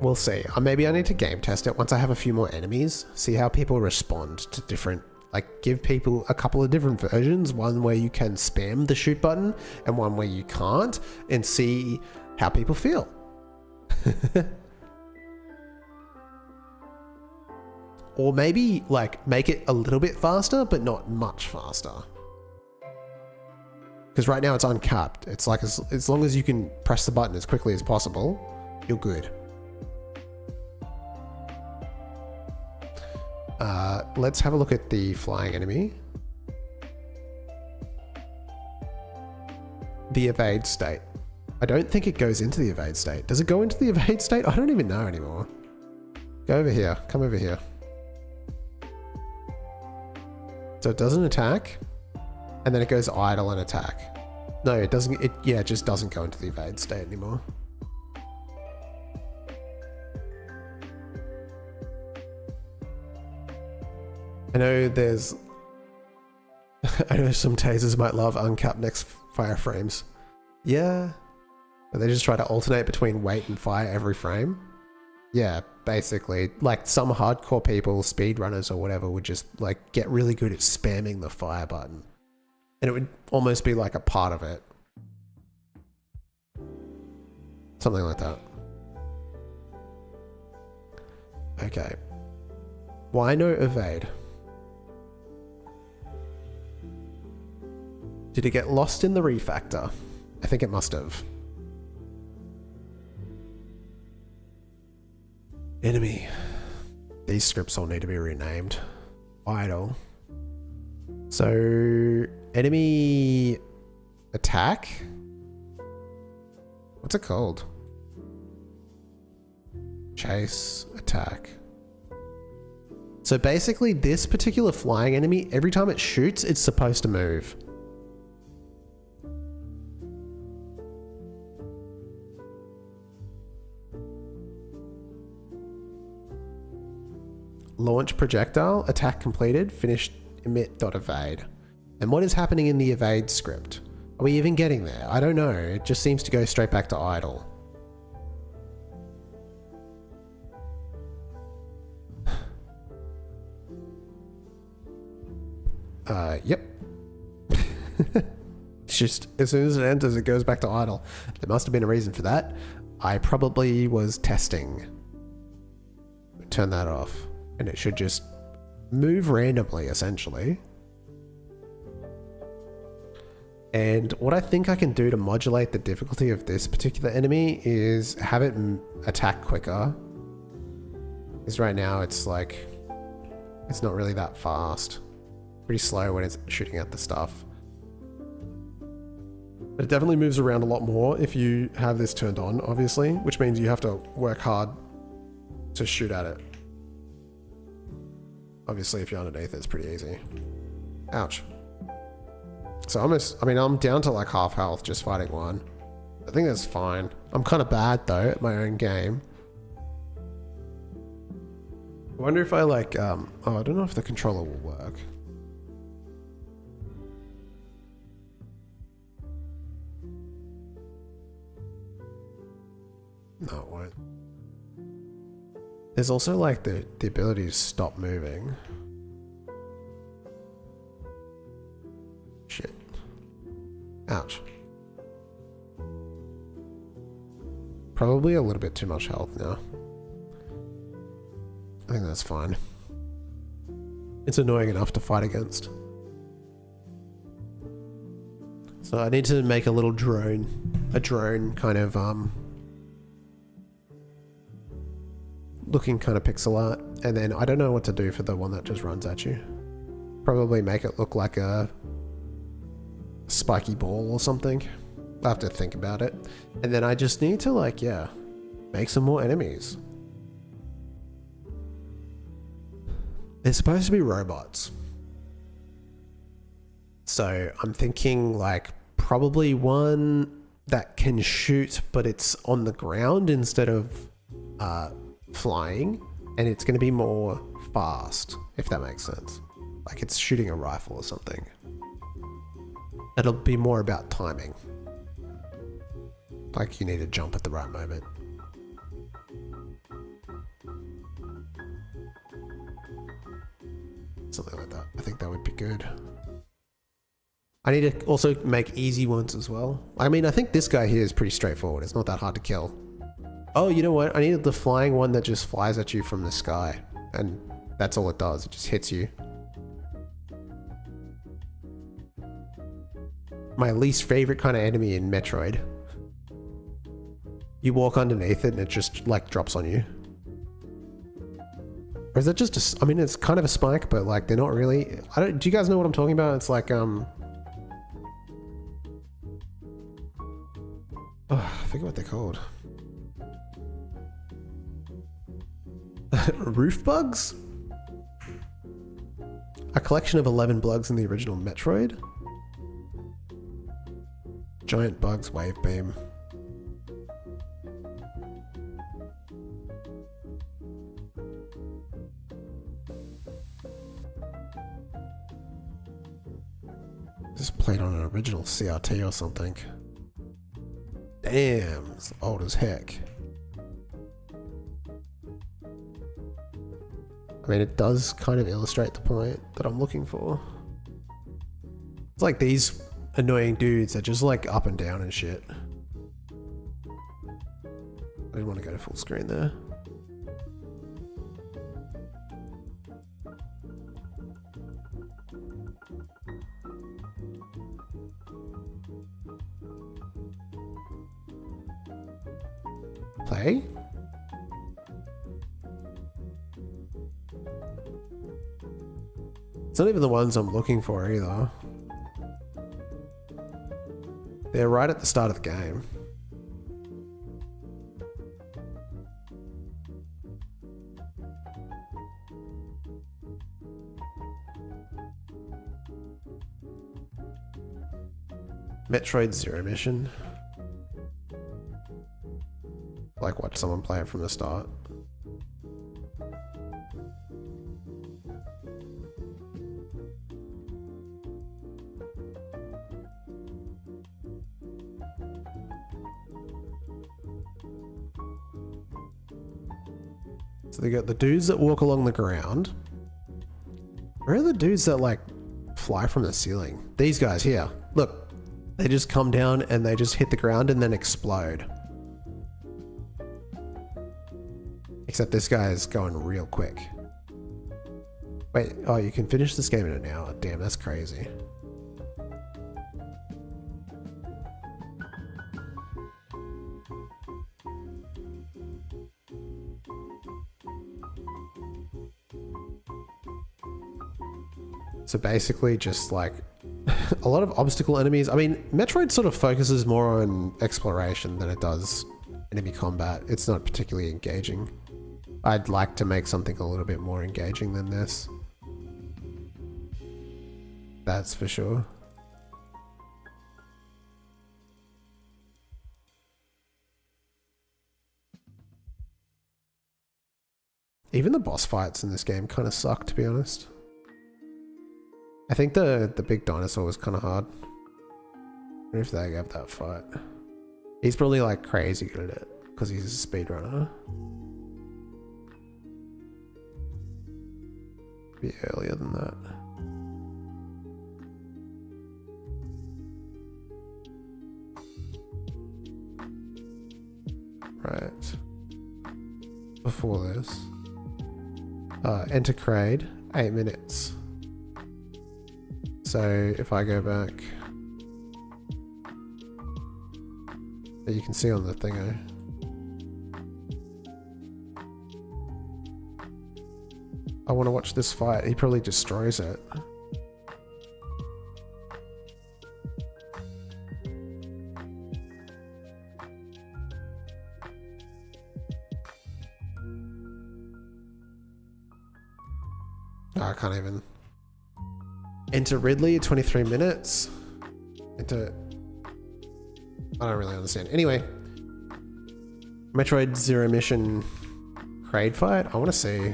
A: we'll see. Maybe I need to game test it once I have a few more enemies, see how people respond to different, like give people a couple of different versions, one where you can spam the shoot button and one where you can't, and see how people feel. Or maybe like make it a little bit faster, but not much faster. Because right now it's uncapped. It's like as long as you can press the button as quickly as possible, you're good. Let's have a look at the flying enemy. The evade state. I don't think it goes into the evade state. Does it go into the evade state? I don't even know anymore. Go over here. Come over here. So it doesn't attack, and then it goes idle and attack. No, it doesn't. It just doesn't go into the evade state anymore. I know there's... I know some tasers might love uncapped next fire frames. Yeah. But they just try to alternate between wait and fire every frame. Yeah, basically. Like some hardcore people, speedrunners or whatever, would just like get really good at spamming the fire button. And it would almost be like a part of it. Something like that. Okay. Why no evade? Did it get lost in the refactor? I think it must have. Enemy. These scripts all need to be renamed. Idle. So, enemy attack? What's it called? Chase, attack. So basically this particular flying enemy, every time it shoots, it's supposed to move. Launch projectile, attack completed, finished, emit.evade. And what is happening in the evade script? Are we even getting there? I don't know. It just seems to go straight back to idle. Yep. It's just, as soon as it enters, it goes back to idle. There must have been a reason for that. I probably was testing. Turn that off. And it should just move randomly, essentially. And what I think I can do to modulate the difficulty of this particular enemy is have it attack quicker. Because right now it's like, it's not really that fast. Pretty slow when it's shooting at the stuff. But it definitely moves around a lot more if you have this turned on, obviously, which means you have to work hard to shoot at it. Obviously, if you're underneath, it's pretty easy. Ouch. So I'm down to like half health just fighting one. I think that's fine. I'm kind of bad though at my own game. I wonder if I like, oh, I don't know if the controller will work. No, it won't. There's also like the ability to stop moving. Shit. Ouch. Probably a little bit too much health now. I think that's fine. It's annoying enough to fight against. So I need to make a little drone. A drone kind of, looking kind of pixel art. And then I don't know what to do for the one that just runs at you. Probably make it look like a spiky ball or something. I have to think about it. And then I just need to like, yeah, make some more enemies. They're supposed to be robots. So I'm thinking like probably one that can shoot, but it's on the ground instead of flying. And it's going to be more fast, if that makes sense. Like it's shooting a rifle or something. It'll be more about timing. Like you need to jump at the right moment. Something like that. I think that would be good. I need to also make easy ones as well. I mean, I think this guy here is pretty straightforward. It's not that hard to kill. Oh, you know what? I needed the flying one that just flies at you from the sky. And that's all it does. It just hits you. My least favorite kind of enemy in Metroid. You walk underneath it and it just like drops on you. Or is that just a, I mean, it's kind of a spike, but like they're not really. Do you guys know what I'm talking about? It's like, oh, I forget what they're called. Roof bugs? A collection of 11 bugs in the original Metroid? Giant bugs, wave beam. This played on an original CRT or something. Damn, it's old as heck. I mean, it does kind of illustrate the point that I'm looking for. It's like these annoying dudes are just like up and down and shit. I didn't want to go to full screen there. Play? It's not even the ones I'm looking for either. They're right at the start of the game. Metroid Zero Mission. Like watch someone play it from the start. So they got the dudes that walk along the ground. Where are the dudes that like fly from the ceiling? These guys here. Look, they just come down and they just hit the ground and then explode. Except this guy is going real quick. Wait, oh, you can finish this game in an hour. Damn, that's crazy. So basically just like a lot of obstacle enemies. I mean, Metroid sort of focuses more on exploration than it does enemy combat. It's not particularly engaging. I'd like to make something a little bit more engaging than this. That's for sure. Even the boss fights in this game kind of suck, to be honest. I think the big dinosaur was kind of hard. I wonder if they have that fight. He's probably like crazy good at it because he's a speedrunner. Be earlier than that. Right. Before this. Enter Crade, 8 minutes. So if I go back, you can see on the thingo. I want to watch this fight. He probably destroys it. I can't even. Enter Ridley, 23 minutes. Enter... I don't really understand. Anyway. Metroid Zero Mission Crade fight? I want to see.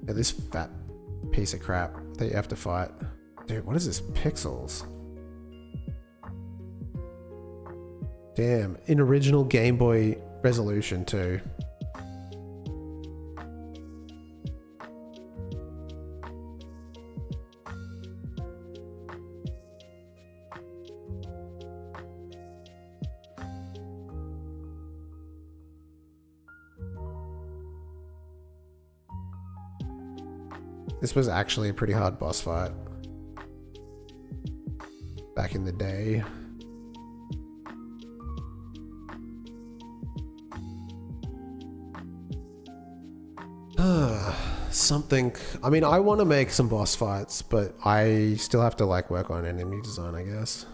A: Yeah, this fat piece of crap that you have to fight. Dude, what is this? Pixels. Damn. In original Game Boy resolution too. This was actually a pretty hard boss fight back in the day. Something. I mean, I want to make some boss fights, but I still have to like work on enemy design, I guess.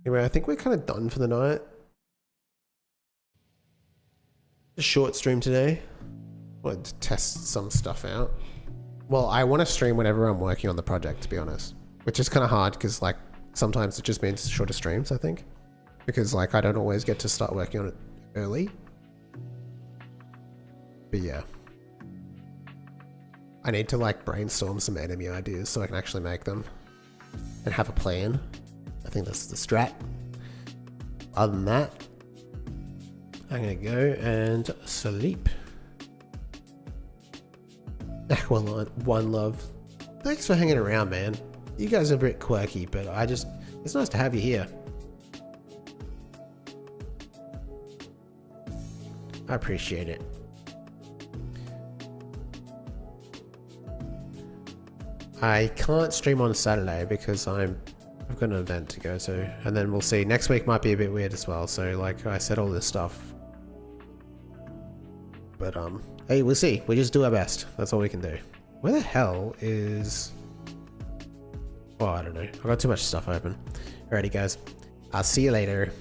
A: Anyway, I think we're kind of done for the night. A short stream today. Wanted to test some stuff out. Well, I want to stream whenever I'm working on the project, to be honest. Which is kind of hard because like sometimes it just means shorter streams, I think. Because like I don't always get to start working on it early. But yeah. I need to like brainstorm some enemy ideas so I can actually make them. And have a plan. I think that's the strat. Other than that, I'm gonna go and sleep. Aqualine, one love. Thanks for hanging around, man. You guys are a bit quirky, but it's nice to have you here. I appreciate it. I can't stream on Saturday because I've got an event to go to, and then we'll see. Next week might be a bit weird as well, so like I said all this stuff. But hey, we'll see. We just do our best. That's all we can do. Where the hell is... Oh, I don't know. I've got too much stuff open. Alrighty guys, I'll see you later.